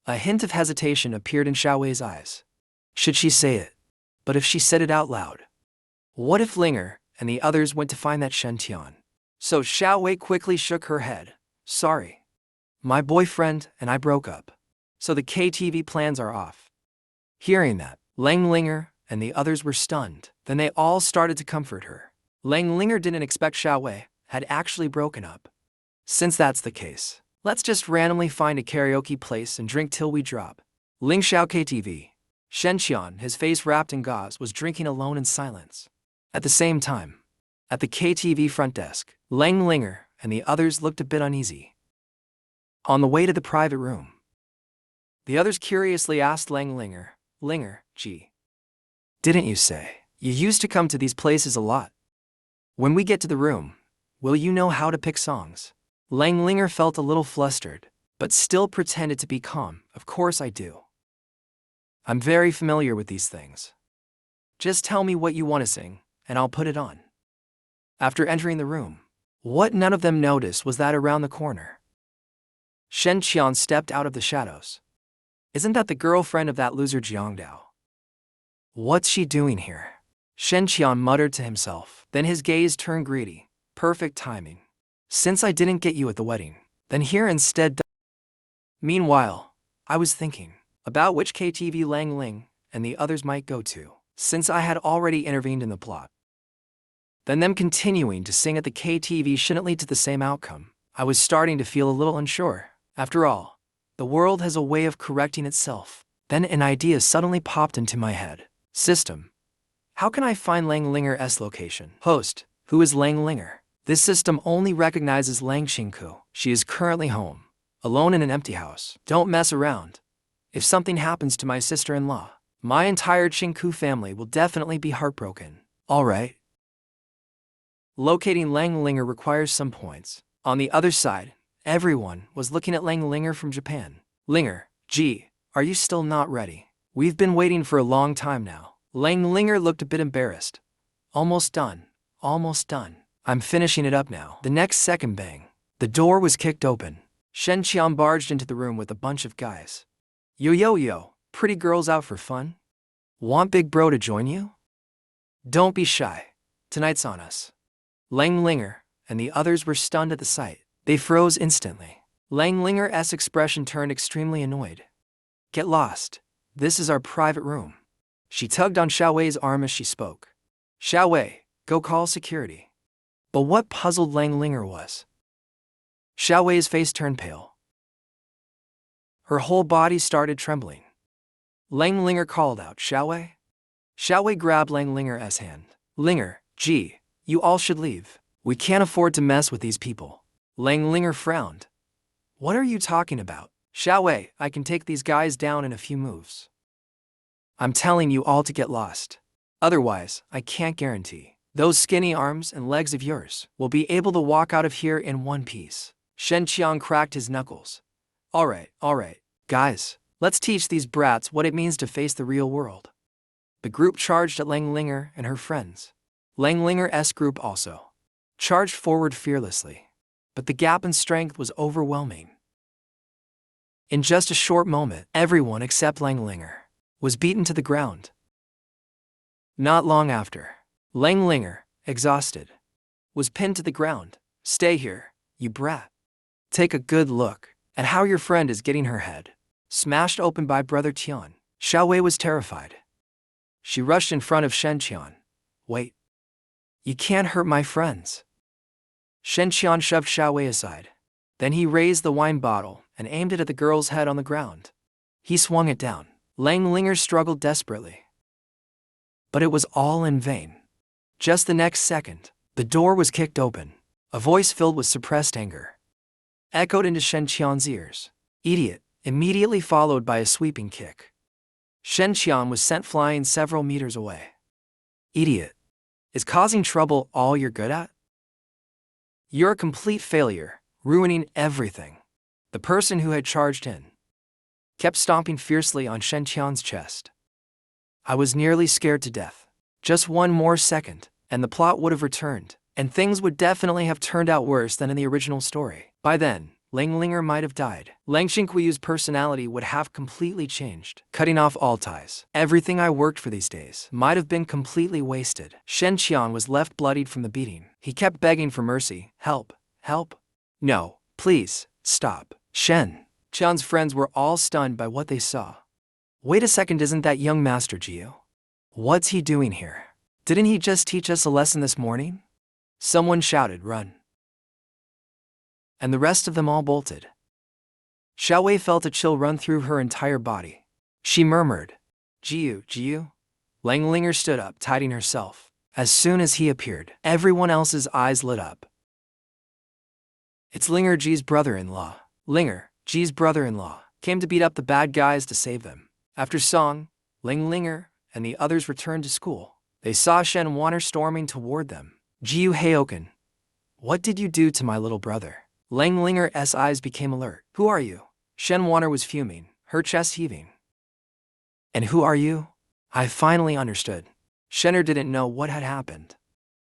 A hint of hesitation appeared in Xiao Wei's eyes. Should she say it? But if she said it out loud? What if Linger and the others went to find that Shen Tian? So Xiao Wei quickly shook her head. Sorry. My boyfriend and I broke up. So the KTV plans are off. Hearing that, Leng Linger and the others were stunned. Then they all started to comfort her. Leng Linger didn't expect Xiao Wei had actually broken up. Since that's the case, let's just randomly find a karaoke place and drink till we drop. Ling Xiao KTV. Shen Qian, his face wrapped in gauze, was drinking alone in silence. At the same time, at the KTV front desk, Leng Linger and the others looked a bit uneasy. On the way to the private room, the others curiously asked Leng Linger, Linger, gee, didn't you say you used to come to these places a lot? When we get to the room, will you know how to pick songs? Leng Linger felt a little flustered, but still pretended to be calm. Of course I do. I'm very familiar with these things. Just tell me what you want to sing, and I'll put it on. After entering the room, what none of them noticed was that around the corner, Shen Qian stepped out of the shadows. Isn't that the girlfriend of that loser Jiangdao? What's she doing here? Shen Qian muttered to himself. Then his gaze turned greedy. Perfect timing. Since I didn't get you at the wedding, then here instead. Meanwhile, I was thinking about which KTV Lang Ling and the others might go to, since I had already intervened in the plot. Then them continuing to sing at the KTV shouldn't lead to the same outcome. I was starting to feel a little unsure. After all, the world has a way of correcting itself. Then an idea suddenly popped into my head. System. How can I find Leng Linger's location? Host. Who is Leng Linger? This system only recognizes Leng Shinku. She is currently home, alone in an empty house. Don't mess around. If something happens to my sister-in-law, my entire Shinku family will definitely be heartbroken. Alright. Locating Leng Linger requires some points. On the other side, everyone was looking at Leng Linger from Japan. Linger, gee, are you still not ready? We've been waiting for a long time now. Leng Linger looked a bit embarrassed. Almost done. Almost done. I'm finishing it up now. The next second, bang. The door was kicked open. Shen Qian barged into the room with a bunch of guys. Yo, pretty girls out for fun? Want Big Bro to join you? Don't be shy. Tonight's on us. Leng Linger and the others were stunned at the sight. They froze instantly. Leng Linger's expression turned extremely annoyed. Get lost. This is our private room. She tugged on Xiao Wei's arm as she spoke. Xiao Wei, go call security. But what puzzled Leng Linger was, Xiao Wei's face turned pale. Her whole body started trembling. Leng Linger called out, Xiao Wei? Xiao Wei grabbed Leng Linger's hand. Linger, gee, you all should leave. We can't afford to mess with these people. Leng Linger frowned. What are you talking about? Xiao Wei, I can take these guys down in a few moves. I'm telling you all to get lost. Otherwise, I can't guarantee those skinny arms and legs of yours will be able to walk out of here in one piece. Shen Qian cracked his knuckles. Alright, guys, let's teach these brats what it means to face the real world. The group charged at Leng Linger and her friends. Leng Linger's group also charged forward fearlessly, but the gap in strength was overwhelming. In just a short moment, everyone except Leng Linger was beaten to the ground. Not long after, Leng Linger, exhausted, was pinned to the ground. Stay here, you brat. Take a good look at how your friend is getting her head smashed open by Brother Tian. Xiao Wei was terrified. She rushed in front of Shen Qian. Wait. You can't hurt my friends. Shen Qian shoved Xiao Wei aside. Then he raised the wine bottle and aimed it at the girl's head on the ground. He swung it down. Leng Linger struggled desperately. But it was all in vain. Just the next second, the door was kicked open. A voice filled with suppressed anger echoed into Shen Qian's ears. Idiot, immediately followed by a sweeping kick. Shen Qian was sent flying several meters away. Idiot. Is causing trouble all you're good at? You're a complete failure, ruining everything. The person who had charged in kept stomping fiercely on Shen Qian's chest. I was nearly scared to death. Just one more second, and the plot would have returned, and things would definitely have turned out worse than in the original story. By then, Leng Linger might have died. Leng Shinkuyu's personality would have completely changed, cutting off all ties. Everything I worked for these days might have been completely wasted. Shen Qian was left bloodied from the beating. He kept begging for mercy. Help, help. No, please, stop. Shen Qian's friends were all stunned by what they saw. Wait a second, isn't that young Master Jiu? What's he doing here? Didn't he just teach us a lesson this morning? Someone shouted, run. And the rest of them all bolted. Xiao Wei felt a chill run through her entire body. She murmured, Jiu, Jiu? Leng Linger stood up, tidying herself. As soon as he appeared, everyone else's eyes lit up. It's Linger Ji's brother-in-law. Linger Ji's brother-in-law came to beat up the bad guys to save them. After Song, Leng Linger, and the others returned to school, they saw Shen Wan'er storming toward them. Jiu Hayoken, what did you do to my little brother? Leng Linger's eyes became alert. Who are you? Shen Wan'er was fuming, her chest heaving. And who are you? I finally understood. Shen'er didn't know what had happened,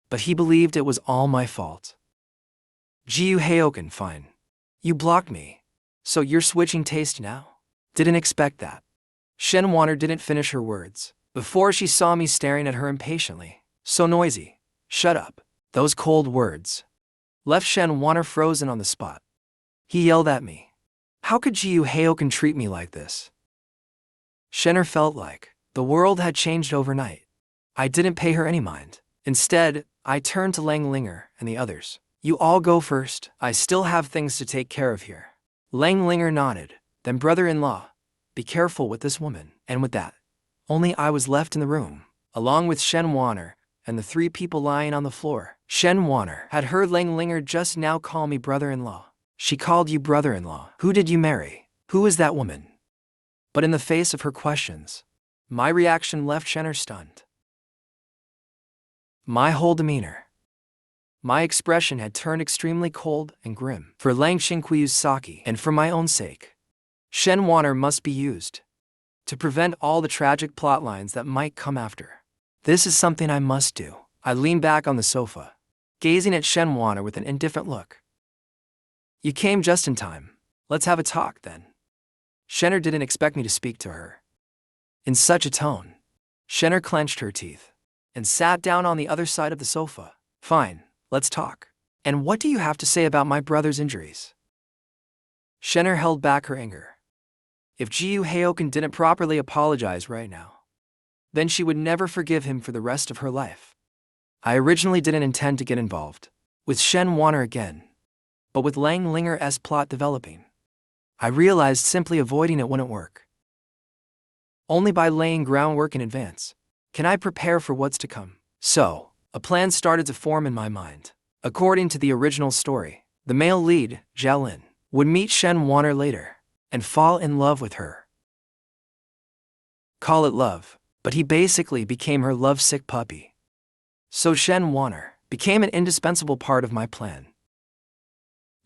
but he believed it was all my fault. Jiu Hayoken, fine. You blocked me, so you're switching taste now? Didn't expect that. Shen Wan'er didn't finish her words before she saw me staring at her impatiently. So noisy. Shut up. Those cold words left Shen Wan'er frozen on the spot. He yelled at me. How could Jiu Hayoken treat me like this? Shen'er felt like the world had changed overnight. I didn't pay her any mind. Instead, I turned to Leng Linger and the others. You all go first. I still have things to take care of here. Leng Linger nodded. Then brother-in-law, be careful with this woman. And with that, only I was left in the room, along with Shen Wan'er and the 3 people lying on the floor. Shen Wan'er had heard Leng Linger just now call me brother-in-law. She called you brother-in-law. Who did you marry? Who is that woman? But in the face of her questions, my reaction left Shen'er stunned. My whole demeanor, my expression had turned extremely cold and grim. For Leng Shinkuyu's sake and for my own sake, Shen Wan'er must be used to prevent all the tragic plot lines that might come after. This is something I must do. I leaned back on the sofa, gazing at Shen Wan'er with an indifferent look. You came just in time. Let's have a talk, then. Shen'er didn't expect me to speak to her in such a tone. Shen'er clenched her teeth and sat down on the other side of the sofa. Fine, let's talk. And what do you have to say about my brother's injuries? Shen'er held back her anger. If Jiu Hayoken didn't properly apologize right now, then she would never forgive him for the rest of her life. I originally didn't intend to get involved with Shen Wan'er again, but with Leng Linger's plot developing, I realized simply avoiding it wouldn't work. Only by laying groundwork in advance can I prepare for what's to come. So, a plan started to form in my mind. According to the original story, the male lead, Xiao Lin, would meet Shen Wan'er later and fall in love with her. Call it love, but he basically became her lovesick puppy. So Shen Wan'er became an indispensable part of my plan.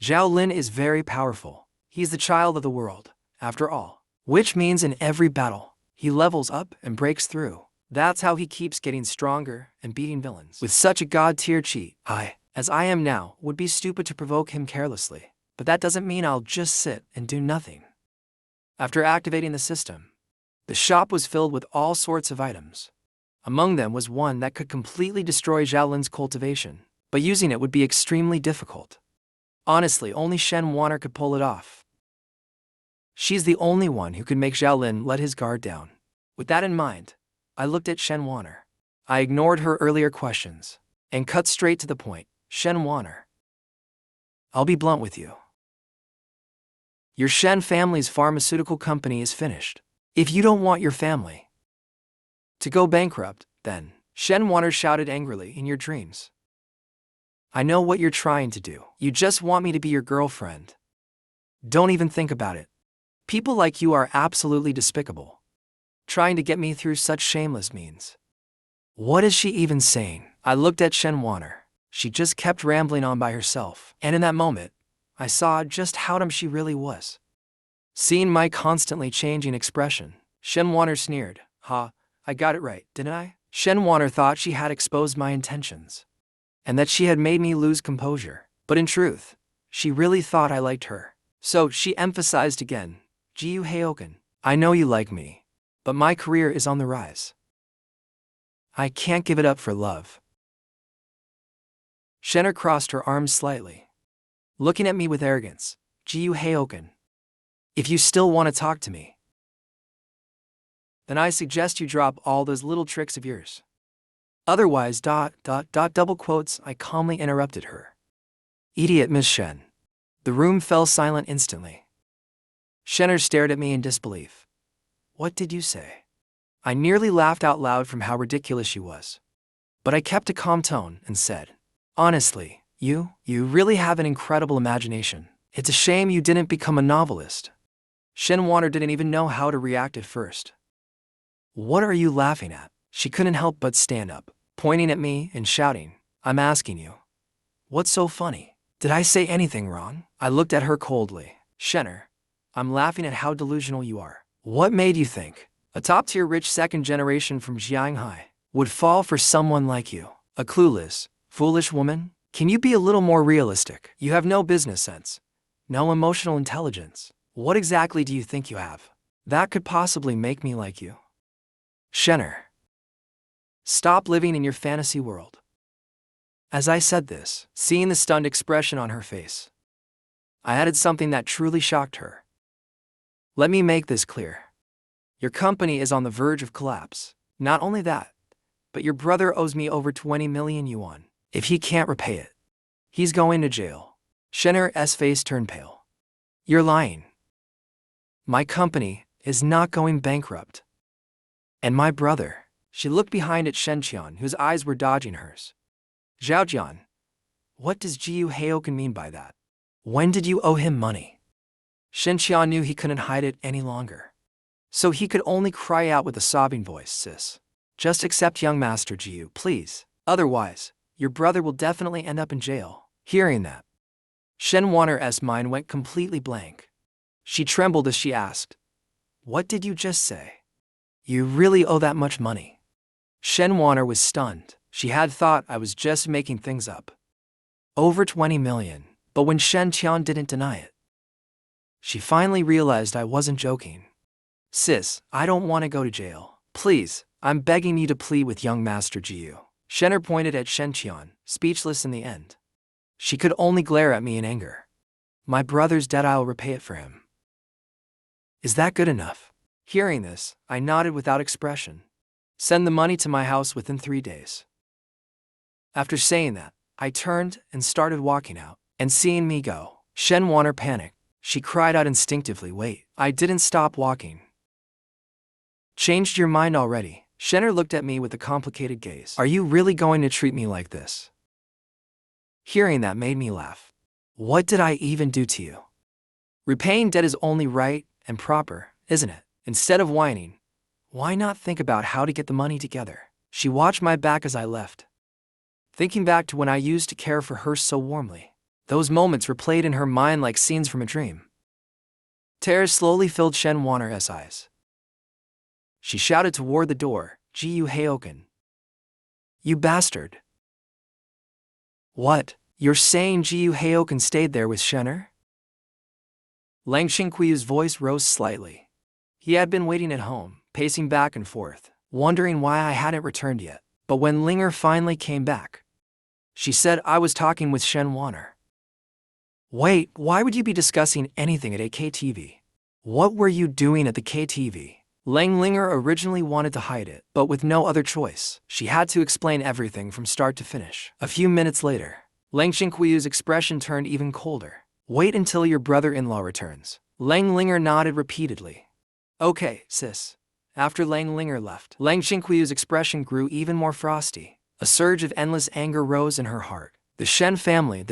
Xiao Lin is very powerful. He's the child of the world, after all, which means in every battle, he levels up and breaks through. That's how he keeps getting stronger and beating villains. With such a god-tier cheat, as I am now, would be stupid to provoke him carelessly. But that doesn't mean I'll just sit and do nothing. After activating the system, the shop was filled with all sorts of items. Among them was one that could completely destroy Xiao Lin's cultivation, but using it would be extremely difficult. Honestly, only Shen Wan'er could pull it off. She's the only one who could make Xiao Lin let his guard down. With that in mind, I looked at Shen Wan'er. I ignored her earlier questions and cut straight to the point. Shen Wan'er, I'll be blunt with you. Your Shen family's pharmaceutical company is finished. If you don't want your family to go bankrupt, then, Shen Wan'er shouted angrily, in your dreams. I know what you're trying to do. You just want me to be your girlfriend. Don't even think about it. People like you are absolutely despicable, trying to get me through such shameless means. What is she even saying? I looked at Shen Wan'er. She just kept rambling on by herself, and in that moment, I saw just how dumb she really was. Seeing my constantly changing expression, Shen Wan'er sneered. Ha, I got it right, didn't I? Shen Wan'er thought she had exposed my intentions, and that she had made me lose composure. But in truth, she really thought I liked her. So she emphasized again, Gu Hayoken, I know you like me, but my career is on the rise. I can't give it up for love. Shen'er crossed her arms slightly, looking at me with arrogance. Gu Hayoken, if you still want to talk to me, then I suggest you drop all those little tricks of yours. Otherwise, double quotes, I calmly interrupted her. Idiot Miss Shen. The room fell silent instantly. Shen'er stared at me in disbelief. What did you say? I nearly laughed out loud from how ridiculous she was. But I kept a calm tone and said, honestly, you really have an incredible imagination. It's a shame you didn't become a novelist. Shen Wan'er didn't even know how to react at first. What are you laughing at? She couldn't help but stand up, pointing at me and shouting, I'm asking you. What's so funny? Did I say anything wrong? I looked at her coldly. Shen'er, I'm laughing at how delusional you are. What made you think a top-tier rich second generation from Jianghai would fall for someone like you? A clueless, foolish woman? Can you be a little more realistic? You have no business sense, no emotional intelligence. What exactly do you think you have that could possibly make me like you? Shen'er, stop living in your fantasy world. As I said this, seeing the stunned expression on her face, I added something that truly shocked her. Let me make this clear. Your company is on the verge of collapse. Not only that, but your brother owes me over 20 million yuan. If he can't repay it, he's going to jail. Shen'er's face turned pale. You're lying. My company is not going bankrupt. And my brother, she looked behind at Shenqian, whose eyes were dodging hers. Zhaojian, what does Gu Hayoken mean by that? When did you owe him money? Shenqian knew he couldn't hide it any longer. So he could only cry out with a sobbing voice, sis. Just accept young Master Gu, please. Otherwise, your brother will definitely end up in jail. Hearing that, Shen Wan'er's mind went completely blank. She trembled as she asked, what did you just say? You really owe that much money? Shen Wan'er was stunned. She had thought I was just making things up. Over 20 million, but when Shen Qian didn't deny it, she finally realized I wasn't joking. Sis, I don't want to go to jail. Please, I'm begging you to plead with young Master Gu. Shen'er pointed at Shen Qian, speechless in the end. She could only glare at me in anger. My brother's debt, I'll repay it for him. Is that good enough? Hearing this, I nodded without expression. Send the money to my house within 3 days. After saying that, I turned and started walking out, and seeing me go, Shen Wan'er panicked. She cried out instinctively, wait. I didn't stop walking. Changed your mind already? Shen'er looked at me with a complicated gaze. Are you really going to treat me like this? Hearing that made me laugh. What did I even do to you? Repaying debt is only right and proper, isn't it? Instead of whining, why not think about how to get the money together? She watched my back as I left. Thinking back to when I used to care for her so warmly, those moments replayed in her mind like scenes from a dream. Tears slowly filled Shen Wan'er's eyes. She shouted toward the door, Gu Hayoken. You bastard. What? You're saying Gu Hayoken stayed there with Shen'er? Leng Shinku voice rose slightly. He had been waiting at home, pacing back and forth, wondering why I hadn't returned yet. But when Linger finally came back, she said I was talking with Shen Wan'er. Wait, why would you be discussing anything at a KTV? What were you doing at the KTV? Linger originally wanted to hide it, but with no other choice, she had to explain everything from start to finish. A few minutes later, Leng Xinku's expression turned even colder. Wait until your brother-in-law returns. Linger nodded repeatedly. Okay, sis. After Linger left, Leng Xinku's expression grew even more frosty. A surge of endless anger rose in her heart. The Shen family.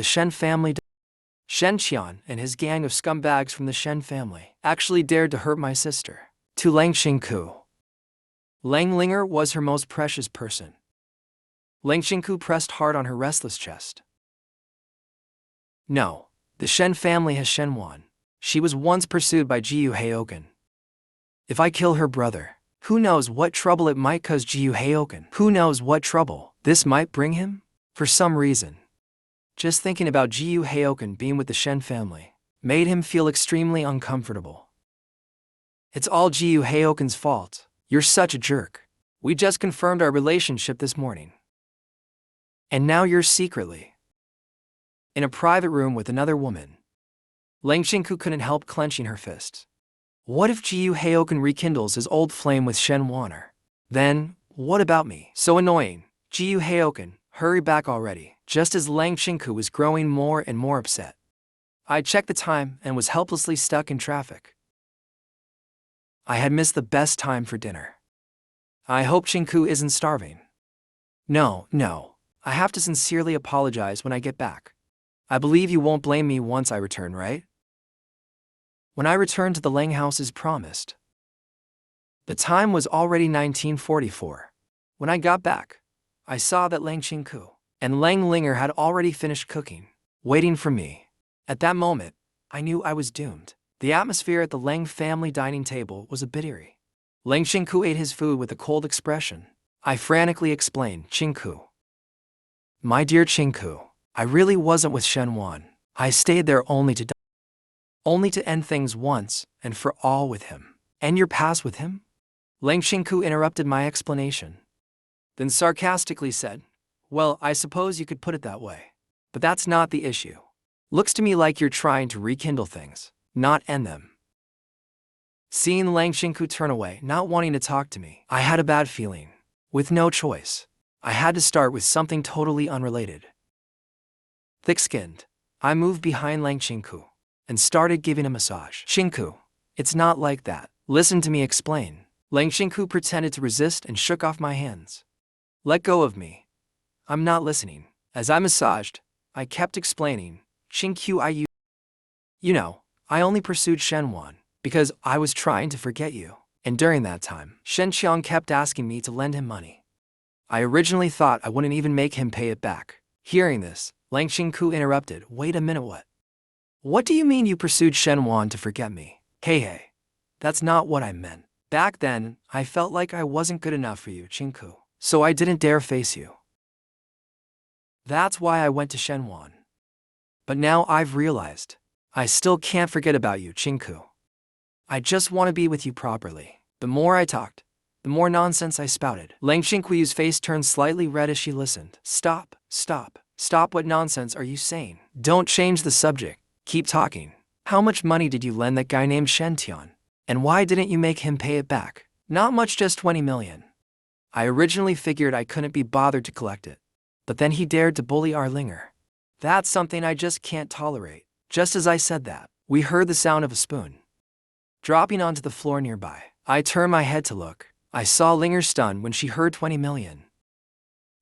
Shen Qian and his gang of scumbags from the Shen family actually dared to hurt my sister. To Leng Shinku, Linger was her most precious person. Leng Shinku pressed hard on her restless chest. No, the Shen family has Shen Wan. She was once pursued by Gu Hayoken. If I kill her brother, who knows what trouble it might cause Gu Hayoken? Who knows what trouble this might bring him? For some reason, just thinking about Gu Hayoken being with the Shen family made him feel extremely uncomfortable. It's all Gu Hayoken's fault. You're such a jerk. We just confirmed our relationship this morning. And now you're secretly in a private room with another woman. Leng Shinku couldn't help clenching her fists. What if Gu Hayoken rekindles his old flame with Shen Wan'er? Then, what about me? So annoying. Gu Hayoken, hurry back already. Just as Leng Shinku was growing more and more upset, I checked the time and was helplessly stuck in traffic. I had missed the best time for dinner. I hope Shinku isn't starving. No. I have to sincerely apologize when I get back. I believe you won't blame me once I return, right? When I returned to the Leng house as promised, the time was already 1944. When I got back, I saw that Leng Shinku and Leng Linger had already finished cooking, waiting for me. At that moment, I knew I was doomed. The atmosphere at the Leng family dining table was a bit eerie. Leng Shinku ate his food with a cold expression. I frantically explained, Shinku. My dear Shinku, I really wasn't with Shen Wan'er. I stayed there only to end things once and for all with him. End your past with him? Leng Shinku interrupted my explanation, then sarcastically said, well, I suppose you could put it that way. But that's not the issue. Looks to me like you're trying to rekindle things, not end them. Seeing Leng Shinku turn away, not wanting to talk to me, I had a bad feeling. With no choice, I had to start with something totally unrelated. Thick-skinned, I moved behind Leng Shinku and started giving a massage. Shinku, it's not like that. Listen to me explain. Leng Shinku pretended to resist and shook off my hands. Let go of me. I'm not listening. As I massaged, I kept explaining, Shinku, I only pursued Shen Wan'er because I was trying to forget you. And during that time, Shen Qiang kept asking me to lend him money. I originally thought I wouldn't even make him pay it back. Hearing this, Leng Shinku interrupted, wait a minute, what? What do you mean you pursued Shen Wan'er to forget me? Hey, that's not what I meant. Back then, I felt like I wasn't good enough for you, Shinku, so I didn't dare face you. That's why I went to Shen Wan'er. But now I've realized, I still can't forget about you, Shinku. I just want to be with you properly. The more I talked, the more nonsense I spouted. Leng Shinku's face turned slightly red as she listened. Stop. What nonsense are you saying? Don't change the subject. Keep talking. How much money did you lend that guy named Shen Tian? And why didn't you make him pay it back? Not much, just 20 million. I originally figured I couldn't be bothered to collect it. But then he dared to bully our Linger. That's something I just can't tolerate. Just as I said that, we heard the sound of a spoon dropping onto the floor nearby. I turned my head to look. I saw Linger stunned when she heard 20 million.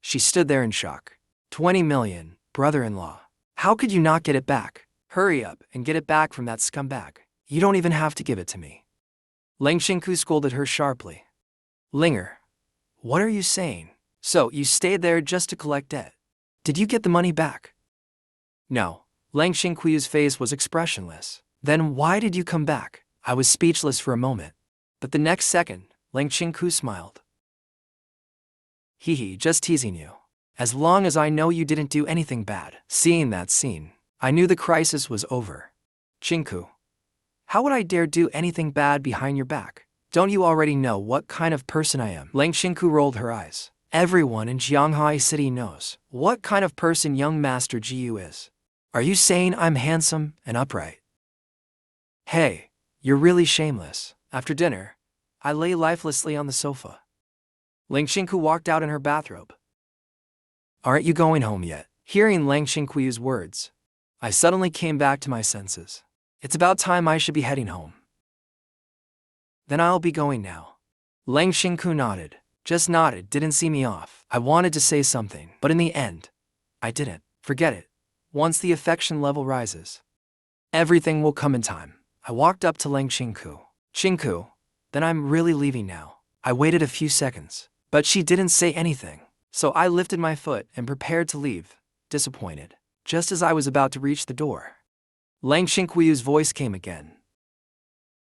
She stood there in shock. 20 million, brother-in-law. How could you not get it back? Hurry up and get it back from that scumbag. You don't even have to give it to me. Leng Shinku scolded her sharply. Linger, what are you saying? So you stayed there just to collect debt? Did you get the money back? No. Leng Shinku's face was expressionless. Then why did you come back? I was speechless for a moment. But the next second, Leng Shinku smiled. Hee, just teasing you. As long as I know you didn't do anything bad. Seeing that scene, I knew the crisis was over. Shinku, how would I dare do anything bad behind your back? Don't you already know what kind of person I am? Leng Shinku rolled her eyes. Everyone in Jianghai City knows what kind of person young Master Gu is. Are you saying I'm handsome and upright? Hey, you're really shameless. After dinner, I lay lifelessly on the sofa. Leng Shinku walked out in her bathrobe. Aren't you going home yet? Hearing Leng Shinku's words, I suddenly came back to my senses. It's about time I should be heading home. Then I'll be going now. Leng Shinku nodded. Just nodded, didn't see me off. I wanted to say something, but in the end, I didn't. Forget it. Once the affection level rises, everything will come in time. I walked up to Leng Shinku. Shinku, then I'm really leaving now. I waited a few seconds, but she didn't say anything. So I lifted my foot and prepared to leave, disappointed. Just as I was about to reach the door, Leng Shinku's voice came again.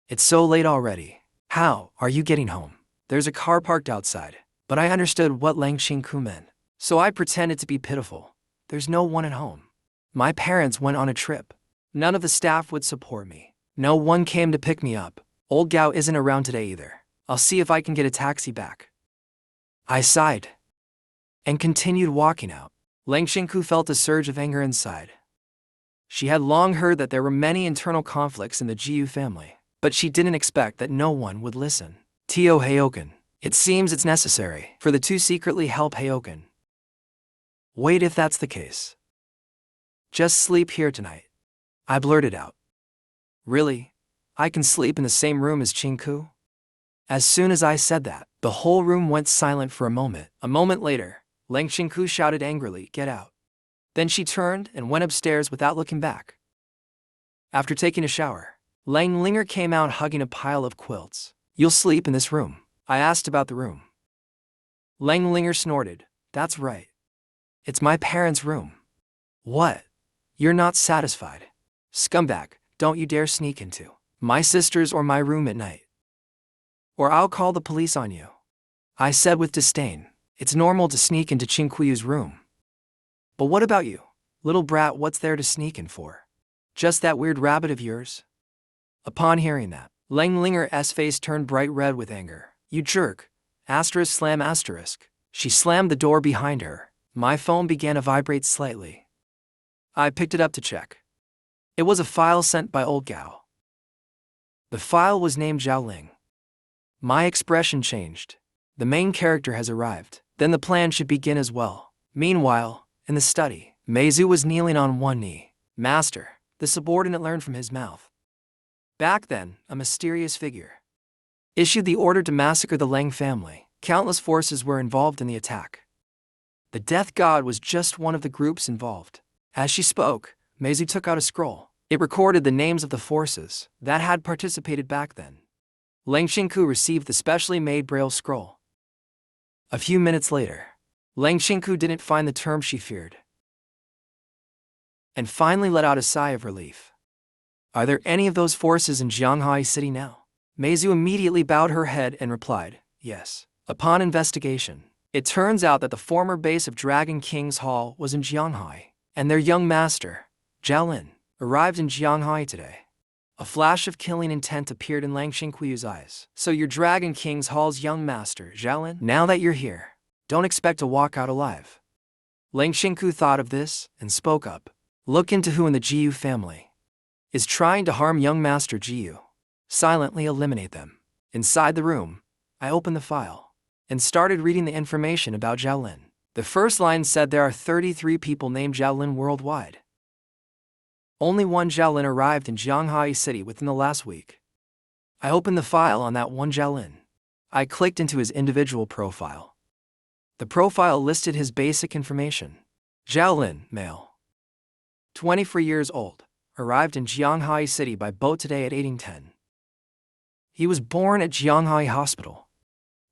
It's so late already. How are you getting home? There's a car parked outside. But I understood what Leng Shinku meant, so I pretended to be pitiful. There's no one at home. My parents went on a trip. None of the staff would support me. No one came to pick me up. Old Gao isn't around today either. I'll see if I can get a taxi back. I sighed and continued walking out. Leng Shinku felt a surge of anger inside. She had long heard that there were many internal conflicts in the Gu family, but she didn't expect that no one would listen. Tio Hayoken. It seems it's necessary for the two secretly help Hayoken. Wait, if that's the case. Just sleep here tonight. I blurted out. Really? I can sleep in the same room as Chinku? As soon as I said that, the whole room went silent for a moment. A moment later, Leng Shinku shouted angrily, "Get out." Then she turned and went upstairs without looking back. After taking a shower, Leng Linger came out hugging a pile of quilts. "You'll sleep in this room?" I asked about the room. Leng Linger snorted. "That's right. It's my parents' room." "What? You're not satisfied? Scumbag, don't you dare sneak into my sister's or my room at night, or I'll call the police on you," I said with disdain. "It's normal to sneak into Chinkuyu's room. But what about you, little brat? What's there to sneak in for? Just that weird rabbit of yours?" Upon hearing that, Leng Linger's face turned bright red with anger. "You jerk! Asterisk slam asterisk." She slammed the door behind her. My phone began to vibrate slightly. I picked it up to check. It was a file sent by Old Gao. The file was named Xiao Ling. My expression changed. The main character has arrived. Then the plan should begin as well. Meanwhile, in the study, Mei Xue was kneeling on one knee. "Master," the subordinate learned from his mouth. Back then, a mysterious figure issued the order to massacre the Leng family. Countless forces were involved in the attack. The Death God was just one of the groups involved. As she spoke, Mei Xue took out a scroll. It recorded the names of the forces that had participated back then. Leng Shinku received the specially made Braille scroll. A few minutes later, Leng Shinku didn't find the term she feared, and finally let out a sigh of relief. "Are there any of those forces in Jianghai City now?" Mei Xue immediately bowed her head and replied, "Yes." Upon investigation, it turns out that the former base of Dragon King's Hall was in Jianghai, and their young master, Xiao Lin, arrived in Jianghai today. A flash of killing intent appeared in Leng Shinkuyu's eyes. "So you're Dragon King's Hall's young master, Xiao Lin? Now that you're here, don't expect to walk out alive." Leng Shinku thought of this and spoke up. "Look into who in the Jiu family is trying to harm young master Jiu. Silently eliminate them." Inside the room, I opened the file and started reading the information about Xiao Lin. The first line said there are 33 people named Xiao Lin worldwide. Only one Xiao Lin arrived in Jianghai City within the last week. I opened the file on that one Xiao Lin. I clicked into his individual profile. The profile listed his basic information. Xiao Lin, male, 24 years old, arrived in Jianghai City by boat today at 1810. He was born at Jianghai Hospital.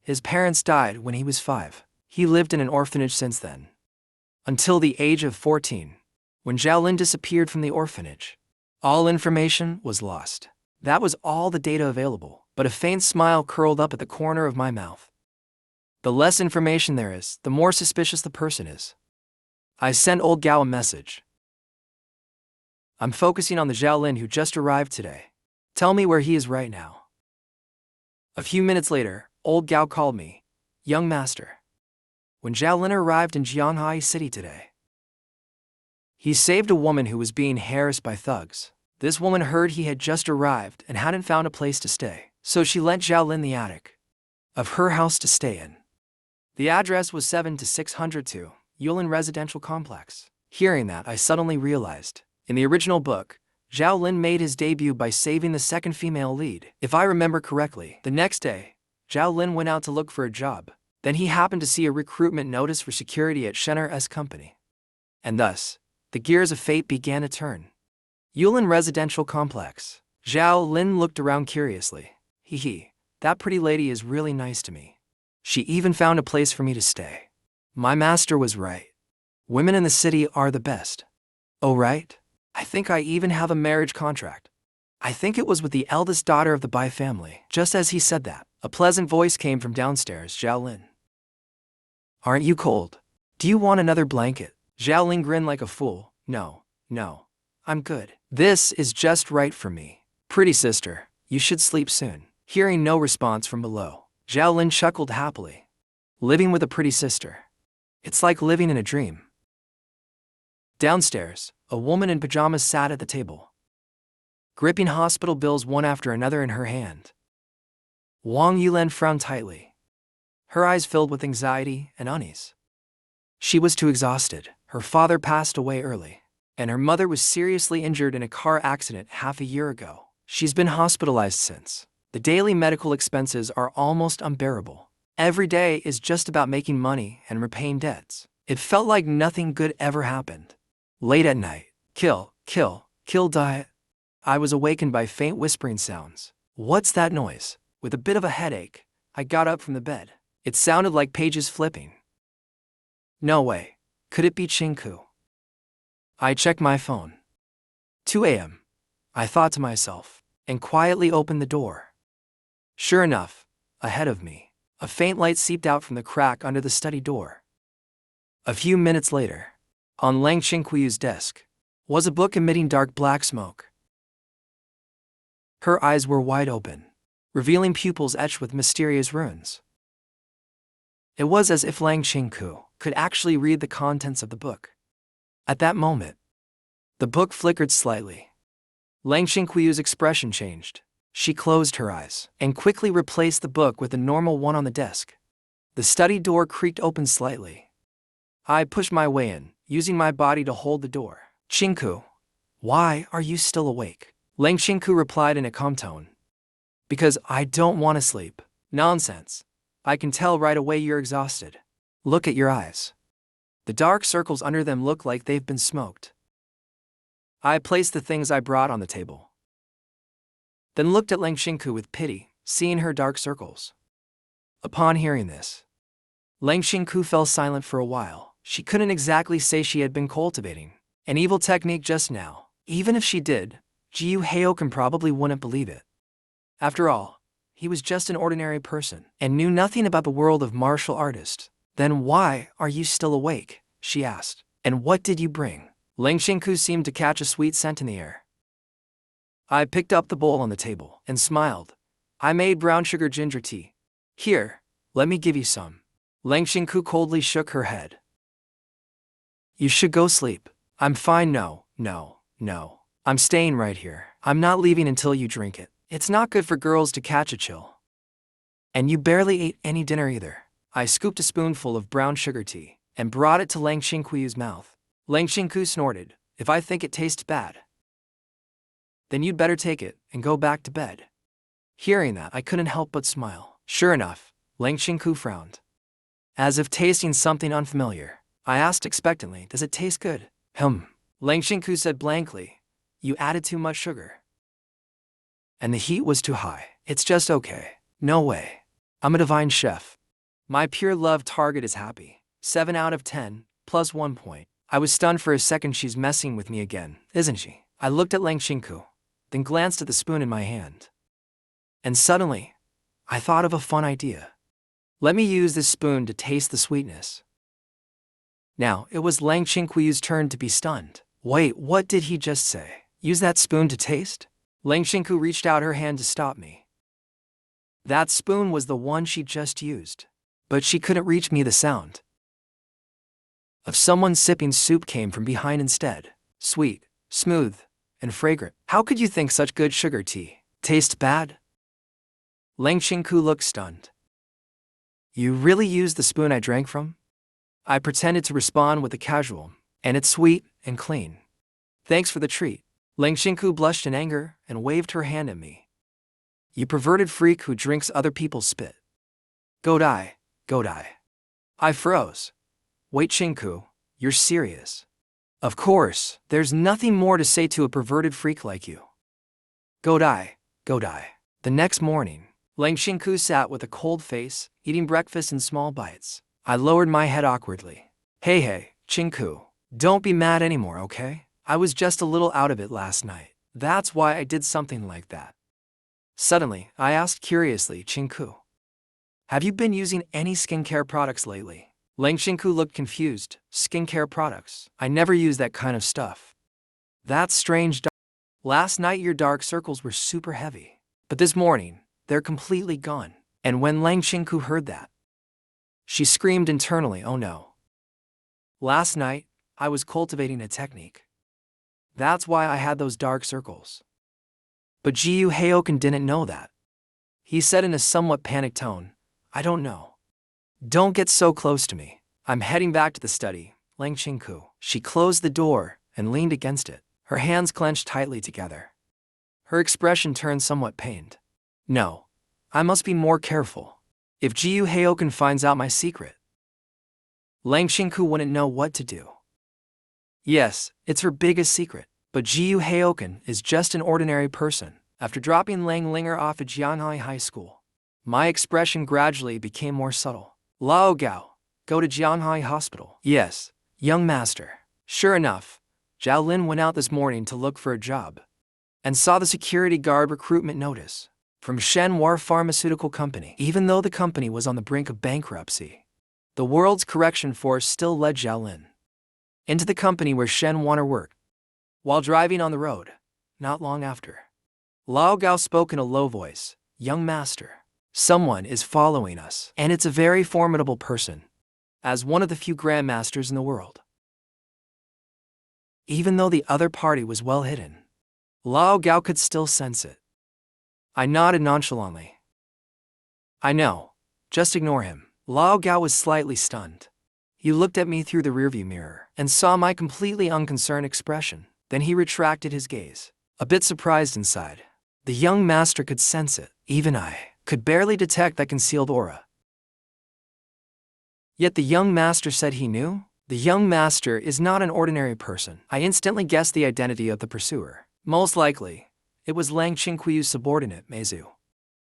His parents died when he was 5. He lived in an orphanage since then, until the age of 14. When Xiao Lin disappeared from the orphanage, all information was lost. That was all the data available, but a faint smile curled up at the corner of my mouth. The less information there is, the more suspicious the person is. I sent Old Gao a message. "I'm focusing on the Xiao Lin who just arrived today. Tell me where he is right now." A few minutes later, Old Gao called me. "Young master, when Xiao Lin arrived in Jianghai City today, he saved a woman who was being harassed by thugs. This woman heard he had just arrived and hadn't found a place to stay, so she lent Xiao Lin the attic of her house to stay in. The address was 7602, Yulan Residential Complex." Hearing that, I suddenly realized, in the original book, Xiao Lin made his debut by saving the second female lead. If I remember correctly, the next day, Xiao Lin went out to look for a job. Then he happened to see a recruitment notice for security at Shen'er's company. And thus, the gears of fate began to turn. Yulan Residential Complex. Xiao Lin looked around curiously. Hee, that pretty lady is really nice to me. She even found a place for me to stay. My master was right. Women in the city are the best. Oh right? I think I even have a marriage contract. I think it was with the eldest daughter of the Bai family. Just as he said that, a pleasant voice came from downstairs. "Xiao Lin, aren't you cold? Do you want another blanket?" Xiao Lin grinned like a fool. No, I'm good, This is just right for me. Pretty sister, you should sleep soon. Hearing no response from below, Xiao Lin chuckled happily. Living with a pretty sister. It's like living in a dream. Downstairs, a woman in pajamas sat at the table, gripping hospital bills one after another in her hand. Wang Yulan frowned tightly, her eyes filled with anxiety and unease. She was too exhausted. Her father passed away early, and her mother was seriously injured in a car accident half a year ago. She's been hospitalized since. The daily medical expenses are almost unbearable. Every day is just about making money and repaying debts. It felt like nothing good ever happened. Late at night, kill, die. I was awakened by faint whispering sounds. What's that noise? With a bit of a headache, I got up from the bed. It sounded like pages flipping. No way. Could it be Xinku? I checked my phone. 2 a.m., I thought to myself, and quietly opened the door. Sure enough, ahead of me, a faint light seeped out from the crack under the study door. A few minutes later, on Leng Shinku desk, was a book emitting dark black smoke. Her eyes were wide open, revealing pupils etched with mysterious runes. It was as if Leng Shinku could actually read the contents of the book. At that moment, the book flickered slightly. Leng Shinku's expression changed. She closed her eyes and quickly replaced the book with a normal one on the desk. The study door creaked open slightly. I pushed my way in, using my body to hold the door. Xinku, why are you still awake? Leng Shinku replied in a calm tone. Because I don't want to sleep. Nonsense. I can tell right away you're exhausted. Look at your eyes. The dark circles under them look like they've been smoked. I placed the things I brought on the table, then looked at Leng Shinku with pity, seeing her dark circles. Upon hearing this, Leng Shinku fell silent for a while. She couldn't exactly say she had been cultivating an evil technique just now. Even if she did, Hayoken probably wouldn't believe it. After all, he was just an ordinary person and knew nothing about the world of martial artists. Then why are you still awake? She asked. And what did you bring? Leng Shinku seemed to catch a sweet scent in the air. I picked up the bowl on the table and smiled. I made brown sugar ginger tea. Here, let me give you some. Leng Shinku coldly shook her head. You should go sleep. I'm fine. No. I'm staying right here. I'm not leaving until you drink it. It's not good for girls to catch a chill. And you barely ate any dinner either. I scooped a spoonful of brown sugar tea and brought it to Leng Shinku's mouth. Leng Shinku snorted. If I think it tastes bad, then you'd better take it and go back to bed. Hearing that, I couldn't help but smile. Sure enough, Leng Shinku frowned. As if tasting something unfamiliar, I asked expectantly, does it taste good? Leng Shinku said blankly, you added too much sugar. And the heat was too high. It's just okay. No way. I'm a divine chef. My pure love target is happy. 7 out of 10, plus 1 point. I was stunned for a second. She's messing with me again, isn't she? I looked at Leng Shinku, then glanced at the spoon in my hand. And suddenly, I thought of a fun idea. Let me use this spoon to taste the sweetness. Now, it was Leng Shinku's turn to be stunned. Wait, what did he just say? Use that spoon to taste? Leng Shinku reached out her hand to stop me. That spoon was the one she just used. But she couldn't reach me. The sound of someone sipping soup came from behind instead. Sweet, smooth, and fragrant. How could you think such good sugar tea tastes bad? Leng Shinku looked stunned. You really used the spoon I drank from? I pretended to respond with a casual, and it's sweet and clean. Thanks for the treat. Leng Shinku blushed in anger and waved her hand at me. You perverted freak who drinks other people's spit. Go die. I froze. Wait, Shinku, you're serious? Of course, there's nothing more to say to a perverted freak like you. Go die. The next morning, Leng Shinku sat with a cold face, eating breakfast in small bites. I lowered my head awkwardly. Hey, Shinku, don't be mad anymore, okay? I was just a little out of it last night. That's why I did something like that. Suddenly, I asked curiously, Shinku, have you been using any skincare products lately? Leng Shinku looked confused. Skincare products? I never use that kind of stuff. That's strange. Last night your dark circles were super heavy. But this morning, they're completely gone. And when Leng Shinku heard that, she screamed internally, oh no. Last night, I was cultivating a technique. That's why I had those dark circles. But Gu Hayoken didn't know that. He said in a somewhat panicked tone, I don't know. Don't get so close to me. I'm heading back to the study, Leng Shinku. She closed the door and leaned against it, her hands clenched tightly together. Her expression turned somewhat pained. No, I must be more careful. If Gu Hayoken finds out my secret, Leng Shinku wouldn't know what to do. Yes, it's her biggest secret, but Gu Hayoken is just an ordinary person. After dropping Leng Linger off at Jianhai High School, my expression gradually became more subtle. Lao Gao, go to Jianhai Hospital. Yes, young master. Sure enough, Xiao Lin went out this morning to look for a job and saw the security guard recruitment notice from Shen Wan'er Pharmaceutical Company. Even though the company was on the brink of bankruptcy, the world's correction force still led Xiao Lin into the company where Shen Wan'er worked. While driving on the road, not long after, Lao Gao spoke in a low voice, young master, someone is following us, and it's a very formidable person, as one of the few grandmasters in the world. Even though the other party was well hidden, Lao Gao could still sense it. I nodded nonchalantly. I know, just ignore him. Lao Gao was slightly stunned. He looked at me through the rearview mirror and saw my completely unconcerned expression. Then he retracted his gaze, a bit surprised inside. The young master could sense it. Even I could barely detect that concealed aura. Yet the young master said he knew? The young master is not an ordinary person. I instantly guessed the identity of the pursuer. Most likely, it was Leng Shinkuyu's subordinate, Mei Xue.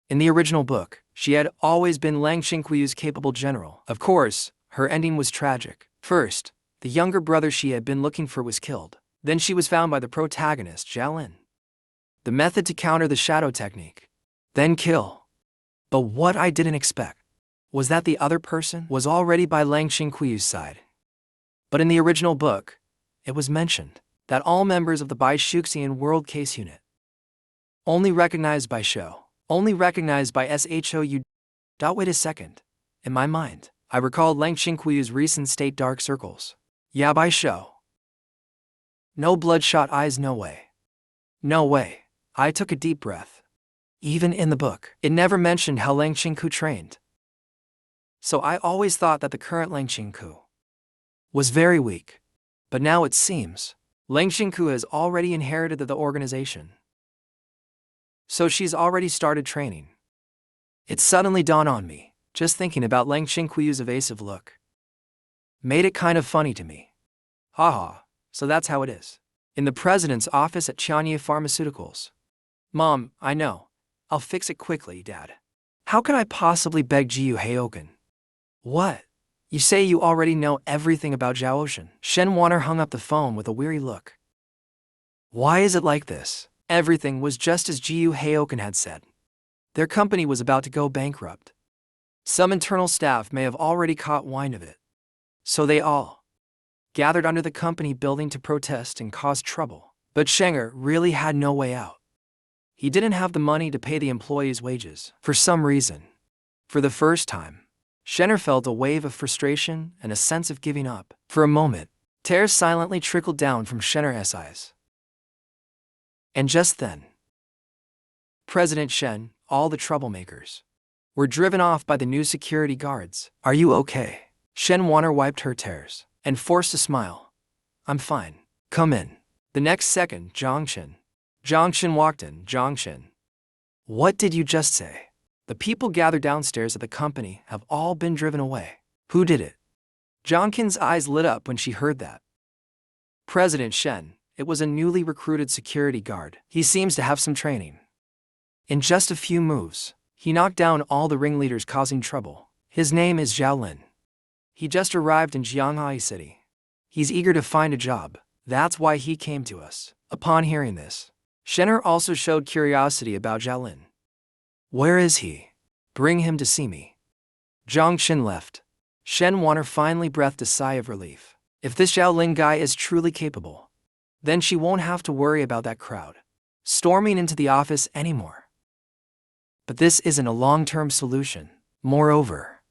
In the original book, she had always been Leng Shinkuyu's capable general. Of course, her ending was tragic. First, the younger brother she had been looking for was killed. Then she was found by the protagonist, Xiao Lin. The method to counter the shadow technique. Then kill. But what I didn't expect was that the other person was already by Leng Shinkuyu's side. But in the original book, it was mentioned that all members of the Baishuxian World Case Unit, only recognized by Shou, only recognized by SHOU. Wait a second. In my mind, I recalled Leng Shinkuyu's recent state dark circles. Yeah, by Shou. No bloodshot eyes, no way. No way. I took a deep breath. Even in the book, it never mentioned how Leng Shinku trained. So I always thought that the current Leng Shinku was very weak. But now it seems Leng Shinku has already inherited the organization. So she's already started training. It suddenly dawned on me, just thinking about Leng Shinkuyu's evasive look. Made it kind of funny to me. Haha, so that's how it is. In the president's office at Chunyan Pharmaceuticals. Mom, I know. I'll fix it quickly, Dad. How can I possibly beg Gu Hayoken? What? You say you already know everything about Zhaoshen? Shen Wan'er hung up the phone with a weary look. Why is it like this? Everything was just as Gu Hayoken had said. Their company was about to go bankrupt. Some internal staff may have already caught wind of it. So they all gathered under the company building to protest and cause trouble. But Schenger really had no way out. He didn't have the money to pay the employees' wages. For some reason, for the first time, Schenger felt a wave of frustration and a sense of giving up. For a moment, tears silently trickled down from Shenner's eyes. And just then, President Shen, all the troublemakers, were driven off by the new security guards. Are you okay? Shen Wan'er wiped her tears and forced a smile. I'm fine. Come in. The next second, Zhongshen walked in. Zhongshen. What did you just say? The people gathered downstairs at the company have all been driven away. Who did it? Zhongshen's eyes lit up when she heard that. President Shen, it was a newly recruited security guard. He seems to have some training. In just a few moves, he knocked down all the ringleaders causing trouble. His name is Xiao Lin. He just arrived in Jianhai City. He's eager to find a job. That's why he came to us. Upon hearing this, Schener also showed curiosity about Xiao Lin. Where is he? Bring him to see me. Zhongshen left. Shen Wan'er finally breathed a sigh of relief. If this Xiao Lin guy is truly capable, then she won't have to worry about that crowd. storming into the office anymore. But this isn't a long-term solution. Moreover,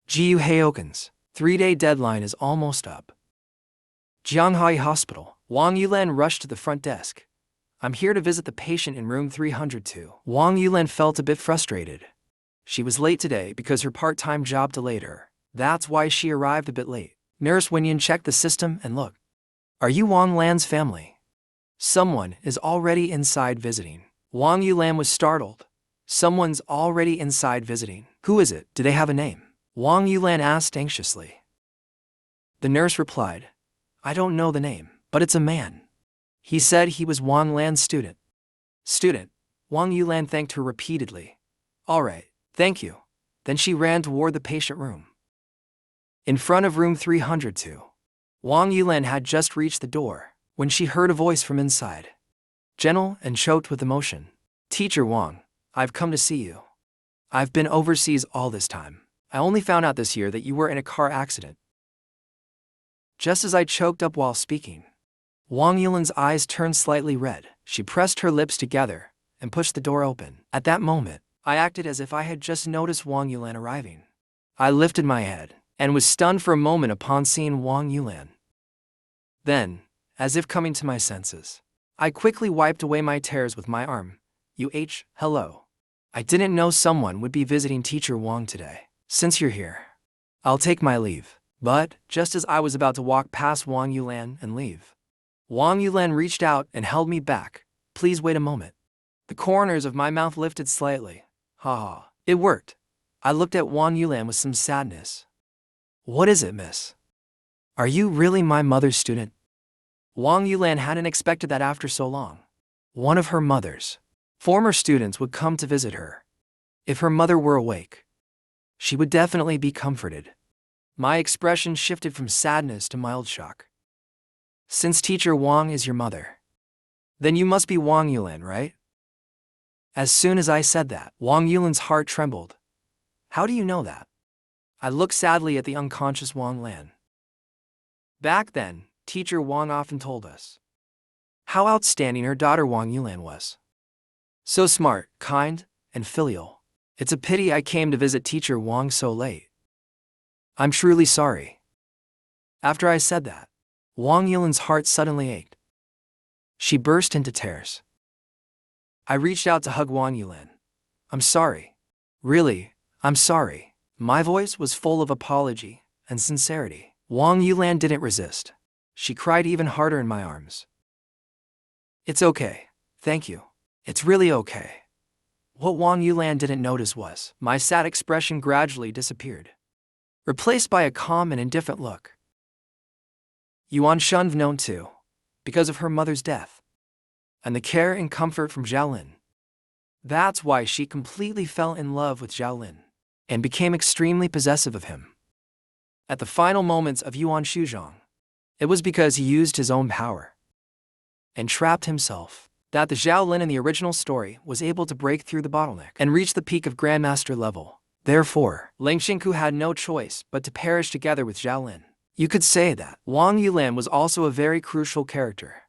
Gu Hayoken's 3-day deadline is almost up. Jianghai Hospital. Wang Yulan rushed to the front desk. I'm here to visit the patient in room 302. Wang Yulan felt a bit frustrated. She was late today because her part-time job delayed her. That's why she arrived a bit late. Nurse Wenyan checked the system and looked. Are you Wang Lan's family? Someone is already inside visiting. Wang Yulan was startled. Someone's already inside visiting. Who is it? Do they have a name? Wang Yulan asked anxiously. The nurse replied, I don't know the name, but it's a man. He said he was Wang Lan's student. Student? Wang Yulan thanked her repeatedly. All right, thank you. Then she ran toward the patient room. In front of room 302, Wang Yulan had just reached the door when she heard a voice from inside. Gentle and choked with emotion. Teacher Wang, I've come to see you. I've been overseas all this time. I only found out this year that you were in a car accident. Just as I choked up while speaking, Wang Yulan's eyes turned slightly red. She pressed her lips together and pushed the door open. At that moment, I acted as if I had just noticed Wang Yulan arriving. I lifted my head and was stunned for a moment upon seeing Wang Yulan. Then, as if coming to my senses, I quickly wiped away my tears with my arm. Hello. I didn't know someone would be visiting Teacher Wang today. Since you're here, I'll take my leave. But, just as I was about to walk past Wang Yulan and leave, Wang Yulan reached out and held me back. Please wait a moment. The corners of my mouth lifted slightly. Haha. It worked. I looked at Wang Yulan with some sadness. What is it, miss? Are you really my mother's student? Wang Yulan hadn't expected that after so long. One of her mother's former students would come to visit her. If her mother were awake, she would definitely be comforted. My expression shifted from sadness to mild shock. Since Teacher Wang is your mother, then you must be Wang Yulan, right? As soon as I said that, Wang Yulan's heart trembled. How do you know that? I looked sadly at the unconscious Wang Lan. Back then, Teacher Wang often told us how outstanding her daughter Wang Yulan was. So smart, kind, and filial. It's a pity I came to visit Teacher Wang so late. I'm truly sorry. After I said that, Wang Yulan's heart suddenly ached. She burst into tears. I reached out to hug Wang Yulan. I'm sorry. Really, I'm sorry. My voice was full of apology and sincerity. Wang Yulan didn't resist. She cried even harder in my arms. It's okay, thank you. It's really okay. What Wang Yulan didn't notice was my sad expression gradually disappeared, replaced by a calm and indifferent look. Yuan Shun've known too, because of her mother's death, and the care and comfort from Xiao Lin. That's why she completely fell in love with Xiao Lin, and became extremely possessive of him. At the final moments of Yuan Shuzhong, it was because he used his own power and trapped himself that the Xiao Lin in the original story was able to break through the bottleneck and reach the peak of Grandmaster level. Therefore, Leng Shinku had no choice but to perish together with Xiao Lin. You could say that Wang Yulan was also a very crucial character.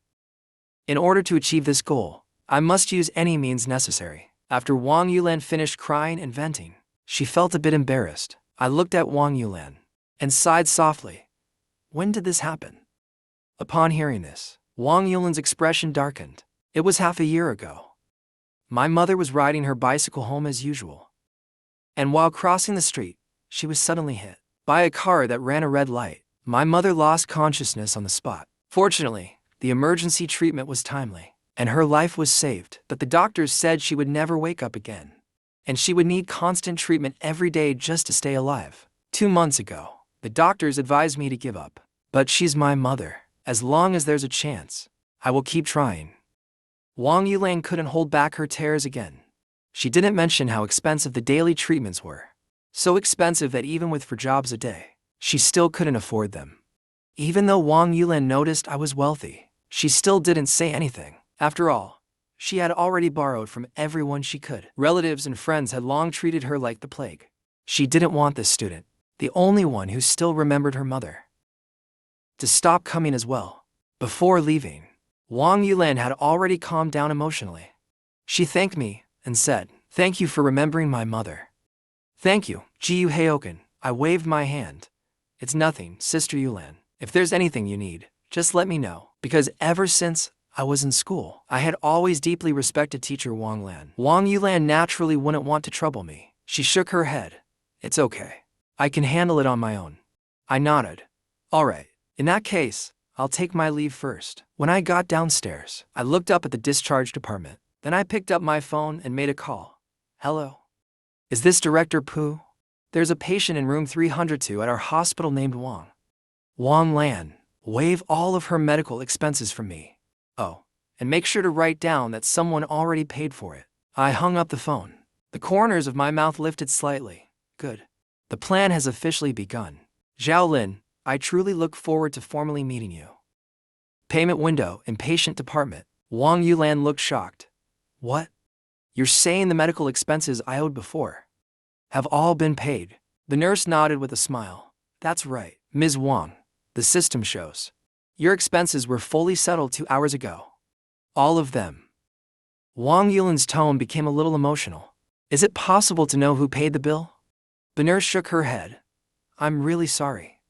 In order to achieve this goal, I must use any means necessary. After Wang Yulan finished crying and venting, she felt a bit embarrassed. I looked at Wang Yulan and sighed softly. When did this happen? Upon hearing this, Wang Yulan's expression darkened. It was half a year ago. My mother was riding her bicycle home as usual, and while crossing the street, she was suddenly hit by a car that ran a red light. My mother lost consciousness on the spot. Fortunately, the emergency treatment was timely, and her life was saved. But the doctors said she would never wake up again, and she would need constant treatment every day just to stay alive. 2 months ago, the doctors advised me to give up. But she's my mother. As long as there's a chance, I will keep trying. Wang Yulan couldn't hold back her tears again. She didn't mention how expensive the daily treatments were. So expensive that even with 4 jobs a day, she still couldn't afford them. Even though Wang Yulan noticed I was wealthy, she still didn't say anything. After all, she had already borrowed from everyone she could. Relatives and friends had long treated her like the plague. She didn't want this student, the only one who still remembered her mother, to stop coming as well. Before leaving, Wang Yulan had already calmed down emotionally. She thanked me and said, "Thank you for remembering my mother." "Thank you, Gu Hayoken." I waved my hand. "It's nothing, Sister Yulan. If there's anything you need, just let me know." Because ever since I was in school, I had always deeply respected teacher Wang Lan. Wang Yulan naturally wouldn't want to trouble me. She shook her head. "It's okay. I can handle it on my own." I nodded. "All right. In that case, I'll take my leave first." When I got downstairs, I looked up at the discharge department. Then I picked up my phone and made a call. "Hello? Is this Director Pu? There's a patient in room 302 at our hospital named Wang. Wang Lan, waive all of her medical expenses from me. Oh, and make sure to write down that someone already paid for it." I hung up the phone. The corners of my mouth lifted slightly. Good. The plan has officially begun. Xiao Lin, I truly look forward to formally meeting you. Payment window in patient department. Wang Yulan looked shocked. "What? You're saying the medical expenses I owed before have all been paid?" The nurse nodded with a smile. "That's right, Ms. Wang. The system shows your expenses were fully settled 2 hours ago. All of them." Wang Yulan's tone became a little emotional. "Is it possible to know who paid the bill?" The nurse shook her head. "I'm really sorry,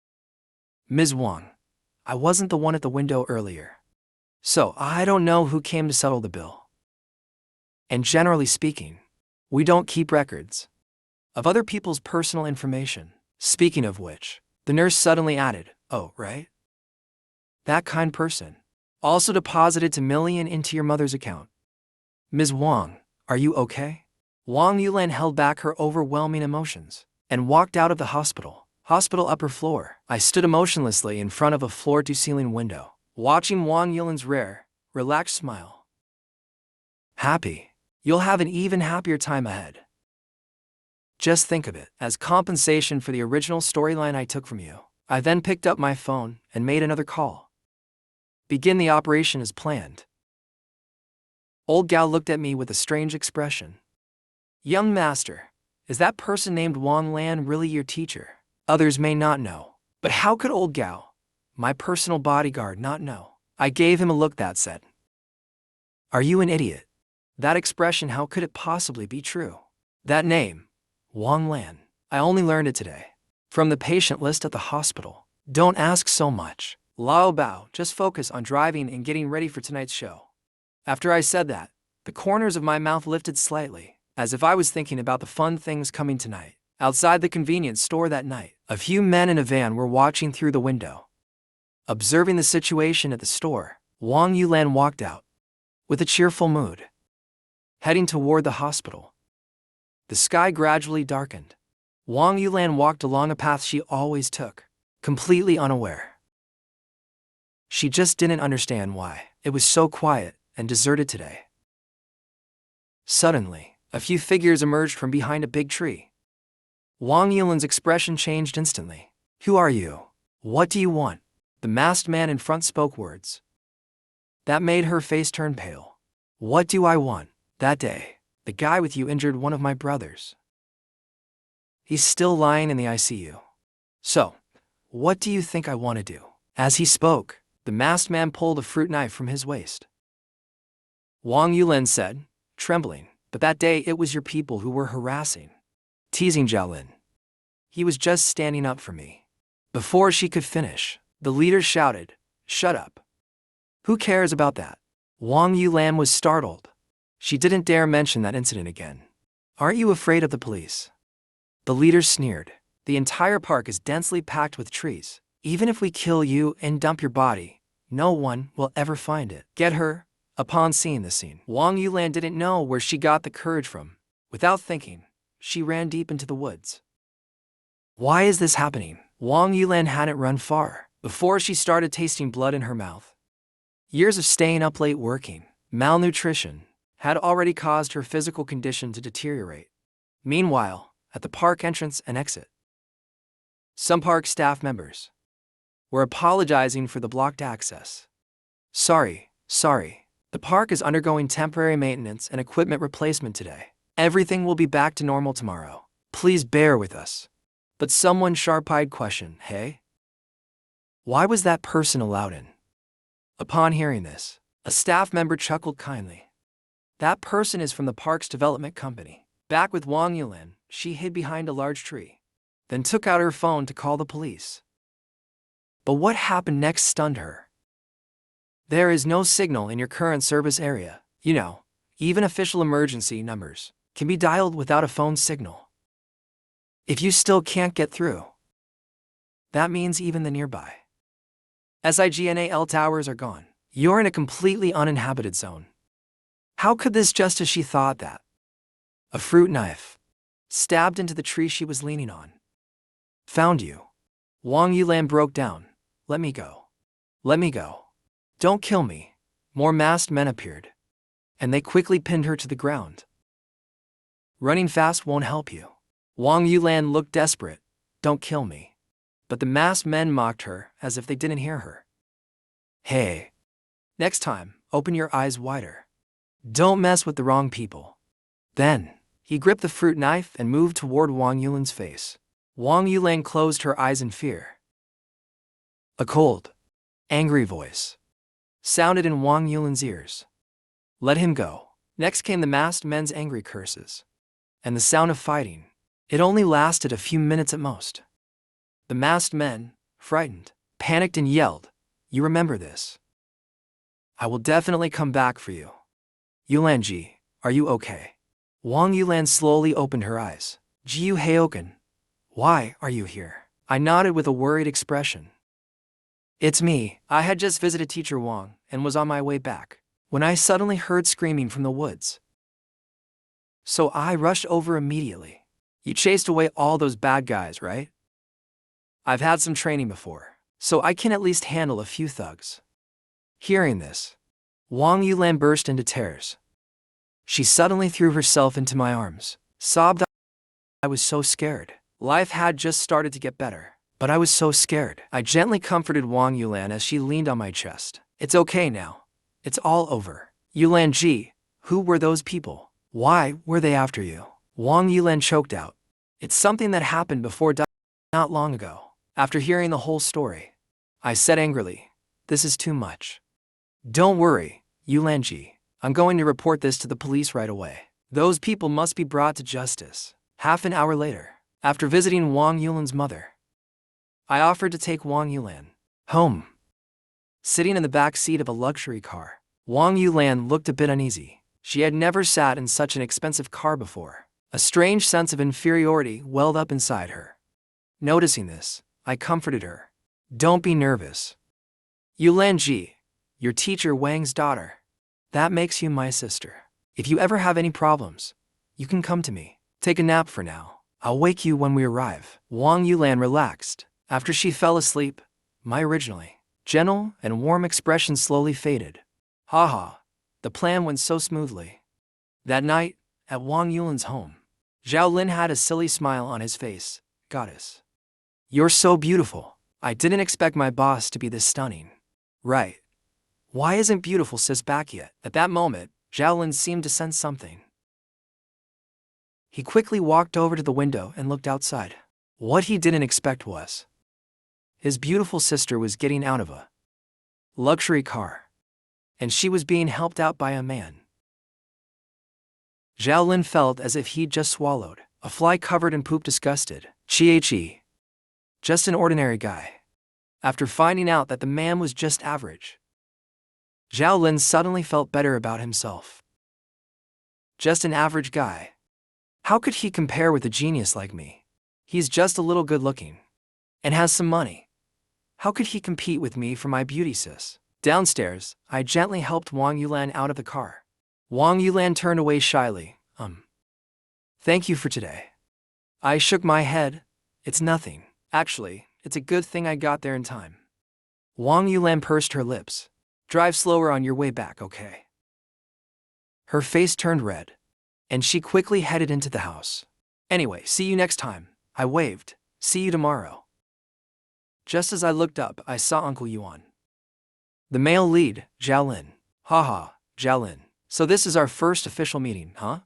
Ms. Wang. I wasn't the one at the window earlier, so I don't know who came to settle the bill. And generally speaking, we don't keep records of other people's personal information. Speaking of which," the nurse suddenly added, "Oh, right? That kind person also deposited $2 million into your mother's account. Ms. Wang, are you okay?" Wang Yulan held back her overwhelming emotions and walked out of the hospital. Hospital upper floor. I stood emotionlessly in front of a floor-to-ceiling window, watching Wang Yulan's rare, relaxed smile. "Happy. You'll have an even happier time ahead. Just think of it as compensation for the original storyline I took from you." I then picked up my phone and made another call. "Begin the operation as planned." Old Gao looked at me with a strange expression. "Young master, is that person named Wang Lan really your teacher?" Others may not know, but how could old Gao, my personal bodyguard, not know? I gave him a look that said, "Are you an idiot?" That expression, how could it possibly be true? That name, Wang Lan, I only learned it today from the patient list at the hospital. Don't ask so much, Lao Bao, just focus on driving and getting ready for tonight's show. After I said that, the corners of my mouth lifted slightly, as if I was thinking about the fun things coming tonight. Outside the convenience store that night, a few men in a van were watching through the window. Observing the situation at the store, Wang Yulan walked out with a cheerful mood, heading toward the hospital. The sky gradually darkened. Wang Yulan walked along a path she always took, completely unaware. She just didn't understand why it was so quiet and deserted today. Suddenly, a few figures emerged from behind a big tree. Wang Yulan's expression changed instantly. "Who are you? What do you want?" The masked man in front spoke words that made her face turn pale. "What do I want? That day, the guy with you injured one of my brothers. He's still lying in the ICU. So, what do you think I want to do?" As he spoke, the masked man pulled a fruit knife from his waist. Wang Yulan said, trembling, "But that day it was your people who were harassing, teasing Xiao Lin. He was just standing up for me." Before she could finish, the leader shouted, "Shut up. Who cares about that?" Wang Yulan was startled. She didn't dare mention that incident again. "Aren't you afraid of the police?" The leader sneered. "The entire park is densely packed with trees. Even if we kill you and dump your body, no one will ever find it. Get her." Upon seeing the scene, Wang Yulan didn't know where she got the courage from. Without thinking, she ran deep into the woods. Why is this happening? Wang Yulan hadn't run far before she started tasting blood in her mouth. Years of staying up late working, malnutrition, had already caused her physical condition to deteriorate. Meanwhile, at the park entrance and exit, some park staff members were apologizing for the blocked access. Sorry. The park is undergoing temporary maintenance and equipment replacement today. Everything will be back to normal tomorrow. Please bear with us." But someone sharp-eyed questioned, "Hey? Why was that person allowed in?" Upon hearing this, A staff member chuckled kindly. That person is from the park's development company. Back with Wang Yulan, she hid behind a large tree, then took out her phone to call the police. But what happened next stunned her. There is no signal in your current service area. You know, even official emergency numbers can be dialed without a phone signal. If you still can't get through, that means even the nearby SIGNAL towers are gone. You're in a completely uninhabited zone. How could this just as she thought that? A fruit knife stabbed into the tree she was leaning on. Found you. Wang Yulan broke down. Let me go. Let me go. Don't kill me. More masked men appeared, and they quickly pinned her to the ground. Running fast won't help you. Wang Yulan looked desperate. Don't kill me. But the masked men mocked her as if they didn't hear her. Hey. Next time, open your eyes wider. Don't mess with the wrong people. Then, he gripped the fruit knife and moved toward Wang Yulan's face. Wang Yulan closed her eyes in fear. A cold, angry voice sounded in Wang Yulan's ears. Let him go. Next came the masked men's angry curses and the sound of fighting. It only lasted a few minutes at most. The masked men, frightened, panicked and yelled, "You remember this? I will definitely come back for you. Yulan-ji, are you okay?" Wang Yulan slowly opened her eyes. "Jiu Hayoken, why are you here?" I nodded with a worried expression. "It's me. I had just visited Teacher Wang and was on my way back when I suddenly heard screaming from the woods. So I rushed over immediately. You chased away all those bad guys, right? I've had some training before, so I can at least handle a few thugs." Hearing this, Wang Yulan burst into tears. She suddenly threw herself into my arms, sobbed. I was so scared. Life had just started to get better, but I was so scared. I gently comforted Wang Yulan as she leaned on my chest. "It's okay now. It's all over." "Yulan-ji, who were those people? Why were they after you?" Wang Yulan choked out. "It's something that happened before not long ago." After hearing the whole story, I said angrily, "This is too much." "Don't worry, Yulan-ji. I'm going to report this to the police right away. Those people must be brought to justice." Half an hour later, after visiting Wang Yulan's mother, I offered to take Wang Yulan home. Sitting in the back seat of a luxury car, Wang Yulan looked a bit uneasy. She had never sat in such an expensive car before. A strange sense of inferiority welled up inside her. Noticing this, I comforted her. "Don't be nervous. Yulan-ji, your teacher Wang's daughter. That makes you my sister. If you ever have any problems, you can come to me. Take a nap for now. I'll wake you when we arrive." Wang Yulan relaxed. After she fell asleep, my originally gentle and warm expression slowly faded. Haha, the plan went so smoothly. That night, at Wang Yulan's home, Xiao Lin had a silly smile on his face. "Goddess, you're so beautiful. I didn't expect my boss to be this stunning." "Right. Why isn't beautiful sis back yet?" At that moment, Xiao Lin seemed to sense something. He quickly walked over to the window and looked outside. What he didn't expect was his beautiful sister was getting out of a luxury car, and she was being helped out by a man. Xiao Lin felt as if he'd just swallowed a fly covered in poop. Disgusted. Chi. Just an ordinary guy. After finding out that the man was just average, Xiao Lin suddenly felt better about himself. Just an average guy. How could he compare with a genius like me? He's just a little good looking and has some money. How could he compete with me for my beauty sis? Downstairs, I gently helped Wang Yulan out of the car. Wang Yulan turned away shyly. Thank you for today." I shook my head. "It's nothing. Actually, it's a good thing I got there in time." Wang Yulan pursed her lips. "Drive slower on your way back, okay?" Her face turned red, and she quickly headed into the house. "Anyway, see you next time," I waved. "See you tomorrow." Just as I looked up, I saw Uncle Yuan. The male lead, Xiao Lin. "Haha, Xiao Lin. So this is our first official meeting, huh?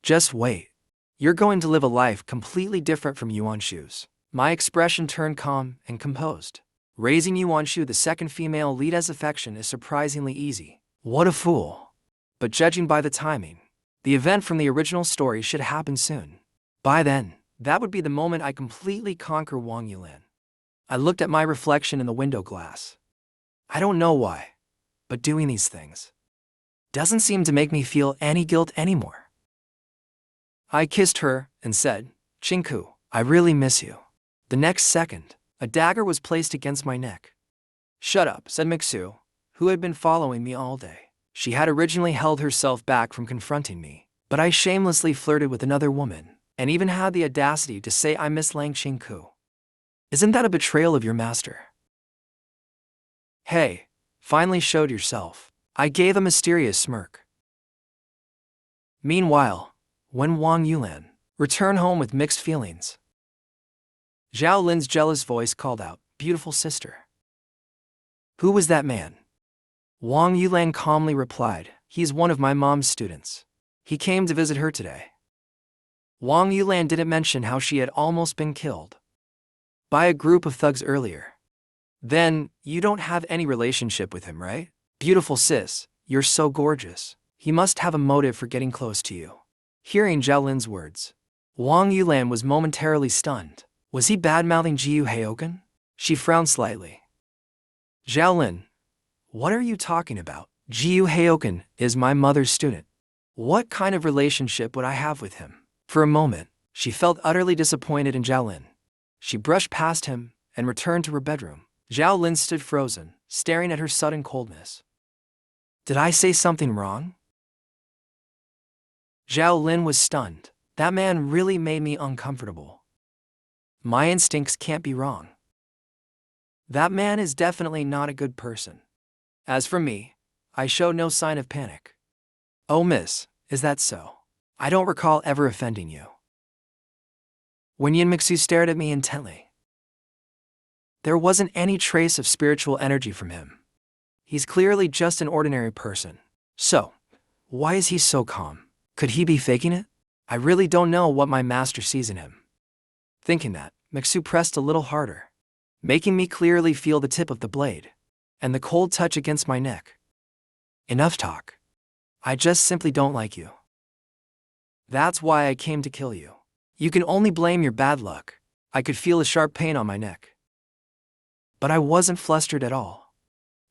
Just wait. You're going to live a life completely different from Yuanshu's." My expression turned calm and composed. Raising Yuanshu, the second female lead as affection, is surprisingly easy. What a fool. But judging by the timing, the event from the original story should happen soon. By then, that would be the moment I completely conquer Wang Yulan. I looked at my reflection in the window glass. I don't know why, but doing these things doesn't seem to make me feel any guilt anymore. I kissed her and said, "Shinku, I really miss you." The next second, a dagger was placed against my neck. "Shut up," said Mei Xue, who had been following me all day. She had originally held herself back from confronting me, but I shamelessly flirted with another woman, and even had the audacity to say I miss Leng Shinku. Isn't that a betrayal of your master? Hey, finally showed yourself. I gave a mysterious smirk. Meanwhile, when Wang Yulan returned home with mixed feelings, Xiao Lin's jealous voice called out, "Beautiful sister." "Who was that man?" Wang Yulan calmly replied, "He's one of my mom's students. He came to visit her today." Wang Yulan didn't mention how she had almost been killed by a group of thugs earlier. "Then, you don't have any relationship with him, right? Beautiful sis, you're so gorgeous. He must have a motive for getting close to you." Hearing Xiao Lin's words, Wang Yulan was momentarily stunned. Was he bad-mouthing Jiu Hayoken? She frowned slightly. "Xiao Lin, what are you talking about? Jiu Hayoken is my mother's student. What kind of relationship would I have with him?" For a moment, she felt utterly disappointed in Xiao Lin. She brushed past him and returned to her bedroom. Xiao Lin stood frozen, staring at her sudden coldness. "Did I say something wrong?" Xiao Lin was stunned. That man really made me uncomfortable. My instincts can't be wrong. That man is definitely not a good person. As for me, I showed no sign of panic. "Oh miss, is that so? I don't recall ever offending you." When Yin Mixu stared at me intently, there wasn't any trace of spiritual energy from him. He's clearly just an ordinary person. So, why is he so calm? Could he be faking it? I really don't know what my master sees in him. Thinking that, Mixu pressed a little harder, making me clearly feel the tip of the blade and the cold touch against my neck. "Enough talk. I just simply don't like you. That's why I came to kill you. You can only blame your bad luck." I could feel a sharp pain on my neck. But I wasn't flustered at all.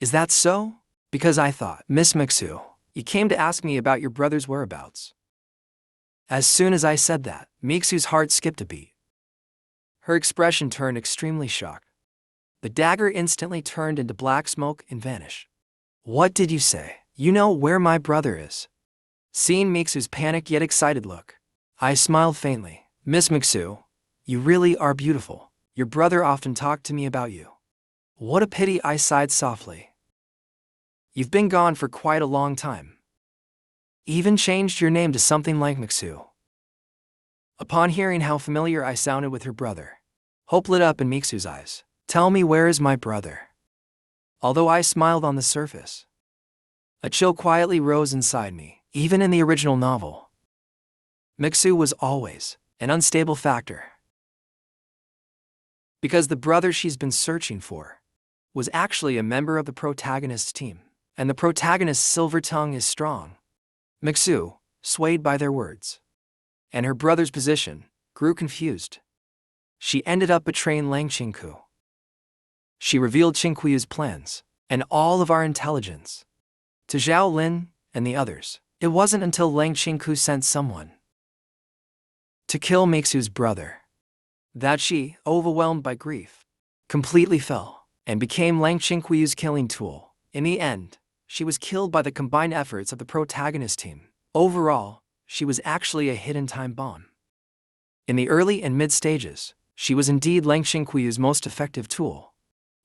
"Is that so?" Because I thought, "Miss Mixu, you came to ask me about your brother's whereabouts." As soon as I said that, Mixu's heart skipped a beat. Her expression turned extremely shocked. The dagger instantly turned into black smoke and vanished. "What did you say? You know where my brother is?" Seeing Mixu's panicked yet excited look, I smiled faintly. "Miss Mixu, you really are beautiful. Your brother often talked to me about you." "What a pity," I sighed softly. "You've been gone for quite a long time. Even changed your name to something like Mixu." Upon hearing how familiar I sounded with her brother, hope lit up in Mixu's eyes. "Tell me, where is my brother?" Although I smiled on the surface, a chill quietly rose inside me. Even in the original novel, Mixu was always an unstable factor. Because the brother she's been searching for was actually a member of the protagonist's team, and the protagonist's silver tongue is strong. Mixu, swayed by their words and her brother's position, grew confused. She ended up betraying Leng Shinku. She revealed Qinkuyu's plans and all of our intelligence to Xiao Lin and the others. It wasn't until Leng Shinku sent someone to kill Mixu's brother that she, overwhelmed by grief, completely fell and became Leng Qinkuyu's killing tool. In the end, she was killed by the combined efforts of the protagonist team. Overall, she was actually a hidden time bomb. In the early and mid stages, she was indeed Leng Qinkuyu's most effective tool,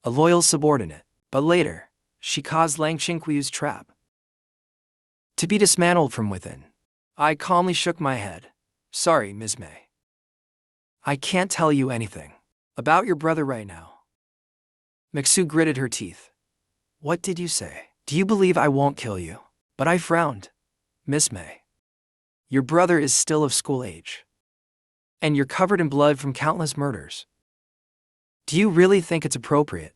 a loyal subordinate. But later, she caused Leng Qinkuyu's trap to be dismantled from within. I calmly shook my head. "Sorry, Ms. Mei. I can't tell you anything about your brother right now." Mixu gritted her teeth. "What did you say? Do you believe I won't kill you?" But I frowned. "Miss Mei, your brother is still of school age, and you're covered in blood from countless murders. Do you really think it's appropriate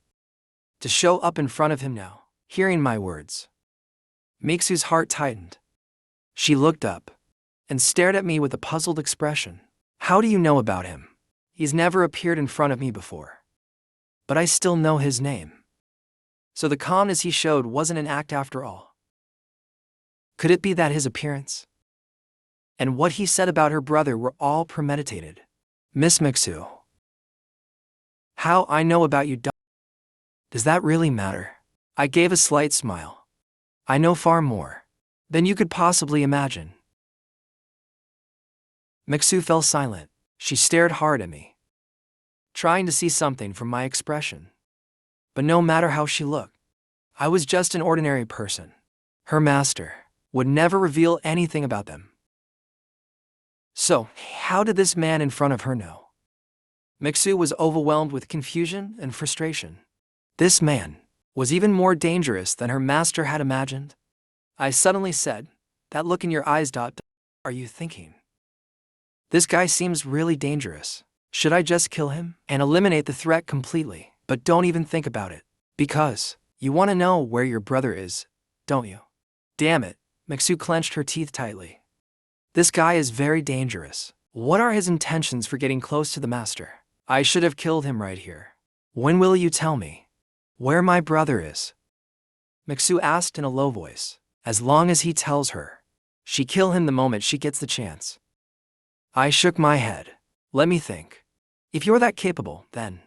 to show up in front of him now?" Hearing my words, Mei Xue's heart tightened. She looked up and stared at me with a puzzled expression. How do you know about him? He's never appeared in front of me before. But I still know his name. So the calmness he showed wasn't an act after all. Could it be that his appearance and what he said about her brother were all premeditated? Miss Mei Xue. How I know about you, does that really matter? I gave a slight smile. I know far more than you could possibly imagine. Mei Xue fell silent. She stared hard at me, trying to see something from my expression. But no matter how she looked, I was just an ordinary person. Her master would never reveal anything about them. So, how did this man in front of her know? Mei Xue was overwhelmed with confusion and frustration. This man was even more dangerous than her master had imagined. I suddenly said, "That look in your eyes, are you thinking? This guy seems really dangerous. Should I just kill him and eliminate the threat completely? But don't even think about it. Because you want to know where your brother is, don't you?" Damn it, Mei Xue clenched her teeth tightly. This guy is very dangerous. What are his intentions for getting close to the master? I should have killed him right here. When will you tell me where my brother is? Mei Xue asked in a low voice. As long as he tells her, she kill him the moment she gets the chance. I shook my head. Let me think. If you're that capable, then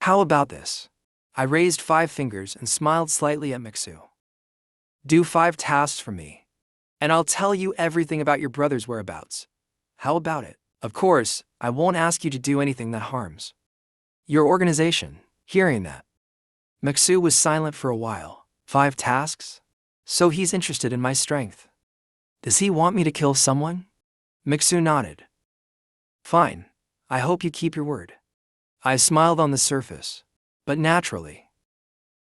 how about this? I raised 5 fingers and smiled slightly at Mei Xue. Do 5 tasks for me, and I'll tell you everything about your brother's whereabouts. How about it? Of course, I won't ask you to do anything that harms your organization. Hearing that, Mei Xue was silent for a while. 5 tasks? So he's interested in my strength. Does he want me to kill someone? Mei Xue nodded. Fine. I hope you keep your word. I smiled on the surface, but naturally,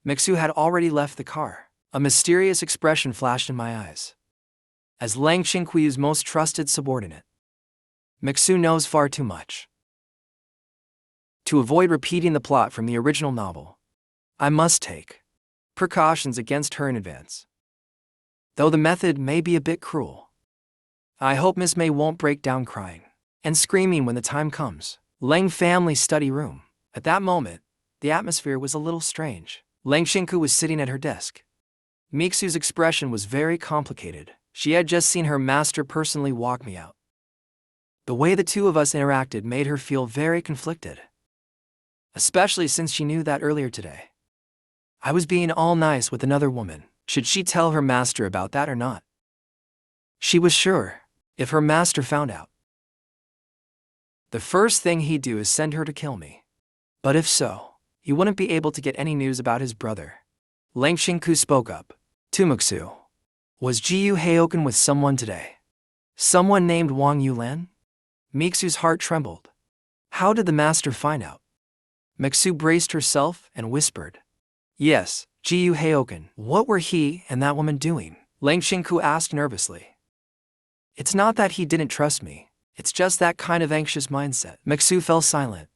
Mei Xue had already left the car. A mysterious expression flashed in my eyes. As Leng Shinku most trusted subordinate, Mei Xue knows far too much. To avoid repeating the plot from the original novel, I must take precautions against her in advance. Though the method may be a bit cruel, I hope Miss Mei won't break down crying and screaming when the time comes. Leng family study room. At that moment, the atmosphere was a little strange. Leng Shinku was sitting at her desk. Mei Xue's expression was very complicated. She had just seen her master personally walk me out. The way the two of us interacted made her feel very conflicted, especially since she knew that earlier today I was being all nice with another woman. Should she tell her master about that or not? She was sure, if her master found out, the first thing he'd do is send her to kill me. But if so, he wouldn't be able to get any news about his brother. Leng Shinku spoke up. To Mei Xue, was Gu Hayoken with someone today? Someone named Wang Yulan? Mei Xue's heart trembled. How did the master find out? Mei Xue braced herself and whispered. Yes, Gu Hayoken. What were he and that woman doing? Leng Shinku asked nervously. It's not that he didn't trust me. It's just that kind of anxious mindset. Mei Xue fell silent,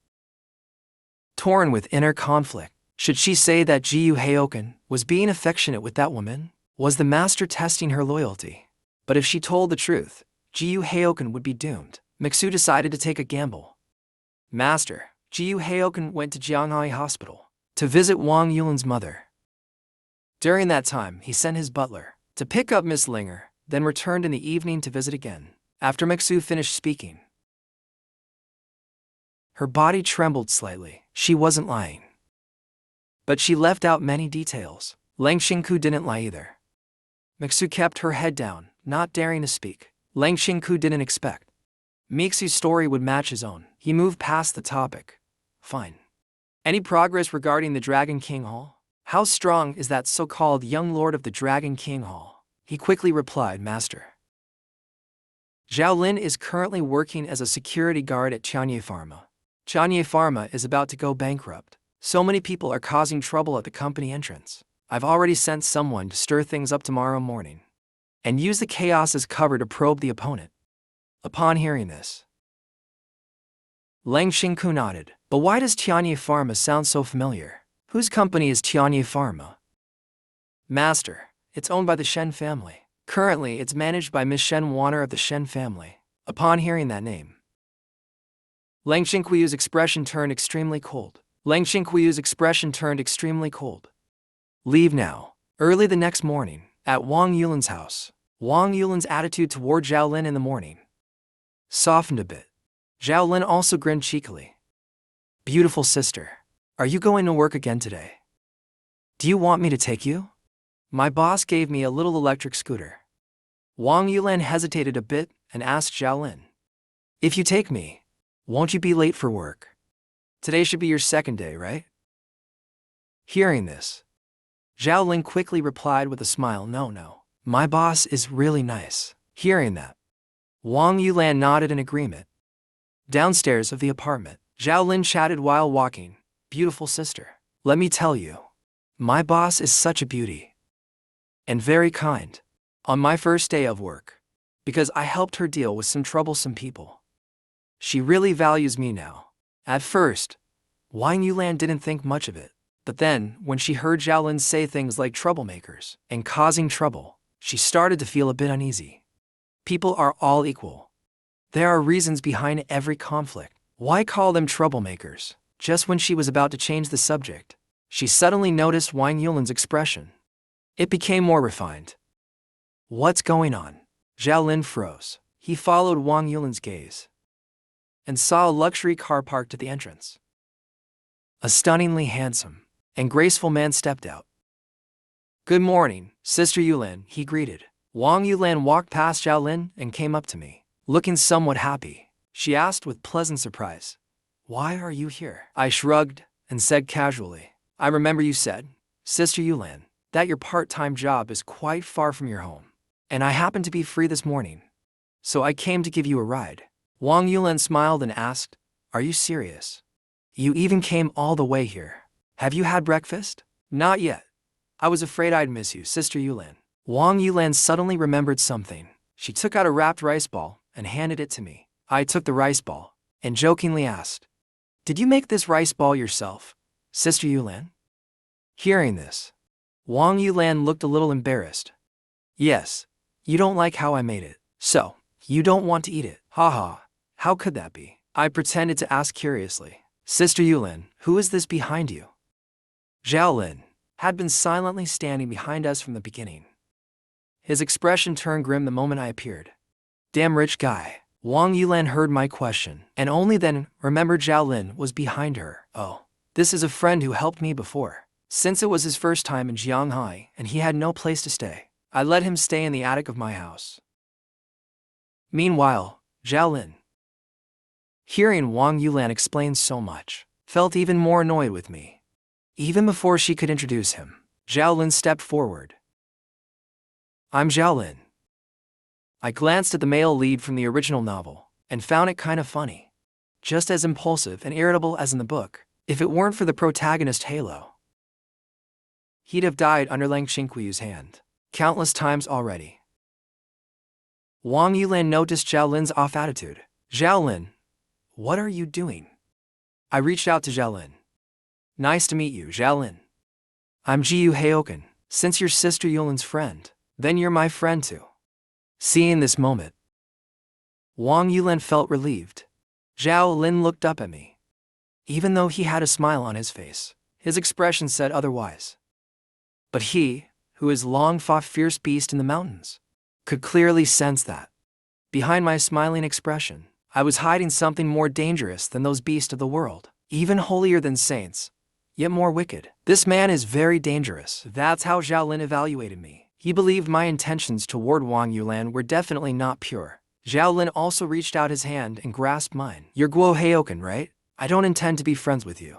torn with inner conflict. Should she say that Gu Hayoken was being affectionate with that woman? Was the master testing her loyalty? But if she told the truth, Gu Hayoken would be doomed. Mei Xue decided to take a gamble. Master, Gu Hayoken went to Jianghai Hospital to visit Wang Yulan's mother. During that time, he sent his butler to pick up Miss Linger, then returned in the evening to visit again. After Mei Xue finished speaking, her body trembled slightly. She wasn't lying, but she left out many details. Leng Shinku didn't lie either. Mei Xue kept her head down, not daring to speak. Leng Shinku didn't expect Mei Xue's story would match his own. He moved past the topic. Fine. Any progress regarding the Dragon King Hall? How strong is that so-called young lord of the Dragon King Hall? He quickly replied, Master. Xiao Lin is currently working as a security guard at Chunyan Pharma. Chunyan Pharma is about to go bankrupt. So many people are causing trouble at the company entrance. I've already sent someone to stir things up tomorrow morning and use the chaos as cover to probe the opponent. Upon hearing this, Leng Shinku nodded. But why does Chunyan Pharma sound so familiar? Whose company is Chunyan Pharma? Master, It's owned by the Shen family. Currently, it's managed by Miss Shen Wan'er of the Shen family. Upon hearing that name, Leng Shinkuyu's expression turned extremely cold. Leng Shinkuyu's expression turned extremely cold. Leave now. Early the next morning, at Wang Yulan's house, Wang Yulan's attitude toward Xiao Lin in the morning softened a bit. Xiao Lin also grinned cheekily. Beautiful sister, are you going to work again today? Do you want me to take you? My boss gave me a little electric scooter. Wang Yulan hesitated a bit and asked Xiao Lin, if you take me, won't you be late for work? Today should be your second day, right? Hearing this, Xiao Lin quickly replied with a smile, no. My boss is really nice. Hearing that, Wang Yulan nodded in agreement. Downstairs of the apartment, Xiao Lin chatted while walking. Beautiful sister, let me tell you, my boss is such a beauty. And very kind. On my first day of work, because I helped her deal with some troublesome people, she really values me now. At first, Wang Yulan didn't think much of it, but then, when she heard Xiao Lin say things like troublemakers and causing trouble, she started to feel a bit uneasy. People are all equal. There are reasons behind every conflict. Why call them troublemakers? Just when she was about to change the subject, she suddenly noticed Wang Yulan's expression. It became more refined. What's going on? Xiao Lin froze. He followed Wang Yulan's gaze and saw a luxury car parked at the entrance. A stunningly handsome and graceful man stepped out. Good morning, Sister Yulan, he greeted. Wang Yulan walked past Xiao Lin and came up to me. Looking somewhat happy, she asked with pleasant surprise, why are you here? I shrugged and said casually, I remember you said, Sister Yulan, that your part-time job is quite far from your home. And I happen to be free this morning, so I came to give you a ride. Wang Yulan smiled and asked, are you serious? You even came all the way here. Have you had breakfast? Not yet. I was afraid I'd miss you, Sister Yulan. Wang Yulan suddenly remembered something. She took out a wrapped rice ball and handed it to me. I took the rice ball and jokingly asked, did you make this rice ball yourself, Sister Yulan? Hearing this, Wang Yulan looked a little embarrassed. Yes, you don't like how I made it, so you don't want to eat it. Haha, how could that be? I pretended to ask curiously. Sister Yulan, who is this behind you? Xiao Lin had been silently standing behind us from the beginning. His expression turned grim the moment I appeared. Damn rich guy. Wang Yulan heard my question, and only then remembered Xiao Lin was behind her. Oh, this is a friend who helped me before. Since it was his first time in Jianghai and he had no place to stay, I let him stay in the attic of my house. Meanwhile, Xiao Lin, hearing Wang Yulan explain so much, felt even more annoyed with me. Even before she could introduce him, Xiao Lin stepped forward. I'm Xiao Lin. I glanced at the male lead from the original novel and found it kind of funny. Just as impulsive and irritable as in the book. If it weren't for the protagonist Halo, he'd have died under Leng Shinkuyu's hand countless times already. Wang Yulan noticed Xiao Lin's off attitude. Xiao Lin, what are you doing? I reached out to Xiao Lin. Nice to meet you, Xiao Lin. I'm Gu Hayoken. Since you're Sister Yulan's friend, then you're my friend too. Seeing this moment, Wang Yulan felt relieved. Xiao Lin looked up at me. Even though he had a smile on his face, his expression said otherwise. But he, who has long fought fierce beasts in the mountains, could clearly sense that. Behind my smiling expression, I was hiding something more dangerous than those beasts of the world, even holier than saints, yet more wicked. This man is very dangerous. That's how Xiao Lin evaluated me. He believed my intentions toward Wang Yulan were definitely not pure. Xiao Lin also reached out his hand and grasped mine. You're Guo Hayoken, right? I don't intend to be friends with you,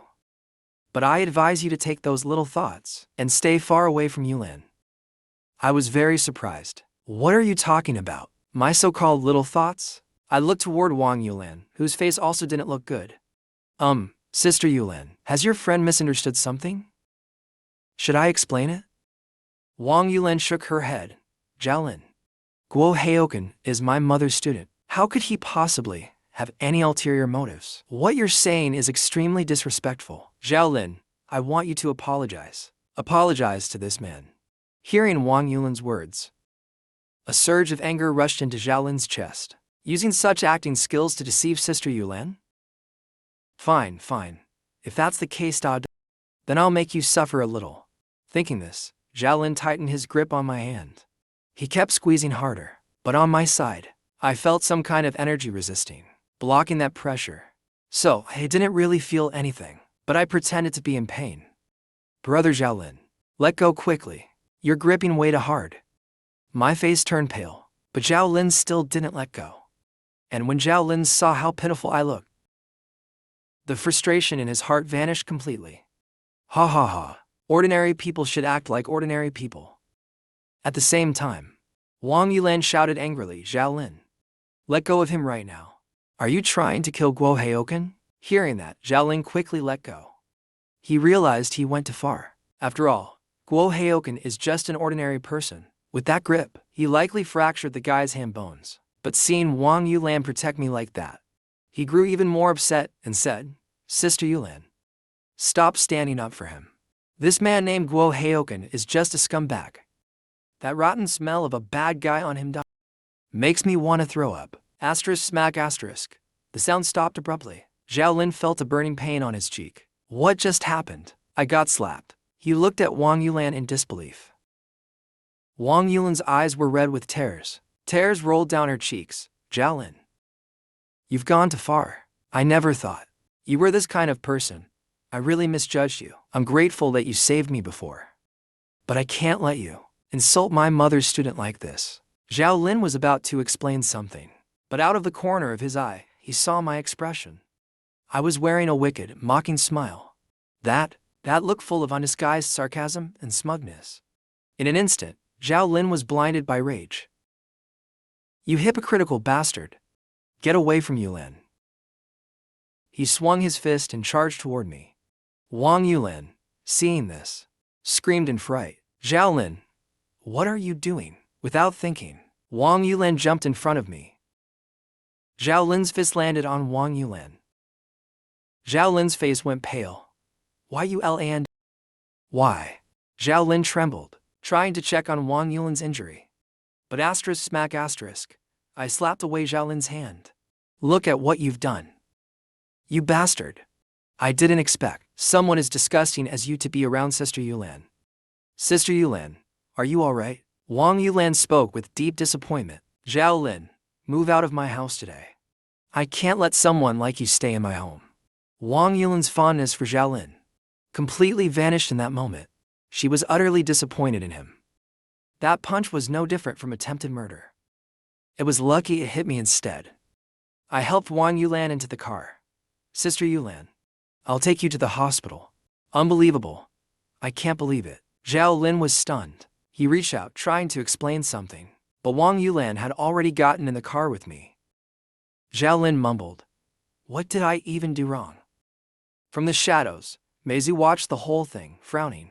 but I advise you to take those little thoughts and stay far away from Yulan. I was very surprised. What are you talking about? My so-called little thoughts? I looked toward Wang Yulan, whose face also didn't look good. Sister Yulan, has your friend misunderstood something? Should I explain it? Wang Yulan shook her head. Xiao Lin, Guo Hayoken is my mother's student. How could he possibly have any ulterior motives? What you're saying is extremely disrespectful. Xiao Lin, I want you to apologize. Apologize to this man. Hearing Wang Yulan's words, a surge of anger rushed into Xiao Lin's chest. Using such acting skills to deceive Sister Yulan? Fine, fine. If that's the case, then I'll make you suffer a little. Thinking this, Xiao Lin tightened his grip on my hand. He kept squeezing harder, but on my side, I felt some kind of energy resisting, blocking that pressure. So, I didn't really feel anything, but I pretended to be in pain. Brother Xiao Lin, let go quickly. You're gripping way too hard. My face turned pale, but Xiao Lin still didn't let go. And when Xiao Lin saw how pitiful I looked, the frustration in his heart vanished completely. Ha ha ha. Ordinary people should act like ordinary people. At the same time, Wang Yulan shouted angrily, Xiao Lin, let go of him right now. Are you trying to kill Guo Hayoken? Hearing that, Xiao Lin quickly let go. He realized he went too far. After all, Guo Hayoken is just an ordinary person. With that grip, he likely fractured the guy's hand bones. But seeing Wang Yulan protect me like that, he grew even more upset and said, Sister Yulan, stop standing up for him. This man named Guo Hayoken is just a scumbag. That rotten smell of a bad guy on him makes me want to throw up. Asterisk smack asterisk. The sound stopped abruptly. Xiao Lin felt a burning pain on his cheek. What just happened? I got slapped. He looked at Wang Yulan in disbelief. Wang Yulan's eyes were red with tears. Tears rolled down her cheeks. Xiao Lin, you've gone too far. I never thought you were this kind of person. I really misjudged you. I'm grateful that you saved me before. But I can't let you insult my mother's student like this. Xiao Lin was about to explain something, but out of the corner of his eye, he saw my expression. I was wearing a wicked, mocking smile. That look full of undisguised sarcasm and smugness. In an instant, Xiao Lin was blinded by rage. You hypocritical bastard. Get away from Yulan. He swung his fist and charged toward me. Wang Yulan, seeing this, screamed in fright. Xiao Lin, what are you doing? Without thinking, Wang Yulan jumped in front of me. Xiao Lin's fist landed on Wang Yulan. Xiao Lin's face went pale. Why you and why? Xiao Lin trembled, trying to check on Wang Yulan's injury. But asterisk smack asterisk, I slapped away Xiao Lin's hand. Look at what you've done. You bastard. I didn't expect someone as disgusting as you to be around Sister Yulan. Sister Yulan, are you alright? Wang Yulan spoke with deep disappointment. Xiao Lin, move out of my house today. I can't let someone like you stay in my home. Wang Yulan's fondness for Xiao Lin completely vanished in that moment. She was utterly disappointed in him. That punch was no different from attempted murder. It was lucky it hit me instead. I helped Wang Yulan into the car. Sister Yulan, I'll take you to the hospital. Unbelievable. I can't believe it. Xiao Lin was stunned. He reached out, trying to explain something, but Wang Yulan had already gotten in the car with me. Xiao Lin mumbled, what did I even do wrong? From the shadows, Mei Xue watched the whole thing, frowning.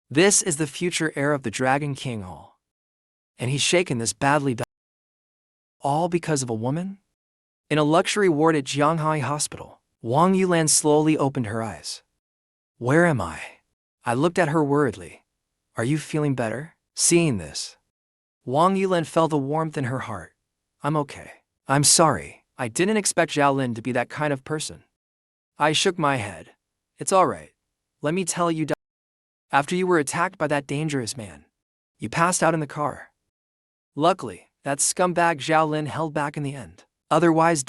This is the future heir of the Dragon King Hall. And he's shaken this badly. All because of a woman? In a luxury ward at Jianghai Hospital, Wang Yulan slowly opened her eyes. Where am I? I looked at her worriedly. Are you feeling better? Seeing this, Wang Yulan felt a warmth in her heart. I'm okay. I'm sorry. I didn't expect Xiao Lin to be that kind of person. I shook my head. It's alright. Let me tell you, after you were attacked by that dangerous man, you passed out in the car. Luckily, that scumbag Xiao Lin held back in the end. Otherwise,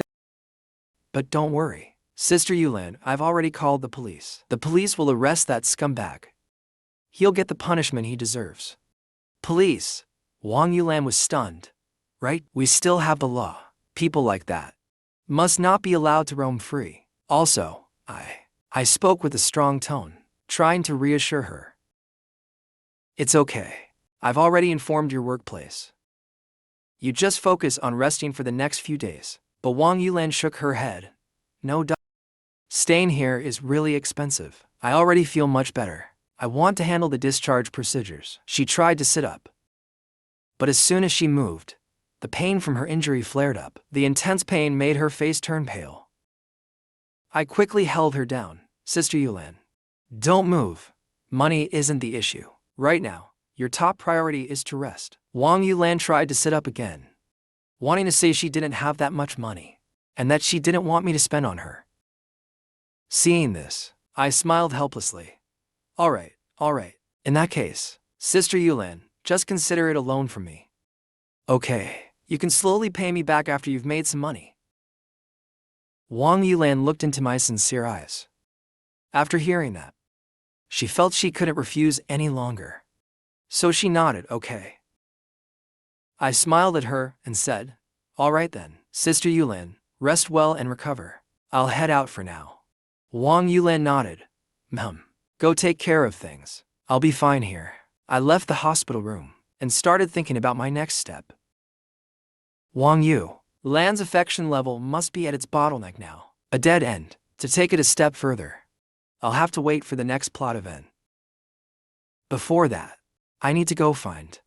but don't worry, Sister Yulan, I've already called the police. The police will arrest that scumbag. He'll get the punishment he deserves. Police? Wang Yulan was stunned. Right? We still have the law. People like that must not be allowed to roam free. Also, I spoke with a strong tone, trying to reassure her. It's okay. I've already informed your workplace. You just focus on resting for the next few days. But Wang Yulan shook her head. No, staying here is really expensive. I already feel much better. I want to handle the discharge procedures. She tried to sit up. But as soon as she moved, the pain from her injury flared up. The intense pain made her face turn pale. I quickly held her down. Sister Yulan, don't move. Money isn't the issue. Right now, Your top priority is to rest. Wang Yulan tried to sit up again, wanting to say she didn't have that much money, and that she didn't want me to spend on her. Seeing this, I smiled helplessly. All right. In that case, Sister Yulan, just consider it a loan from me. Okay, you can slowly pay me back after you've made some money. Wang Yulan looked into my sincere eyes. After hearing that, she felt she couldn't refuse any longer. So she nodded, okay. I smiled at her and said, all right then, Sister Yulan, rest well and recover. I'll head out for now. Wang Yulan nodded. Go take care of things. I'll be fine here. I left the hospital room and started thinking about my next step. Wang Yulan's affection level must be at its bottleneck now. A dead end. To take it a step further, I'll have to wait for the next plot event. Before that, I need to go find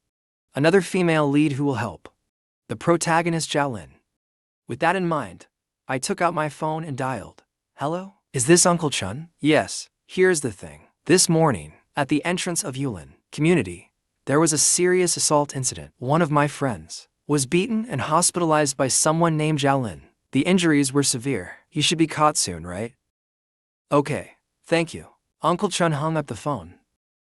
another female lead who will help the protagonist Xiao Lin. With that in mind, I took out my phone and dialed. Hello? Is this Uncle Chun? Yes, here's the thing. This morning, at the entrance of Yulan community, there was a serious assault incident. One of my friends was beaten and hospitalized by someone named Xiao Lin. The injuries were severe. He should be caught soon, right? Okay, thank you. Uncle Chun hung up the phone.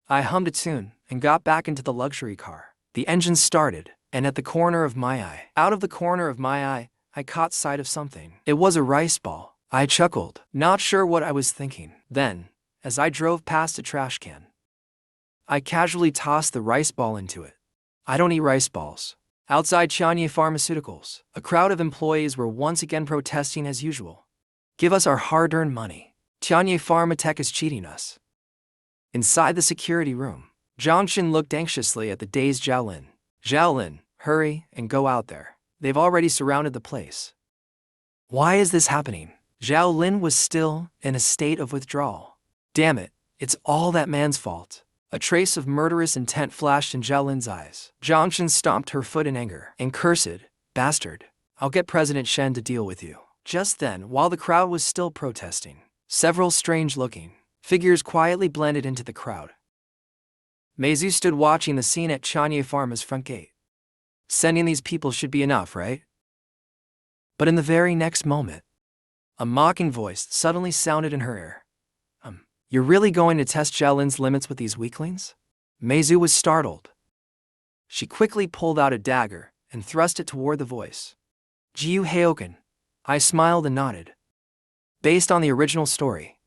I hummed a tune and got back into the luxury car. The engine started, and out of the corner of my eye, I caught sight of something. It was a rice ball. I chuckled, not sure what I was thinking. Then, as I drove past a trash can, I casually tossed the rice ball into it. I don't eat rice balls. Outside Chunyan Pharmaceuticals, a crowd of employees were once again protesting as usual. Give us our hard-earned money. Chunyan Pharma Tech is cheating us. Inside the security room, Zhongxin looked anxiously at the dazed Xiao Lin. Xiao Lin, hurry and go out there. They've already surrounded the place. Why is this happening? Xiao Lin was still in a state of withdrawal. Damn it, it's all that man's fault. A trace of murderous intent flashed in Xiao Lin's eyes. Zhongxin stomped her foot in anger and cursed, bastard, I'll get President Shen to deal with you. Just then, while the crowd was still protesting, several strange-looking figures quietly blended into the crowd. Mei Xue stood watching the scene at Chunyan Pharma's front gate. Sending these people should be enough, right? But in the very next moment, a mocking voice suddenly sounded in her ear. You're really going to test Xiao Lin's limits with these weaklings? Mei Xue was startled. She quickly pulled out a dagger and thrust it toward the voice. Jiu Hayoken. I smiled and nodded. Based on the original story,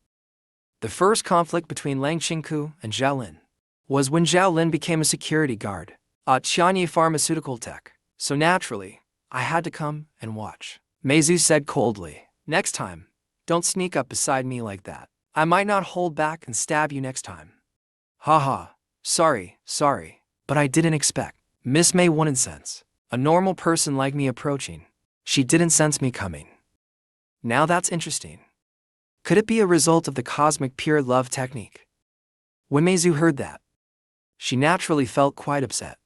the first conflict between Leng Shinku and Xiao Lin was when Xiao Lin became a security guard at Chunyan Pharmaceutical Tech. So naturally, I had to come and watch. Mei Xue said coldly, next time, don't sneak up beside me like that. I might not hold back and stab you next time. Haha, sorry, but I didn't expect Miss Mei wouldn't sense a normal person like me approaching. She didn't sense me coming. Now that's interesting. Could it be a result of the cosmic pure love technique? When Mei Xue heard that, she naturally felt quite upset.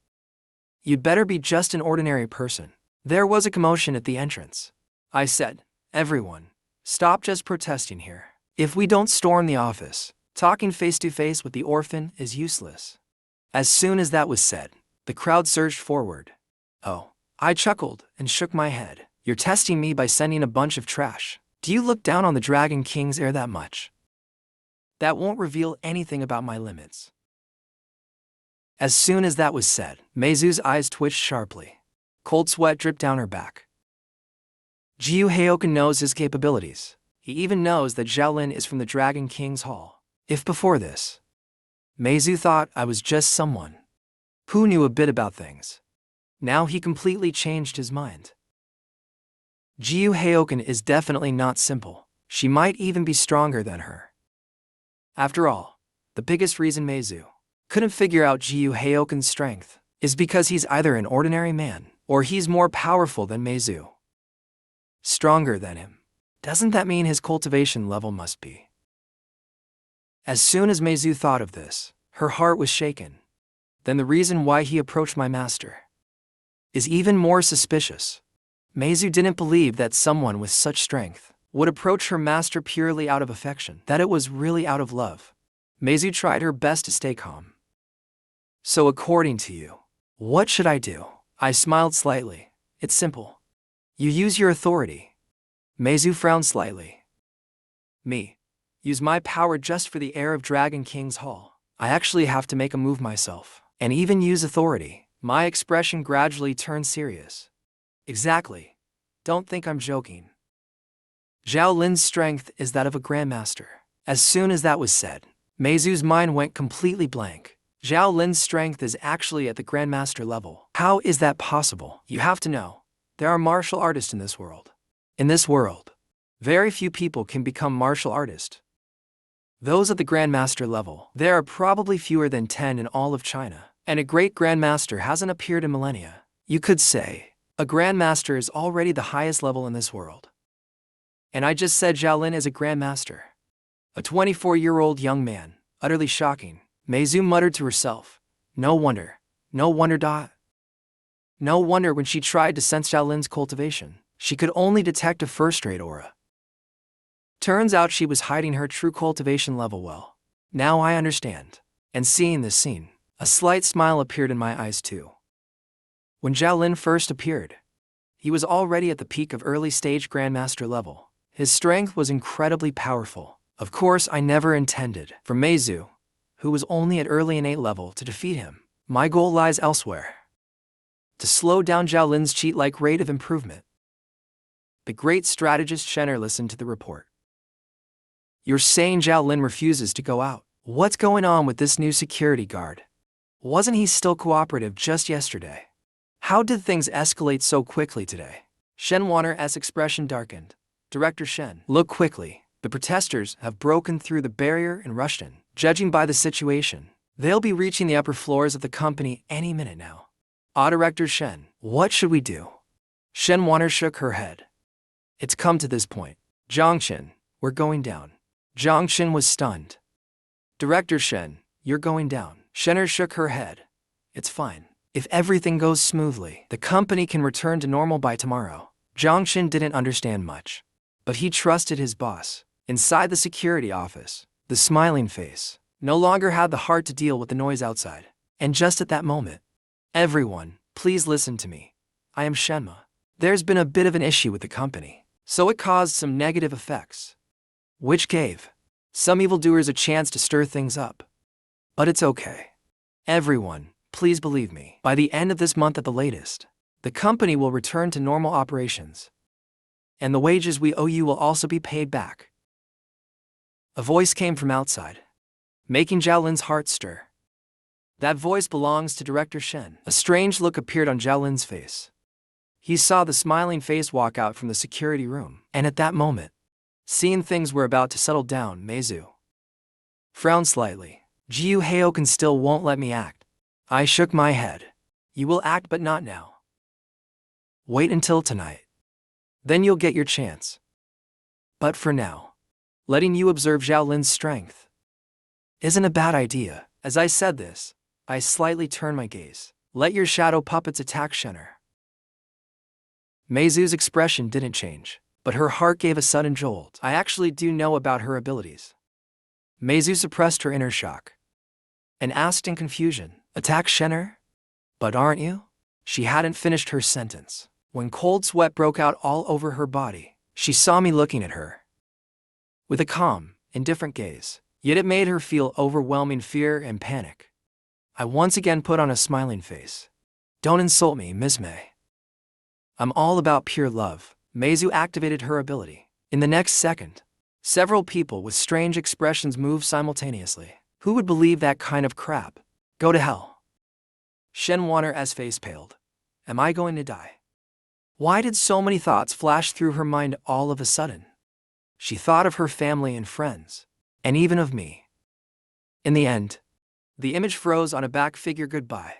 You'd better be just an ordinary person. There was a commotion at the entrance. I said, everyone, stop just protesting here. If we don't storm the office, talking face-to-face with the orphan is useless. As soon as that was said, the crowd surged forward. Oh, I chuckled and shook my head. You're testing me by sending a bunch of trash. Do you look down on the Dragon King's heir that much? That won't reveal anything about my limits. As soon as that was said, Mei Xue's eyes twitched sharply. Cold sweat dripped down her back. Jiu Hayoken knows his capabilities. He even knows that Xiao Lin is from the Dragon King's Hall. If before this, Mei Xue thought I was just someone who knew a bit about things, now he completely changed his mind. Jiu Hayoken is definitely not simple. She might even be stronger than her. After all, the biggest reason Mei Xue couldn't figure out Jiu Hayoken's strength is because he's either an ordinary man or he's more powerful than Mei Xue. Stronger than him. Doesn't that mean his cultivation level must be? As soon as Mei Xue thought of this, her heart was shaken. Then the reason why he approached my master is even more suspicious. Mei Xue didn't believe that someone with such strength would approach her master purely out of affection, that it was really out of love. Mei Xue tried her best to stay calm. So according to you, what should I do? I smiled slightly. It's simple. You use your authority. Mei Xue frowned slightly. Me. Use my power just for the heir of Dragon King's Hall. I actually have to make a move myself. And even use authority. My expression gradually turned serious. Exactly. Don't think I'm joking. Xiao Lin's strength is that of a grandmaster. As soon as that was said, Mei Xue's mind went completely blank. Xiao Lin's strength is actually at the grandmaster level. How is that possible? You have to know, there are martial artists in this world. In this world, very few people can become martial artists. Those at the grandmaster level, there are probably fewer than 10 in all of China, and a great grandmaster hasn't appeared in millennia. You could say, a grandmaster is already the highest level in this world. And I just said Xiao Lin is a grandmaster. A 24-year-old young man, utterly shocking. Mei Xue muttered to herself. No wonder. No wonder. No wonder when she tried to sense Xiao Lin's cultivation, she could only detect a first-rate aura. Turns out she was hiding her true cultivation level well. Now I understand. And seeing this scene, a slight smile appeared in my eyes too. When Xiao Lin first appeared, he was already at the peak of early-stage grandmaster level. His strength was incredibly powerful. Of course, I never intended for Mei Xue, who was only at early innate level, to defeat him. My goal lies elsewhere. To slow down Xiao Lin's cheat-like rate of improvement. The great strategist Shen Wan'er listened to the report. You're saying Xiao Lin refuses to go out? What's going on with this new security guard? Wasn't he still cooperative just yesterday? How did things escalate so quickly today? Shen Wan'er's expression darkened. Director Shen, look quickly. The protesters have broken through the barrier and rushed in. Judging by the situation, they'll be reaching the upper floors of the company any minute now. Director Shen, what should we do? Shen Wan'er shook her head. It's come to this point. Zhangchen, we're going down. Zhangchen was stunned. Director Shen, you're going down. Shen shook her head. It's fine. If everything goes smoothly, the company can return to normal by tomorrow. Zhangchen didn't understand much, but he trusted his boss. Inside the security office, the smiling face no longer had the heart to deal with the noise outside. And just at that moment, everyone, please listen to me. I am Shenma. There's been a bit of an issue with the company, so it caused some negative effects, which gave some evildoers a chance to stir things up. But it's okay. Everyone, please believe me. By the end of this month at the latest, the company will return to normal operations. And the wages we owe you will also be paid back. A voice came from outside, making Xiao Lin's heart stir. That voice belongs to Director Shen. A strange look appeared on Xiao Lin's face. He saw the smiling face walk out from the security room, and at that moment, seeing things were about to settle down, Mei Xue frowned slightly. Jiu Hayoken still won't let me act. I shook my head. You will act, but not now. Wait until tonight. Then you'll get your chance. But for now, letting you observe Xiao Lin's strength isn't a bad idea. As I said this, I slightly turned my gaze. Let your shadow puppets attack Shen Wan'er. Mei Xue's expression didn't change, but her heart gave a sudden jolt. I actually do know about her abilities. Mei Xue suppressed her inner shock and asked in confusion, attack Shen Wan'er? But aren't you? She hadn't finished her sentence when cold sweat broke out all over her body. She saw me looking at her with a calm, indifferent gaze, yet it made her feel overwhelming fear and panic. I once again put on a smiling face. Don't insult me, Miss Mei. I'm all about pure love. Mei Xue activated her ability. In the next second, several people with strange expressions moved simultaneously. Who would believe that kind of crap? Go to hell. Shen Wan'er's face paled. Am I going to die? Why did so many thoughts flash through her mind all of a sudden? She thought of her family and friends, and even of me. In the end, the image froze on a back figure goodbye.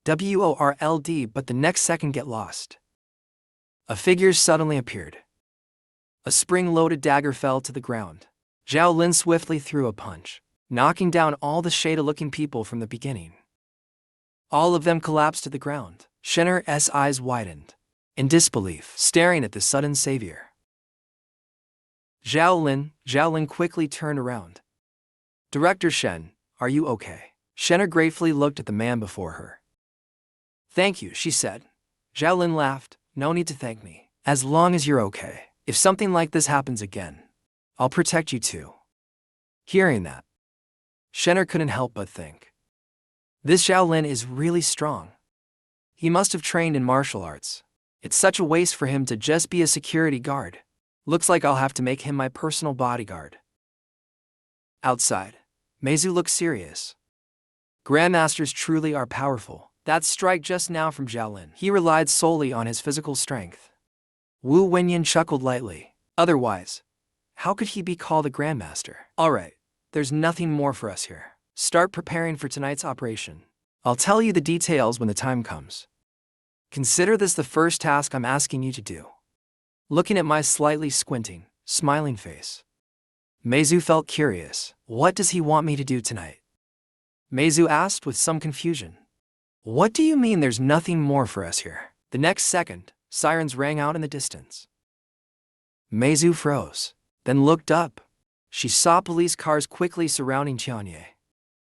WORLD, but the next second get lost. A figure suddenly appeared. A spring-loaded dagger fell to the ground. Xiao Lin swiftly threw a punch, knocking down all the shady-looking people from the beginning. All of them collapsed to the ground. Shen Wan'er's eyes widened, in disbelief, staring at the sudden savior. Xiao Lin quickly turned around. Director Shen, are you okay? Shen'er gratefully looked at the man before her. Thank you, she said. Xiao Lin laughed. No need to thank me. As long as you're okay. If something like this happens again, I'll protect you too. Hearing that, Shen'er couldn't help but think. This Xiao Lin is really strong. He must have trained in martial arts. It's such a waste for him to just be a security guard. Looks like I'll have to make him my personal bodyguard. Outside, Mei Xue looked serious. Grandmasters truly are powerful. That strike just now from Xiao Lin, he relied solely on his physical strength. Wu Wenyan chuckled lightly. Otherwise, how could he be called a grandmaster? Alright, there's nothing more for us here. Start preparing for tonight's operation. I'll tell you the details when the time comes. Consider this the first task I'm asking you to do. Looking at my slightly squinting, smiling face, Mei Xue felt curious. What does he want me to do tonight? Mei Xue asked with some confusion. What do you mean there's nothing more for us here? The next second, sirens rang out in the distance. Mei Xue froze, then looked up. She saw police cars quickly surrounding Chunyan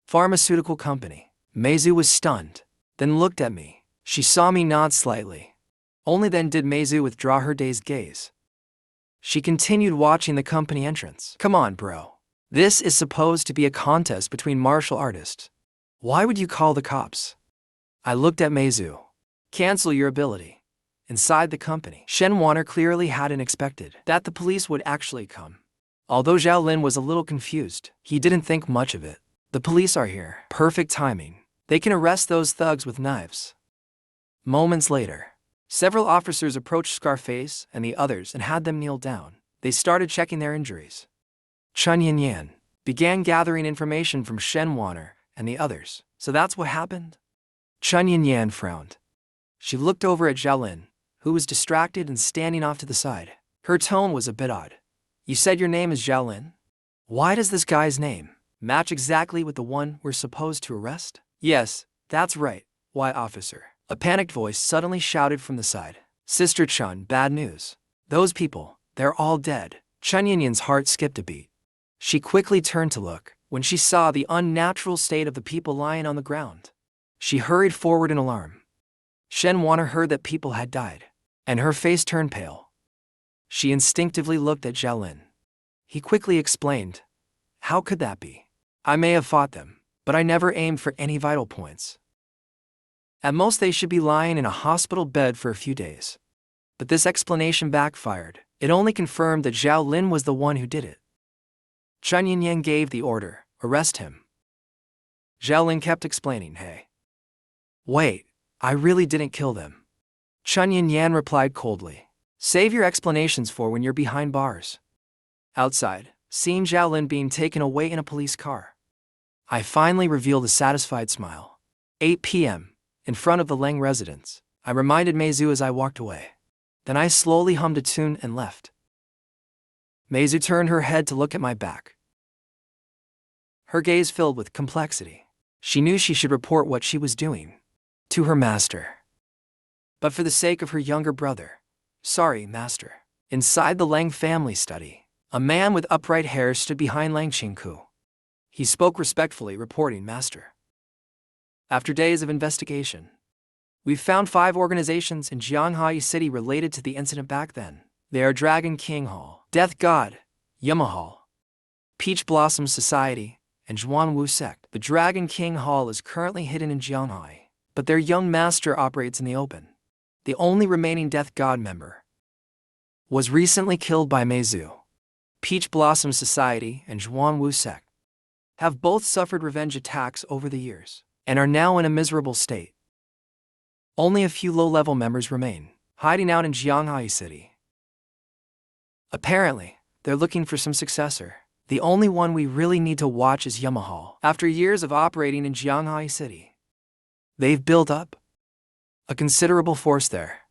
Pharmaceutical Company. Mei Xue was stunned, then looked at me. She saw me nod slightly. Only then did Mei Xue withdraw her dazed gaze. She continued watching the company entrance. Come on, bro. This is supposed to be a contest between martial artists. Why would you call the cops? I looked at Mei Xue. Cancel your ability. Inside the company, Shen Wan'er clearly hadn't expected that the police would actually come. Although Xiao Lin was a little confused, he didn't think much of it. The police are here. Perfect timing. They can arrest those thugs with knives. Moments later, several officers approached Scarface and the others and had them kneel down. They started checking their injuries. Chunyan began gathering information from Shen Wan'er and the others. So that's what happened? Chunyan frowned. She looked over at Xiao Lin, who was distracted and standing off to the side. Her tone was a bit odd. You said your name is Xiao Lin? Why does this guy's name match exactly with the one we're supposed to arrest? Yes, that's right. Why, officer? A panicked voice suddenly shouted from the side. Sister Chun, bad news. Those people, they're all dead. Chunyan's heart skipped a beat. She quickly turned to look when she saw the unnatural state of the people lying on the ground. She hurried forward in alarm. Shen Wan'er heard that people had died, and her face turned pale. She instinctively looked at Xiao Lin. He quickly explained. How could that be? I may have fought them, but I never aimed for any vital points. At most they should be lying in a hospital bed for a few days. But this explanation backfired. It only confirmed that Xiao Lin was the one who did it. Chunyan gave the order, arrest him. Xiao Lin kept explaining, hey. Wait, I really didn't kill them. Chunyan replied coldly. Save your explanations for when you're behind bars. Outside, seeing Xiao Lin being taken away in a police car, I finally revealed a satisfied smile. 8 p.m. In front of the Leng residence, I reminded Mei Xue as I walked away. Then I slowly hummed a tune and left. Mei Xue turned her head to look at my back. Her gaze filled with complexity. She knew she should report what she was doing to her master. But for the sake of her younger brother, sorry, master. Inside the Leng family study, a man with upright hair stood behind Leng Shinku. He spoke respectfully, reporting, Master. After days of investigation, we've found 5 organizations in Jianghai City related to the incident back then. They are Dragon King Hall, Death God, Yama Hall, Peach Blossom Society, and Zhuanwu Sect. The Dragon King Hall is currently hidden in Jianghai, but their young master operates in the open. The only remaining Death God member was recently killed by Mei Xue. Peach Blossom Society and Zhuanwu Sect have both suffered revenge attacks over the years and are now in a miserable state. Only a few low-level members remain, hiding out in Jianghai City. Apparently, they're looking for some successor. The only one we really need to watch is Yamahal. After years of operating in Jianghai City, they've built up a considerable force there.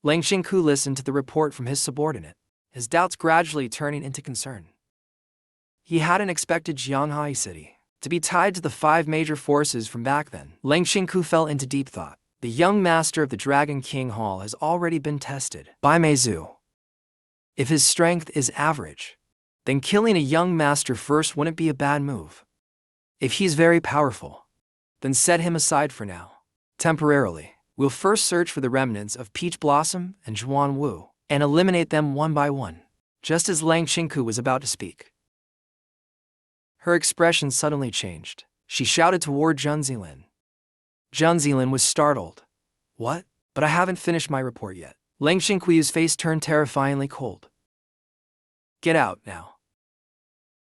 Leng Shinku listened to the report from his subordinate, his doubts gradually turning into concern. He hadn't expected Jianghai City to be tied to the 5 major forces from back then. Leng Shinku fell into deep thought. The young master of the Dragon King Hall has already been tested by Mei Xue. If his strength is average, then killing a young master first wouldn't be a bad move. If he's very powerful, then set him aside for now. Temporarily, we'll first search for the remnants of Peach Blossom and Zhuan Wu, and eliminate them one by one. Just as Leng Shinku was about to speak, her expression suddenly changed. She shouted toward Zhen Zilin. Zhen Zilin was startled. What? But I haven't finished my report yet. Leng Xinku's face turned terrifyingly cold. Get out now.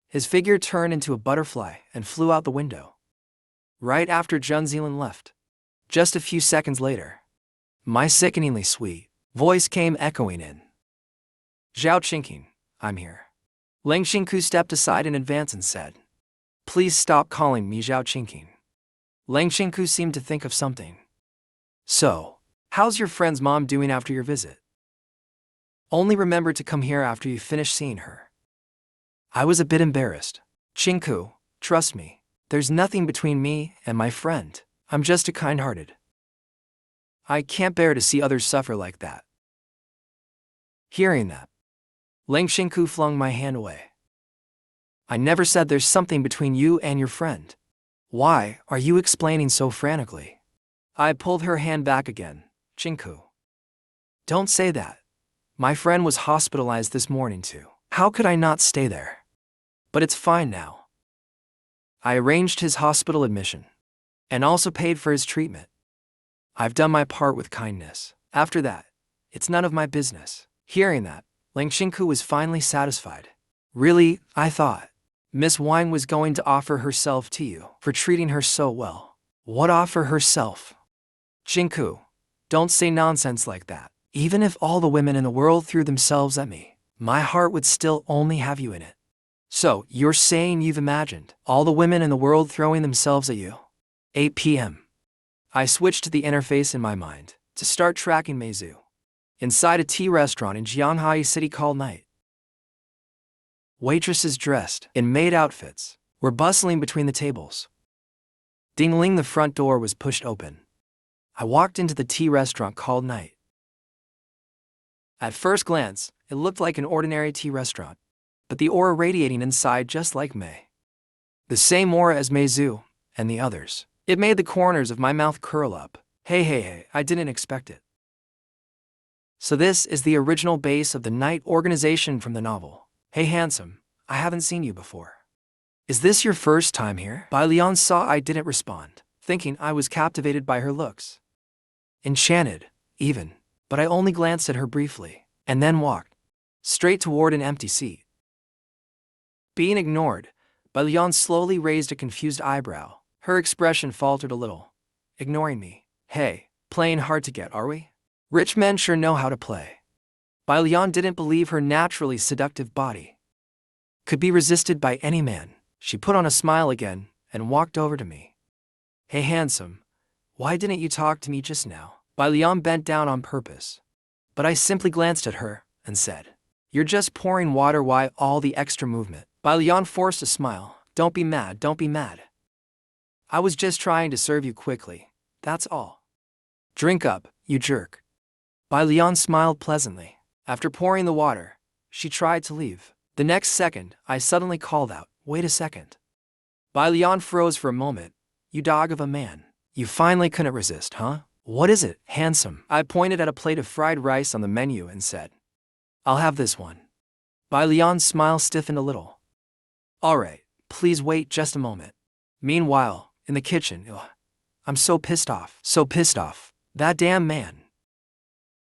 His figure turned into a butterfly and flew out the window. Right after Zhen Zilin left. Just a few seconds later, my sickeningly sweet voice came echoing in. Zhao Qingqing, I'm here. Leng Xinku stepped aside in advance and said, Please stop calling me Zhao Qingqing. Leng Xinku seemed to think of something. So, how's your friend's mom doing after your visit? Only remember to come here after you finish seeing her. I was a bit embarrassed. Xinku, trust me, there's nothing between me and my friend. I'm just a kind-hearted. I can't bear to see others suffer like that. Hearing that, Leng Xinku flung my hand away. I never said there's something between you and your friend. Why are you explaining so frantically? I pulled her hand back again. Xinku. Don't say that. My friend was hospitalized this morning too. How could I not stay there? But it's fine now. I arranged his hospital admission, and also paid for his treatment. I've done my part with kindness. After that, it's none of my business. Hearing that, Leng Xinku was finally satisfied. Really, I thought Miss Wang was going to offer herself to you for treating her so well. What offer herself? Xinku, don't say nonsense like that. Even if all the women in the world threw themselves at me, my heart would still only have you in it. So, you're saying you've imagined all the women in the world throwing themselves at you? 8 p.m. I switched to the interface in my mind to start tracking Mei Xue. Inside a tea restaurant in Jianhai City called Night. Waitresses dressed in maid outfits were bustling between the tables. Ding-ling, the front door was pushed open. I walked into the tea restaurant called Night. At first glance, it looked like an ordinary tea restaurant, but the aura radiating inside just like Mei. The same aura as Mei Xue and the others. It made the corners of my mouth curl up. Hey, I didn't expect it. So this is the original base of the Night organization from the novel. Hey handsome, I haven't seen you before. Is this your first time here? Bai Lian saw I didn't respond, thinking I was captivated by her looks. Enchanted, even, but I only glanced at her briefly, and then walked straight toward an empty seat. Being ignored, Bai Lian slowly raised a confused eyebrow. Her expression faltered a little. Ignoring me. Hey, playing hard to get, are we? Rich men sure know how to play. Bai Lian didn't believe her naturally seductive body could be resisted by any man. She put on a smile again and walked over to me. Hey handsome, why didn't you talk to me just now? Bai Lian bent down on purpose, but I simply glanced at her and said, You're just pouring water, why all the extra movement? Bai Lian forced a smile. Don't be mad, don't be mad. I was just trying to serve you quickly, that's all. Drink up, you jerk. Bai Lian smiled pleasantly. After pouring the water, she tried to leave. The next second, I suddenly called out, Wait a second. Bai Lian froze for a moment. You dog of a man. You finally couldn't resist, huh? What is it, handsome? I pointed at a plate of fried rice on the menu and said, I'll have this one. Bai Lian's smile stiffened a little. Alright, please wait just a moment. Meanwhile, in the kitchen, I'm so pissed off. That damn man.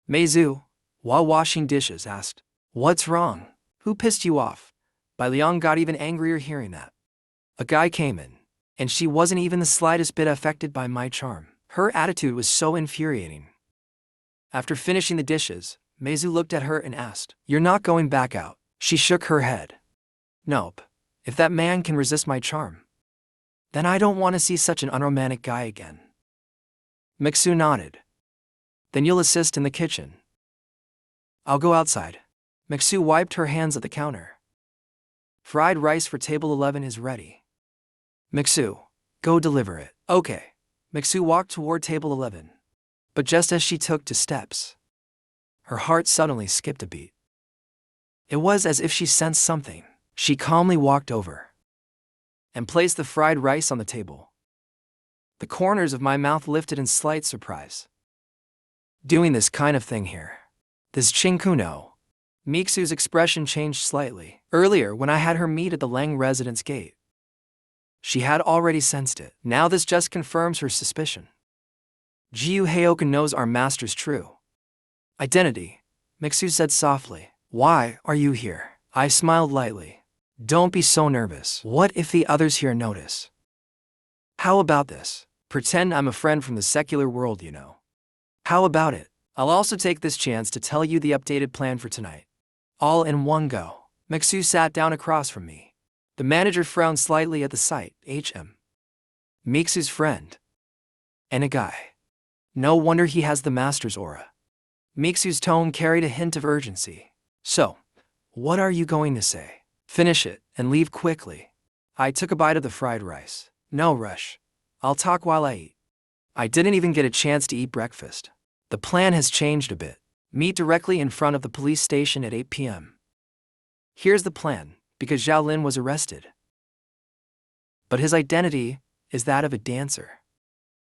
Mei Xue, while washing dishes, asked, What's wrong? Who pissed you off? Bai Lian got even angrier hearing that. A guy came in, and she wasn't even the slightest bit affected by my charm. Her attitude was so infuriating. After finishing the dishes, Mei Xue looked at her and asked, You're not going back out? She shook her head. Nope. If that man can resist my charm, then I don't want to see such an unromantic guy again. Mei Xue nodded. Then you'll assist in the kitchen. I'll go outside. Mei Xue wiped her hands at the counter. Fried rice for table 11 is ready. Mei Xue, go deliver it. Okay. Mei Xue walked toward table 11. But just as she took 2 steps, her heart suddenly skipped a beat. It was as if she sensed something. She calmly walked over and placed the fried rice on the table. The corners of my mouth lifted in slight surprise. Doing this kind of thing here. This Shinku no. Mei Xue's expression changed slightly. Earlier, when I had her meet at the Leng residence gate, she had already sensed it. Now this just confirms her suspicion. Jiu Hayoken knows our master's true identity, Mei Xue said softly. Why are you here? I smiled lightly. Don't be so nervous. What if the others here notice? How about this? Pretend I'm a friend from the secular world, you know. How about it? I'll also take this chance to tell you the updated plan for tonight. All in one go. Mei Xue sat down across from me. The manager frowned slightly at the sight. Mei Xue's friend. And a guy. No wonder he has the master's aura. Mei Xue's tone carried a hint of urgency. So, what are you going to say? Finish it and leave quickly. I took a bite of the fried rice. No rush. I'll talk while I eat. I didn't even get a chance to eat breakfast. The plan has changed a bit. Meet directly in front of the police station at 8 p.m. Here's the plan, because Xiao Lin was arrested. But his identity is that of a dancer.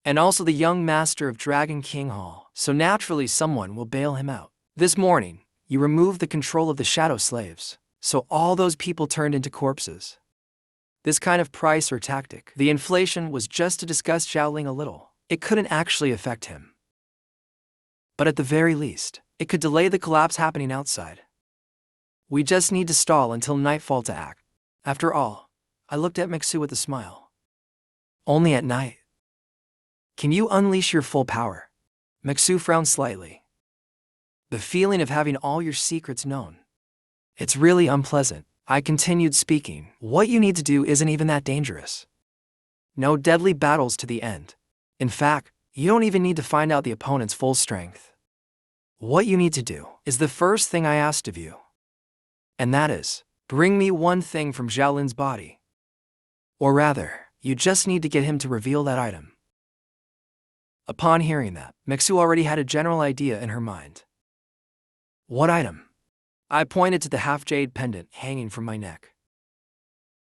And also the young master of Dragon King Hall, so naturally someone will bail him out. This morning, you removed the control of the shadow slaves, so all those people turned into corpses. This kind of price or tactic, the inflation was just to disgust Xiao Lin a little. It couldn't actually affect him. But at the very least, it could delay the collapse happening outside. We just need to stall until nightfall to act. After all, I looked at Mei Xue with a smile. Only at night. Can you unleash your full power? Mei Xue frowned slightly. The feeling of having all your secrets known. It's really unpleasant. I continued speaking. What you need to do isn't even that dangerous. No deadly battles to the end. In fact, you don't even need to find out the opponent's full strength. What you need to do is the first thing I asked of you. And that is, bring me one thing from Xiao Lin's body. Or rather, you just need to get him to reveal that item. Upon hearing that, Mei Xue already had a general idea in her mind. What item? I pointed to the half-jade pendant hanging from my neck.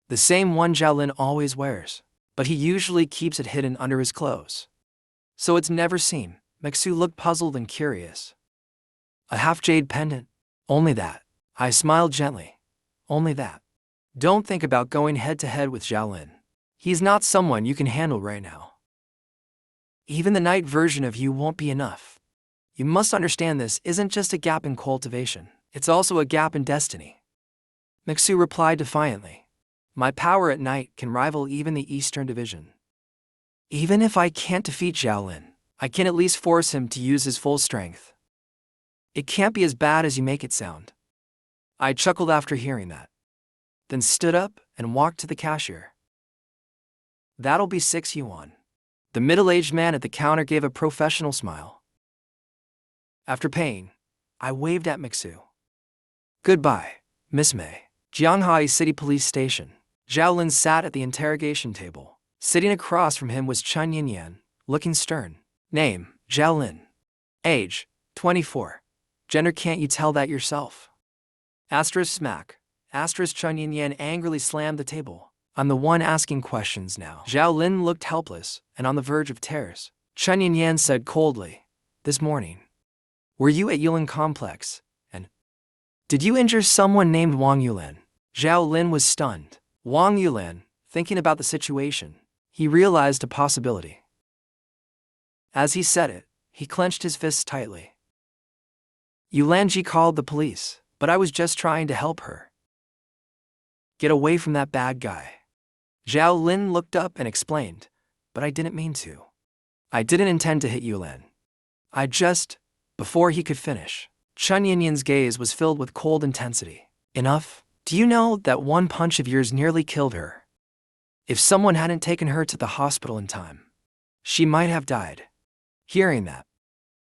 The same one Xiao Lin always wears, but he usually keeps it hidden under his clothes. So it's never seen. Mei Xue looked puzzled and curious. A half-jade pendant? Only that. I smiled gently. Only that. Don't think about going head-to-head with Xiao Lin. He's not someone you can handle right now. Even the night version of you won't be enough. You must understand this isn't just a gap in cultivation. It's also a gap in destiny. Mei Xue replied defiantly. My power at night can rival even the Eastern Division. Even if I can't defeat Xiao Lin, I can at least force him to use his full strength. It can't be as bad as you make it sound. I chuckled after hearing that, then stood up and walked to the cashier. That'll be 6 yuan. The middle-aged man at the counter gave a professional smile. After paying, I waved at Mei Xue. Goodbye, Miss Mei. Jianghai City Police Station. Xiao Lin sat at the interrogation table. Sitting across from him was Chunyan, looking stern. Name, Xiao Lin. Age, 24. Gender, can't you tell that yourself? Asterisk smack. Asterisk Chunyan angrily slammed the table. I'm the one asking questions now. Xiao Lin looked helpless and on the verge of tears. Chunyan said coldly, this morning. Were you at Yulan Complex, and did you injure someone named Wang Yulan? Xiao Lin was stunned. Wang Yulan, thinking about the situation, he realized a possibility. As he said it, he clenched his fists tightly. Yulanji called the police, but I was just trying to help her. Get away from that bad guy. Xiao Lin looked up and explained, but I didn't mean to. I didn't intend to hit Yulan. I just... Before he could finish, Chunyan's gaze was filled with cold intensity. Enough? Do you know that one punch of yours nearly killed her? If someone hadn't taken her to the hospital in time, she might have died. Hearing that,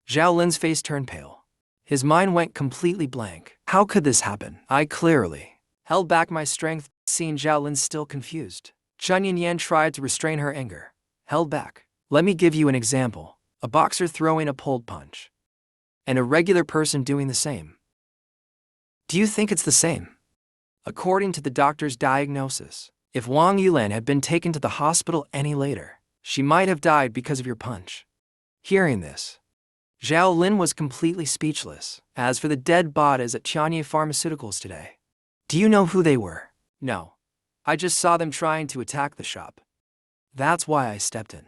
Xiao Lin's face turned pale. His mind went completely blank. How could this happen? I clearly held back my strength, seeing Xiao Lin still confused. Chunyan tried to restrain her anger. Held back. Let me give you an example. A boxer throwing a pulled punch. And a regular person doing the same. Do you think it's the same? According to the doctor's diagnosis, if Wang Yulan had been taken to the hospital any later, She might have died because of your punch. Hearing this, Xiao Lin was completely speechless. As for the dead bodies at Chunyan Pharmaceuticals today, do you know who they were? No. I just saw them trying to attack the shop. That's why I stepped in.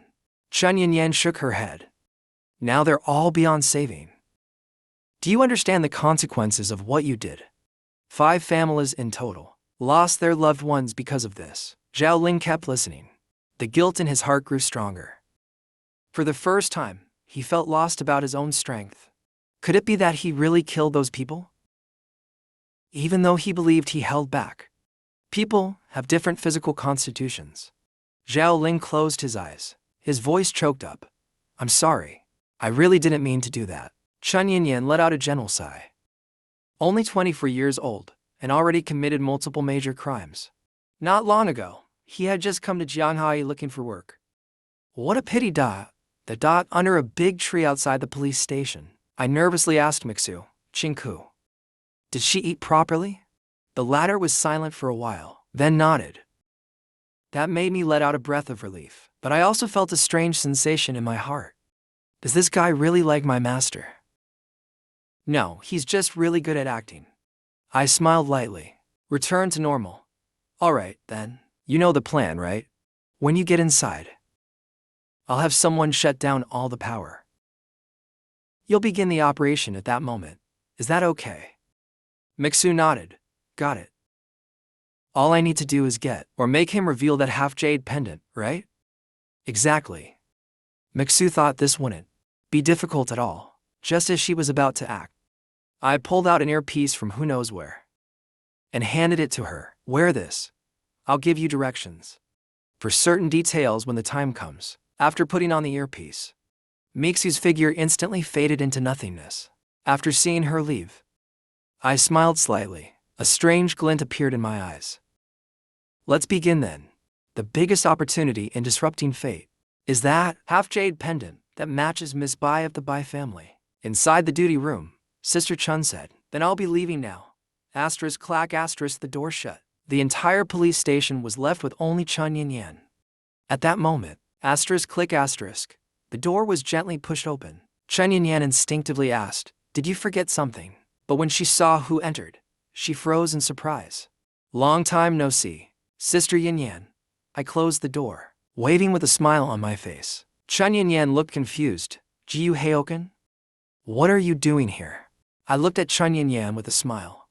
Chunyan shook her head. Now they're all beyond saving. Do you understand the consequences of what you did? 5 families in total lost their loved ones because of this. Xiao Lin kept listening. The guilt in his heart grew stronger. For the first time, he felt lost about his own strength. Could it be that he really killed those people? Even though he believed he held back. People have different physical constitutions. Xiao Lin closed his eyes. His voice choked up. I'm sorry. I really didn't mean to do that. Chunyan let out a gentle sigh. Only 24 years old, and already committed multiple major crimes. Not long ago, he had just come to Jianghai looking for work. What a pity. The dot under a big tree outside the police station. I nervously asked Mei Xue, did she eat properly? The latter was silent for a while, then nodded. That made me let out a breath of relief, but I also felt a strange sensation in my heart. Does this guy really like my master? No, he's just really good at acting. I smiled lightly. Return to normal. Alright, then. You know the plan, right? When you get inside, I'll have someone shut down all the power. You'll begin the operation at that moment. Is that okay? Mei Xue nodded. Got it. All I need to do is get, or make him reveal that half-jade pendant, right? Exactly. Mei Xue thought this wouldn't be difficult at all, just as she was about to act. I pulled out an earpiece from who knows where and handed it to her. Wear this. I'll give you directions for certain details when the time comes. After putting on the earpiece, Mei Xue's figure instantly faded into nothingness. After seeing her leave, I smiled slightly. A strange glint appeared in my eyes. Let's begin then. The biggest opportunity in disrupting fate is that half-jade pendant that matches Miss Bai of the Bai family. Inside the duty room, Sister Chun said, then I'll be leaving now. Asterisk clack asterisk the door shut. The entire police station was left with only Chunyan. At that moment, asterisk click asterisk, the door was gently pushed open. Chunyan instinctively asked, did you forget something? But when she saw who entered, she froze in surprise. Long time no see. Sister Yan. I closed the door, waving with a smile on my face. Chunyan looked confused. Jiu Hayoken? What are you doing here? I looked at Chunyan with a smile.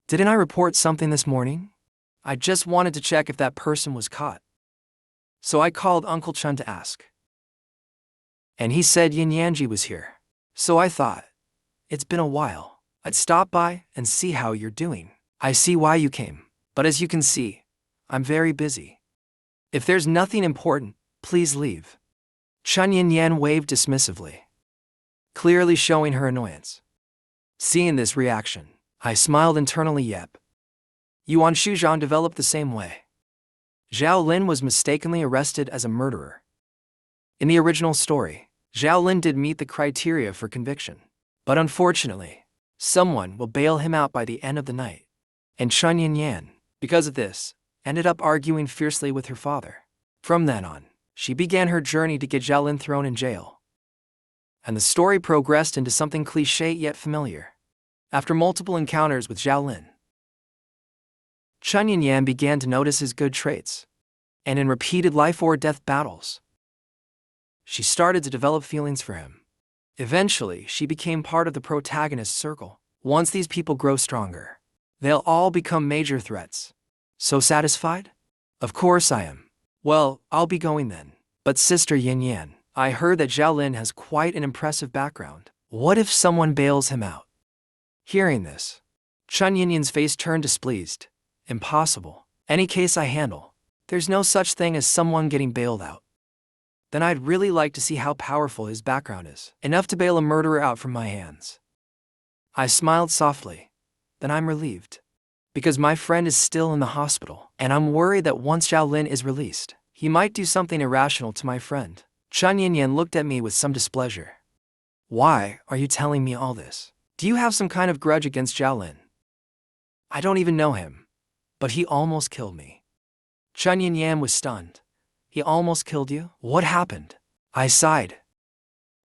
Didn't I report something this morning? I just wanted to check if that person was caught. So I called Uncle Chun to ask. And he said Yin Yanji was here. So I thought, it's been a while. I'd stop by and see how you're doing. I see why you came, but as you can see, I'm very busy. If there's nothing important, please leave. Chunyan waved dismissively, clearly showing her annoyance. Seeing this reaction, I smiled internally. Yep. Yuan Shuzhan developed the same way. Xiao Lin was mistakenly arrested as a murderer. In the original story, Xiao Lin did meet the criteria for conviction, but unfortunately, someone will bail him out by the end of the night. And Chunyan, because of this, ended up arguing fiercely with her father. From then on, she began her journey to get Xiao Lin thrown in jail. And the story progressed into something cliché yet familiar. After multiple encounters with Xiao Lin, Chunyan began to notice his good traits, and in repeated life-or-death battles, she started to develop feelings for him. Eventually, she became part of the protagonist's circle. Once these people grow stronger, they'll all become major threats. So satisfied? Of course I am. Well, I'll be going then. But Sister Yan, I heard that Xiao Lin has quite an impressive background. What if someone bails him out? Hearing this, Chunyan's face turned displeased. Impossible. Any case I handle, there's no such thing as someone getting bailed out. Then I'd really like to see how powerful his background is, enough to bail a murderer out from my hands. I smiled softly. Then I'm relieved. Because my friend is still in the hospital, and I'm worried that once Xiao Lin is released, he might do something irrational to my friend. Chunyan looked at me with some displeasure. Why are you telling me all this? Do you have some kind of grudge against Xiao Lin? I don't even know him, but he almost killed me. Chunyan was stunned. He almost killed you? What happened? I sighed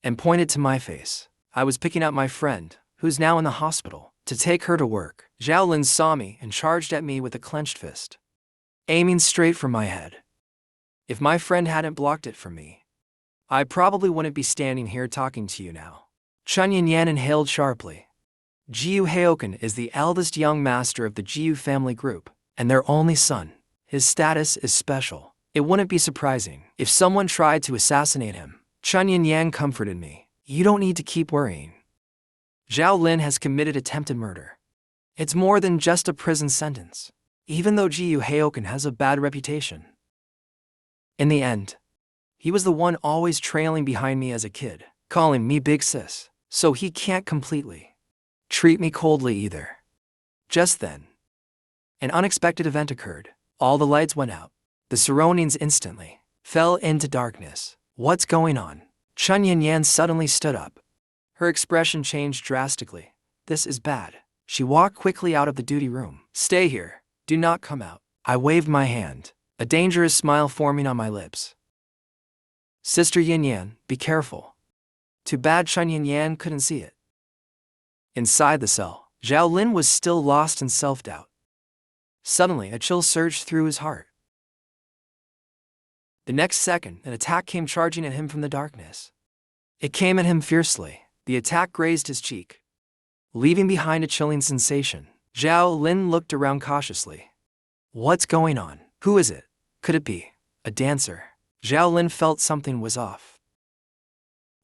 and pointed to my face. I was picking up my friend, who's now in the hospital, to take her to work. Xiao Lin saw me and charged at me with a clenched fist, aiming straight for my head. If my friend hadn't blocked it from me, I probably wouldn't be standing here talking to you now. Chunyan inhaled sharply. Gu Hayoken is the eldest young master of the Gu family group, and their only son. His status is special. It wouldn't be surprising if someone tried to assassinate him. Chunyan comforted me. You don't need to keep worrying. Xiao Lin has committed attempted murder. It's more than just a prison sentence, even though Gu Hayoken has a bad reputation. In the end, he was the one always trailing behind me as a kid, calling me big sis, so he can't completely treat me coldly either. Just then, an unexpected event occurred. All the lights went out. The surroundings instantly fell into darkness. What's going on? Chunyan suddenly stood up. Her expression changed drastically. This is bad. She walked quickly out of the duty room. Stay here. Do not come out. I waved my hand, a dangerous smile forming on my lips. Sister Yin, be careful. Too bad Chunyan couldn't see it. Inside the cell, Xiao Lin was still lost in self-doubt. Suddenly, a chill surged through his heart. The next second, an attack came charging at him from the darkness. It came at him fiercely. The attack grazed his cheek, leaving behind a chilling sensation. Xiao Lin looked around cautiously. What's going on? Who is it? Could it be a dancer? Xiao Lin felt something was off.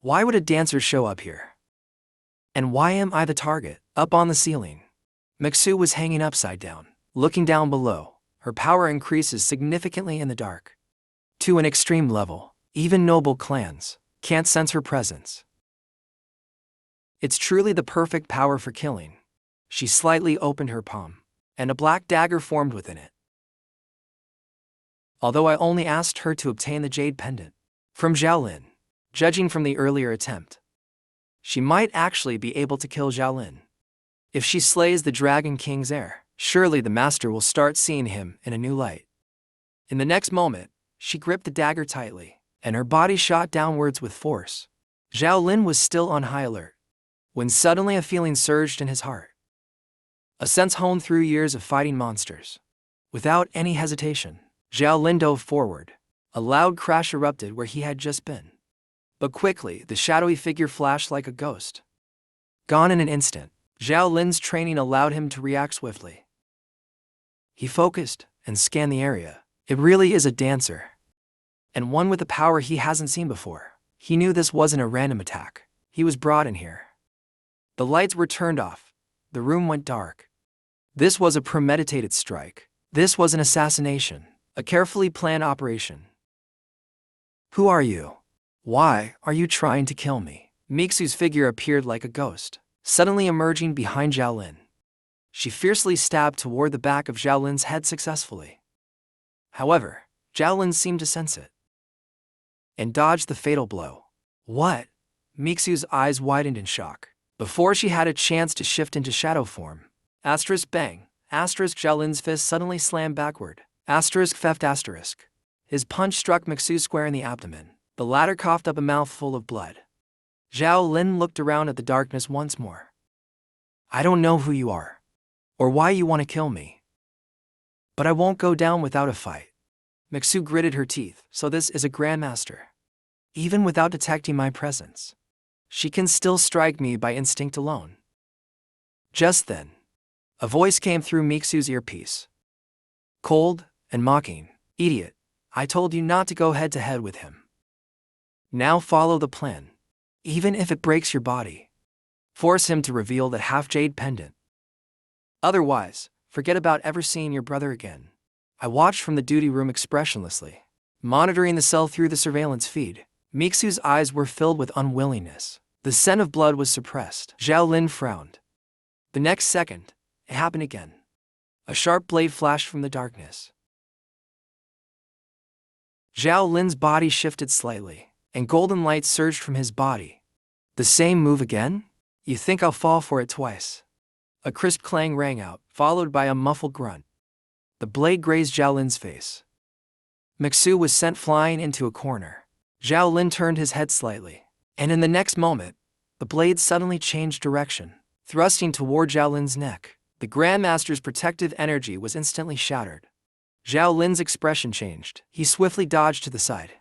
Why would a dancer show up here? And why am I the target? Up on the ceiling, Mei Xue was hanging upside down. Looking down below, her power increases significantly in the dark. To an extreme level, even noble clans can't sense her presence. It's truly the perfect power for killing. She slightly opened her palm, and a black dagger formed within it. Although I only asked her to obtain the jade pendant from Xiao Lin, judging from the earlier attempt, she might actually be able to kill Xiao Lin. If she slays the Dragon King's heir, surely the master will start seeing him in a new light. In the next moment, she gripped the dagger tightly, and her body shot downwards with force. Xiao Lin was still on high alert, when suddenly a feeling surged in his heart. A sense honed through years of fighting monsters. Without any hesitation, Xiao Lin dove forward. A loud crash erupted where he had just been. But quickly, the shadowy figure flashed like a ghost. Gone in an instant, Xiao Lin's training allowed him to react swiftly. He focused and scanned the area. It really is a dancer, and one with a power he hasn't seen before. He knew this wasn't a random attack. He was brought in here. The lights were turned off. The room went dark. This was a premeditated strike. This was an assassination, a carefully planned operation. Who are you? Why are you trying to kill me? Mei Xue's figure appeared like a ghost, suddenly emerging behind Xiao Lin. She fiercely stabbed toward the back of Xiao Lin's head successfully. However, Xiao Lin seemed to sense it and dodged the fatal blow. What? Mei Xue's eyes widened in shock. Before she had a chance to shift into shadow form, bang, Xiao Lin's fist suddenly slammed backward. Theft. His punch struck Mei Xue square in the abdomen. The latter coughed up a mouthful of blood. Xiao Lin looked around at the darkness once more. I don't know who you are, or why you want to kill me, but I won't go down without a fight. Mei Xue gritted her teeth. So this is a grandmaster. Even without detecting my presence, she can still strike me by instinct alone. Just then, a voice came through Mei Xue's earpiece. Cold and mocking. Idiot, I told you not to go head-to-head with him. Now follow the plan. Even if it breaks your body, force him to reveal that half-jade pendant. Otherwise, forget about ever seeing your brother again. I watched from the duty room expressionlessly, monitoring the cell through the surveillance feed. Mei Xue's eyes were filled with unwillingness. The scent of blood was suppressed. Xiao Lin frowned. The next second, it happened again. A sharp blade flashed from the darkness. Xiao Lin's body shifted slightly, and golden light surged from his body. The same move again? You think I'll fall for it twice? A crisp clang rang out, followed by a muffled grunt. The blade grazed Xiao Lin's face. Mei Xue was sent flying into a corner. Xiao Lin turned his head slightly, and in the next moment, the blade suddenly changed direction, thrusting toward Xiao Lin's neck. The Grandmaster's protective energy was instantly shattered. Xiao Lin's expression changed. He swiftly dodged to the side.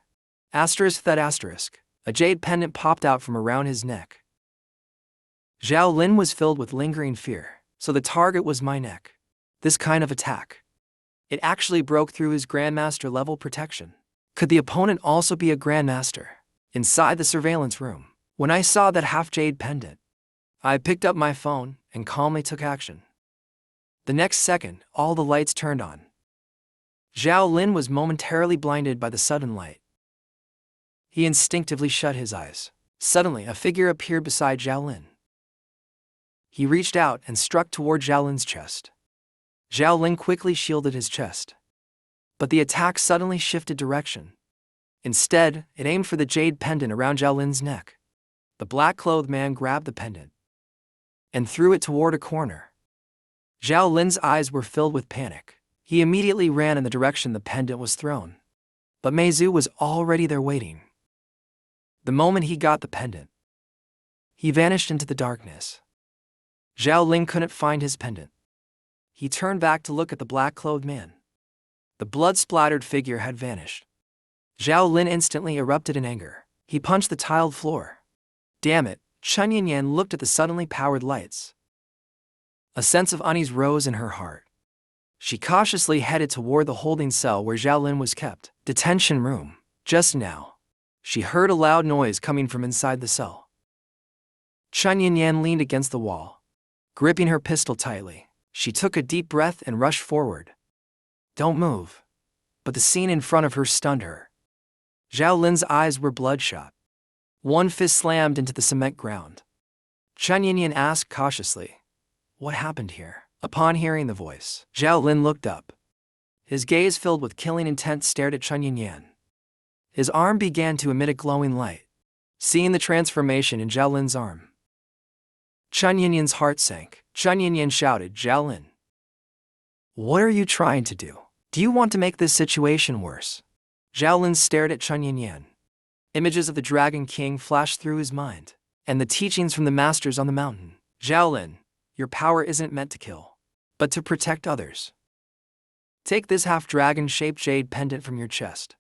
A jade pendant popped out from around his neck. Xiao Lin was filled with lingering fear, so the target was my neck. This kind of attack. It actually broke through his Grandmaster level protection. Could the opponent also be a Grandmaster? Inside the surveillance room, when I saw that half-jade pendant, I picked up my phone and calmly took action. The next second, all the lights turned on. Xiao Lin was momentarily blinded by the sudden light. He instinctively shut his eyes. Suddenly, a figure appeared beside Xiao Lin. He reached out and struck toward Xiao Lin's chest. Xiao Lin quickly shielded his chest. But the attack suddenly shifted direction. Instead, it aimed for the jade pendant around Xiao Lin's neck. The black-clothed man grabbed the pendant and threw it toward a corner. Xiao Lin's eyes were filled with panic. He immediately ran in the direction the pendant was thrown. But Mei Xue was already there waiting. The moment he got the pendant, he vanished into the darkness. Xiao Lin couldn't find his pendant. He turned back to look at the black-clothed man. The blood-splattered figure had vanished. Xiao Lin instantly erupted in anger. He punched the tiled floor. Damn it, Chunyan looked at the suddenly powered lights. A sense of unease rose in her heart. She cautiously headed toward the holding cell where Xiao Lin was kept. Detention room. Just now, she heard a loud noise coming from inside the cell. Chunyan leaned against the wall, gripping her pistol tightly. She took a deep breath and rushed forward. Don't move. But the scene in front of her stunned her. Xiao Lin's eyes were bloodshot. One fist slammed into the cement ground. Chunyan asked cautiously, "What happened here?" Upon hearing the voice, Xiao Lin looked up. His gaze filled with killing intent stared at Chunyan. His arm began to emit a glowing light. Seeing the transformation in Xiao Lin's arm, Chunyan's heart sank. Chunyan shouted, "Xiao Lin, what are you trying to do? Do you want to make this situation worse?" Xiao Lin stared at Chunyan. Images of the Dragon King flashed through his mind, and the teachings from the masters on the mountain. Xiao Lin, your power isn't meant to kill, but to protect others. Take this half-dragon-shaped jade pendant from your chest.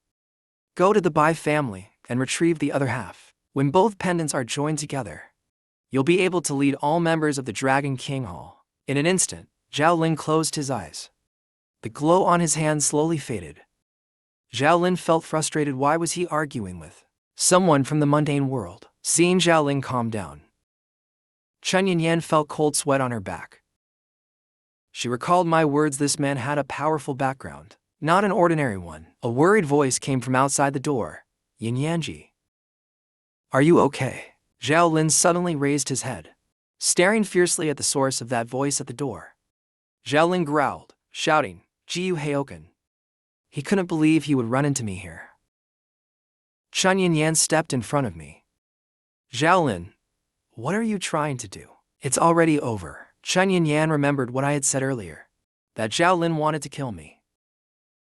Go to the Bai family and retrieve the other half. When both pendants are joined together, you'll be able to lead all members of the Dragon King Hall. In an instant, Xiao Lin closed his eyes. The glow on his hand slowly faded. Xiao Lin felt frustrated. Why was he arguing with someone from the mundane world? Seeing Xiao Lin calm down, Chunyan felt cold sweat on her back. She recalled my words. This man had a powerful background, not an ordinary one. A worried voice came from outside the door. Yin Yanji. Are you okay? Xiao Lin suddenly raised his head, staring fiercely at the source of that voice at the door. Xiao Lin growled, shouting, "Jiu Hayoken." He couldn't believe he would run into me here. Chunyan stepped in front of me. Xiao Lin, what are you trying to do? It's already over. Chunyan remembered what I had said earlier, that Xiao Lin wanted to kill me.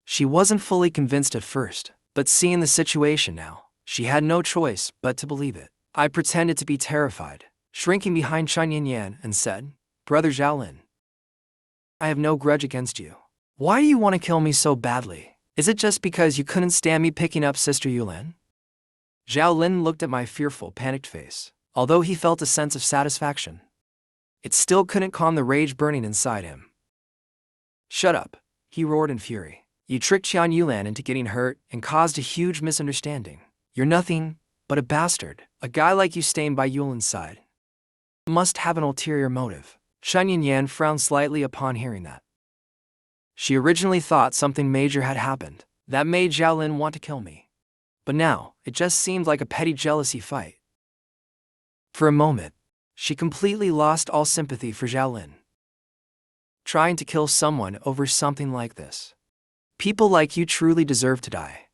She wasn't fully convinced at first, but seeing the situation now, she had no choice but to believe it. I pretended to be terrified, shrinking behind Chunyan and said, "Brother Xiao Lin, I have no grudge against you. Why do you want to kill me so badly? Is it just because you couldn't stand me picking up Sister Yulan?" Xiao Lin looked at my fearful, panicked face. Although he felt a sense of satisfaction, it still couldn't calm the rage burning inside him. "Shut up," he roared in fury. "You tricked Xian Yulan into getting hurt and caused a huge misunderstanding. You're nothing but a bastard. A guy like you staying by Yulan's side must have an ulterior motive." Chunyan frowned slightly upon hearing that. She originally thought something major had happened that made Xiao Lin want to kill me. But now, it just seemed like a petty jealousy fight. For a moment, she completely lost all sympathy for Xiao Lin. Trying to kill someone over something like this. People like you truly deserve to die.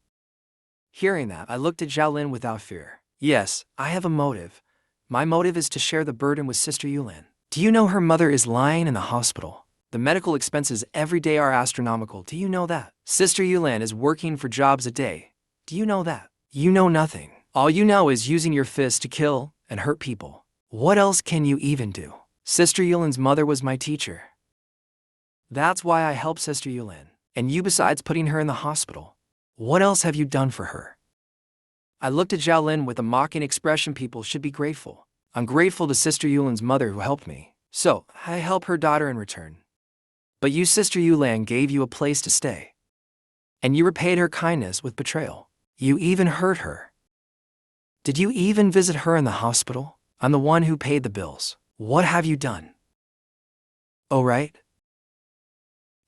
Hearing that, I looked at Xiao Lin without fear. Yes, I have a motive. My motive is to share the burden with Sister Yulan. Do you know her mother is lying in the hospital? The medical expenses every day are astronomical. Do you know that? Sister Yulan is working for jobs a day. Do you know that? You know nothing. All you know is using your fists to kill and hurt people. What else can you even do? Sister Yulan's mother was my teacher. That's why I helped Sister Yulan. And you, besides putting her in the hospital, what else have you done for her? I looked at Xiao Lin with a mocking expression. People should be grateful. I'm grateful to Sister Yulan's mother who helped me, so I help her daughter in return. But you, Sister Yulan, gave you a place to stay. And you repaid her kindness with betrayal. You even hurt her. Did you even visit her in the hospital? I'm the one who paid the bills. What have you done? Oh, right.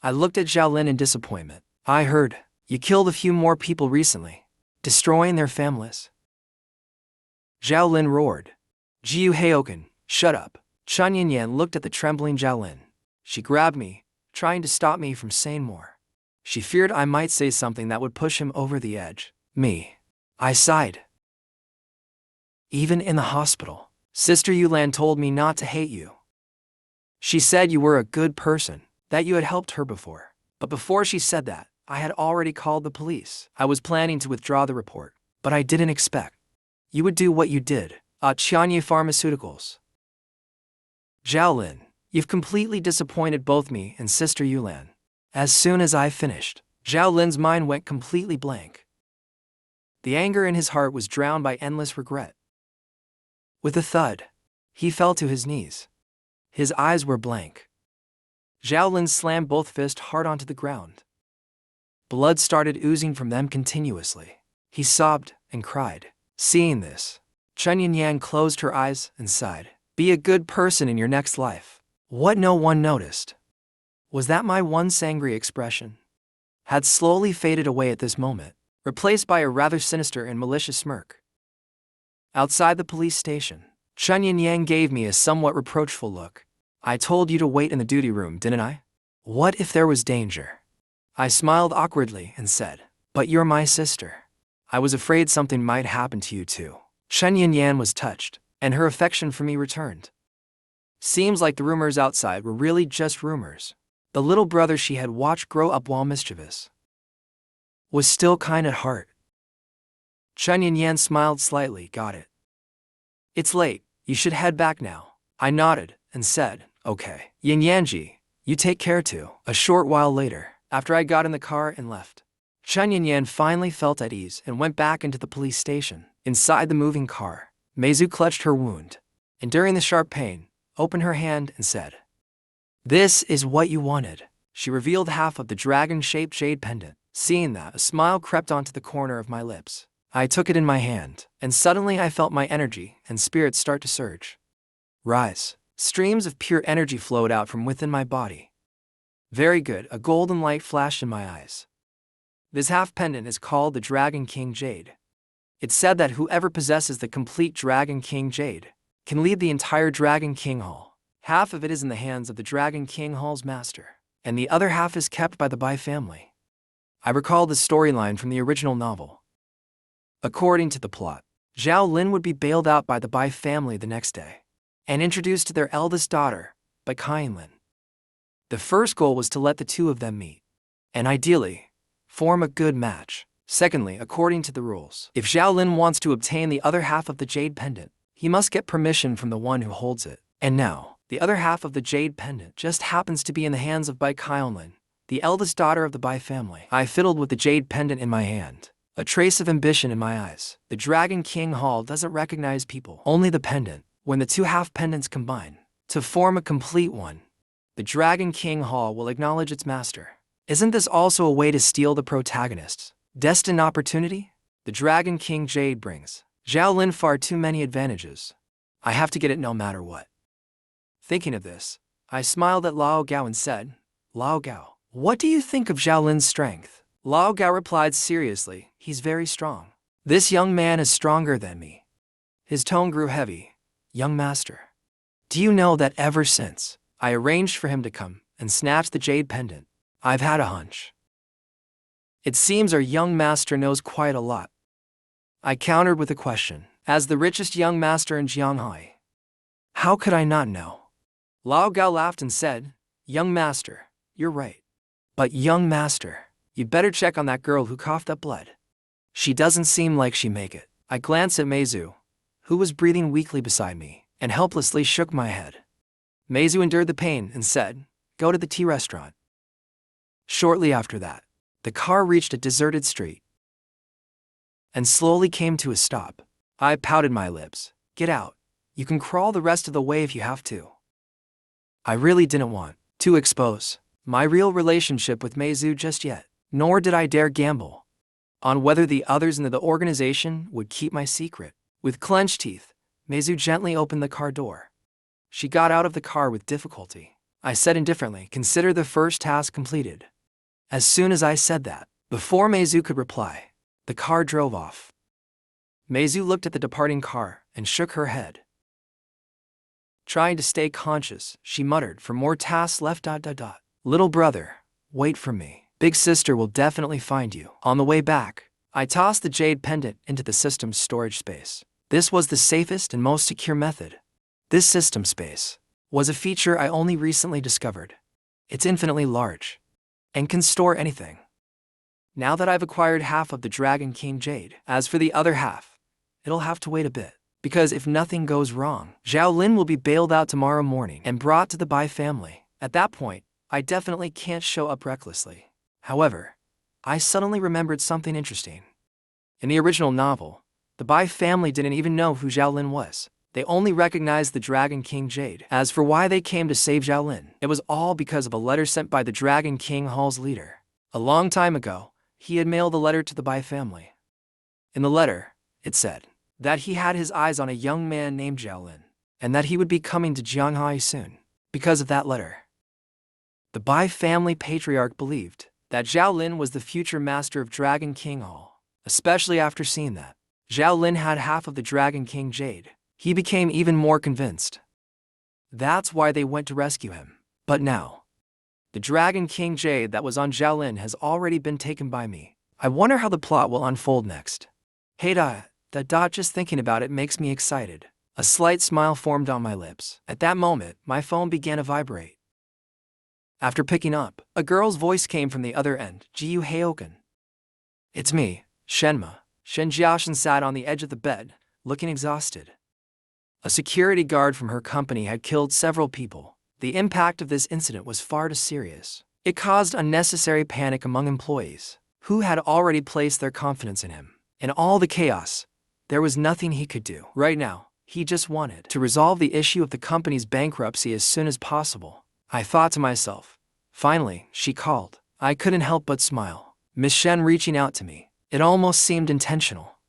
I looked at Xiao Lin in disappointment. I heard you killed a few more people recently, destroying their families. Xiao Lin roared. Jiu Hayoken, shut up. Chunyan looked at the trembling Xiao Lin. She grabbed me, trying to stop me from saying more. She feared I might say something that would push him over the edge. Me. I sighed. Even in the hospital, Sister Yulan told me not to hate you. She said you were a good person, that you had helped her before. But before she said that, I had already called the police. I was planning to withdraw the report, but I didn't expect you would do what you did at Chunyan Pharmaceuticals. Xiao Lin, you've completely disappointed both me and Sister Yulan. As soon as I finished, Xiao Lin's mind went completely blank. The anger in his heart was drowned by endless regret. With a thud, he fell to his knees. His eyes were blank. Xiao Lin slammed both fists hard onto the ground. Blood started oozing from them continuously. He sobbed and cried. Seeing this, Chunyan closed her eyes and sighed. Be a good person in your next life. What no one noticed was that my once angry expression had slowly faded away at this moment, replaced by a rather sinister and malicious smirk. Outside the police station, Chunyan gave me a somewhat reproachful look. I told you to wait in the duty room, didn't I? What if there was danger? I smiled awkwardly and said, but you're my sister. I was afraid something might happen to you too. Chunyan was touched, and her affection for me returned. Seems like the rumors outside were really just rumors. The little brother she had watched grow up while mischievous was still kind at heart. Chunyan smiled slightly. Got it. It's late, you should head back now. I nodded and said, okay. Yanyanji, you take care too. A short while later, after I got in the car and left, Chunyan finally felt at ease and went back into the police station. Inside the moving car, Mei Xue clutched her wound, and during the sharp pain, opened her hand and said, this is what you wanted. She revealed half of the dragon-shaped jade pendant. Seeing that, a smile crept onto the corner of my lips. I took it in my hand, and suddenly I felt my energy and spirit start to surge. Rise. Streams of pure energy flowed out from within my body. Very good, a golden light flashed in my eyes. This half pendant is called the Dragon King Jade. It's said that whoever possesses the complete Dragon King Jade can lead the entire Dragon King Hall. Half of it is in the hands of the Dragon King Hall's master, and the other half is kept by the Bai family. I recall the storyline from the original novel. According to the plot, Xiao Lin would be bailed out by the Bai family the next day, and introduced to their eldest daughter, Bai Lin. The first goal was to let the two of them meet, and ideally, form a good match. Secondly, according to the rules, if Xiao Lin wants to obtain the other half of the jade pendant, he must get permission from the one who holds it. And now, the other half of the jade pendant just happens to be in the hands of Bai Lin, the eldest daughter of the Bai family. I fiddled with the jade pendant in my hand, a trace of ambition in my eyes. The Dragon King Hall doesn't recognize people, only the pendant. When the two half pendants combine to form a complete one, the Dragon King Hall will acknowledge its master. Isn't this also a way to steal the protagonist's destined opportunity? The Dragon King Jade brings Xiao Lin far too many advantages. I have to get it no matter what. Thinking of this, I smiled at Lao Gao and said, Lao Gao, what do you think of Xiao Lin's strength? Lao Gao replied seriously, he's very strong. This young man is stronger than me. His tone grew heavy. Young master, do you know that ever since I arranged for him to come and snatch the jade pendant, I've had a hunch. It seems our young master knows quite a lot. I countered with a question. As the richest young master in Jianghai, how could I not know? Lao Gao laughed and said, young master, you're right. But young master, You better check on that girl who coughed up blood. She doesn't seem like she make it. I glanced at Mei Xue, who was breathing weakly beside me, and helplessly shook my head. Mei Xue endured the pain and said, "Go to the tea restaurant." Shortly after that, the car reached a deserted street and slowly came to a stop. I pouted my lips. "Get out. You can crawl the rest of the way if you have to." I really didn't want to expose my real relationship with Mei Xue just yet, nor did I dare gamble on whether the others in the organization would keep my secret. With clenched teeth, Mei Xue gently opened the car door. She got out of the car with difficulty. I said indifferently, "Consider the first task completed." As soon as I said that, before Mei Xue could reply, the car drove off. Mei Xue looked at the departing car and shook her head. Trying to stay conscious, she muttered, "For more tasks left. Little brother, wait for me. Big sister will definitely find you." On the way back, I tossed the jade pendant into the system's storage space. This was the safest and most secure method. This system space was a feature I only recently discovered. It's infinitely large and can store anything. Now that I've acquired half of the Dragon King jade, as for the other half, it'll have to wait a bit. Because if nothing goes wrong, Xiao Lin will be bailed out tomorrow morning and brought to the Bai family. At that point, I definitely can't show up recklessly. However, I suddenly remembered something interesting. In the original novel, the Bai family didn't even know who Xiao Lin was. They only recognized the Dragon King jade. As for why they came to save Xiao Lin, it was all because of a letter sent by the Dragon King Hall's leader. A long time ago, he had mailed a letter to the Bai family. In the letter, it said that he had his eyes on a young man named Xiao Lin, and that he would be coming to Jianghai soon. Because of that letter, the Bai family patriarch believed that Xiao Lin was the future master of Dragon King Hall. Especially after seeing that Xiao Lin had half of the Dragon King jade, he became even more convinced. That's why they went to rescue him. But now, the Dragon King jade that was on Xiao Lin has already been taken by me. I wonder how the plot will unfold next. Hey just thinking about it makes me excited. A slight smile formed on my lips. At that moment, my phone began to vibrate. After picking up, a girl's voice came from the other end. "Gu Hayoken." "It's me, Shenma." Shen Jiaoshan sat on the edge of the bed, looking exhausted. A security guard from her company had killed several people. The impact of this incident was far too serious. It caused unnecessary panic among employees, who had already placed their confidence in him. In all the chaos, there was nothing he could do. Right now, he just wanted to resolve the issue of the company's bankruptcy as soon as possible. I thought to myself, finally, she called. I couldn't help but smile. Miss Shen reaching out to me. It almost seemed intentional.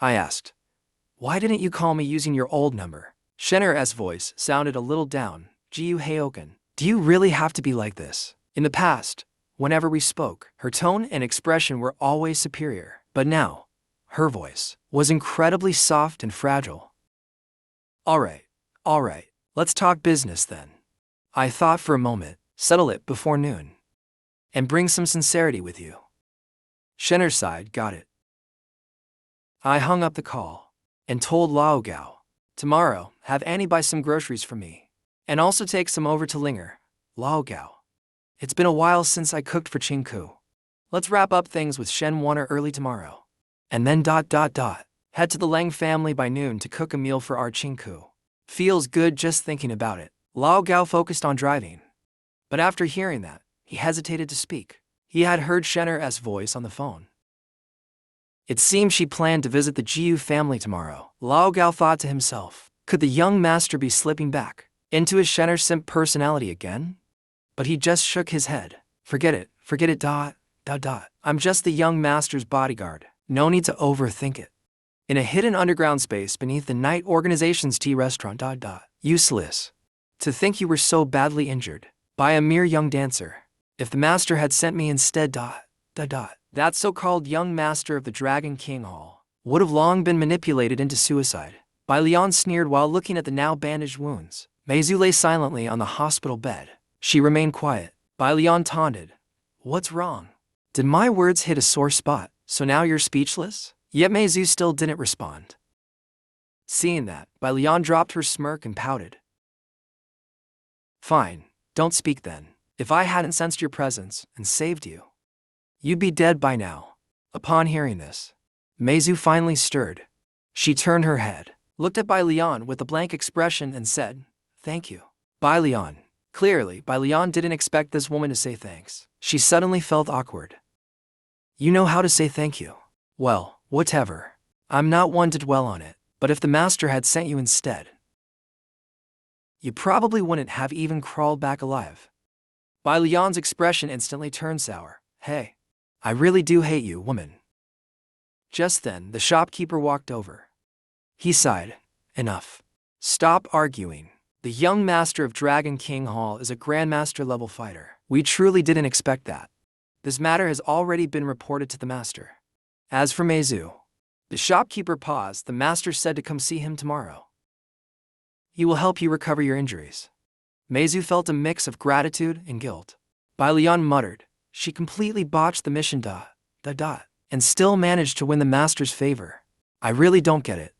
I asked, "Why didn't you call me using your old number?" Shen's voice sounded a little down. "Gu Hayoken, do you really have to be like this?" In the past, whenever we spoke, her tone and expression were always superior. But now, her voice was incredibly soft and fragile. All right, let's talk business then. I thought for a moment, settle it before noon, and bring some sincerity with you. Shen's side got it. I hung up the call and told Lao Gao, "Tomorrow, have Annie buy some groceries for me, and also take some over to Linger." "Lao Gao, it's been a while since I cooked for Xinku. Let's wrap up things with Shen Wan'er early tomorrow. And then head to the Leng family by noon to cook a meal for our Xinku." Feels good just thinking about it. Lao Gao focused on driving. But after hearing that, he hesitated to speak. He had heard Shen's voice on the phone. It seemed she planned to visit the Jiu family tomorrow. Lao Gao thought to himself, could the young master be slipping back into his Shen simp personality again? But he just shook his head. Forget it. I'm just the young master's bodyguard. No need to overthink it. In a hidden underground space beneath the night organization's tea restaurant. Useless. To think you were so badly injured by a mere young dancer. If the master had sent me instead. That so-called young master of the Dragon King Hall would have long been manipulated into suicide. Bai Lian sneered while looking at the now bandaged wounds. Mei Xue lay silently on the hospital bed. She remained quiet. Bai Lian taunted, "What's wrong? Did my words hit a sore spot, so now you're speechless?" Yet Mei Xue still didn't respond. Seeing that, Bai Lian dropped her smirk and pouted. "Fine, don't speak then. If I hadn't sensed your presence and saved you, You'd be dead by now. Upon hearing this, Mei Xue finally stirred. She turned her head, looked at Bai Lian with a blank expression and said, "Thank you." Bai Lian. Clearly, Bai Lian didn't expect this woman to say thanks. She suddenly felt awkward. You know how to say thank you. Well, whatever. I'm not one to dwell on it, but if the master had sent you instead, you probably wouldn't have even crawled back alive. Bai Lian's expression instantly turned sour. Hey, I really do hate you, woman. Just then, the shopkeeper walked over. He sighed. Enough. Stop arguing. The young master of Dragon King Hall is a grandmaster-level fighter. We truly didn't expect that. This matter has already been reported to the master. As for Mei Xue, the shopkeeper paused. The master said to come see him tomorrow. He will help you recover your injuries. Mei Xue felt a mix of gratitude and guilt. Bai Lian muttered, she completely botched the mission and still managed to win the master's favor. I really don't get it.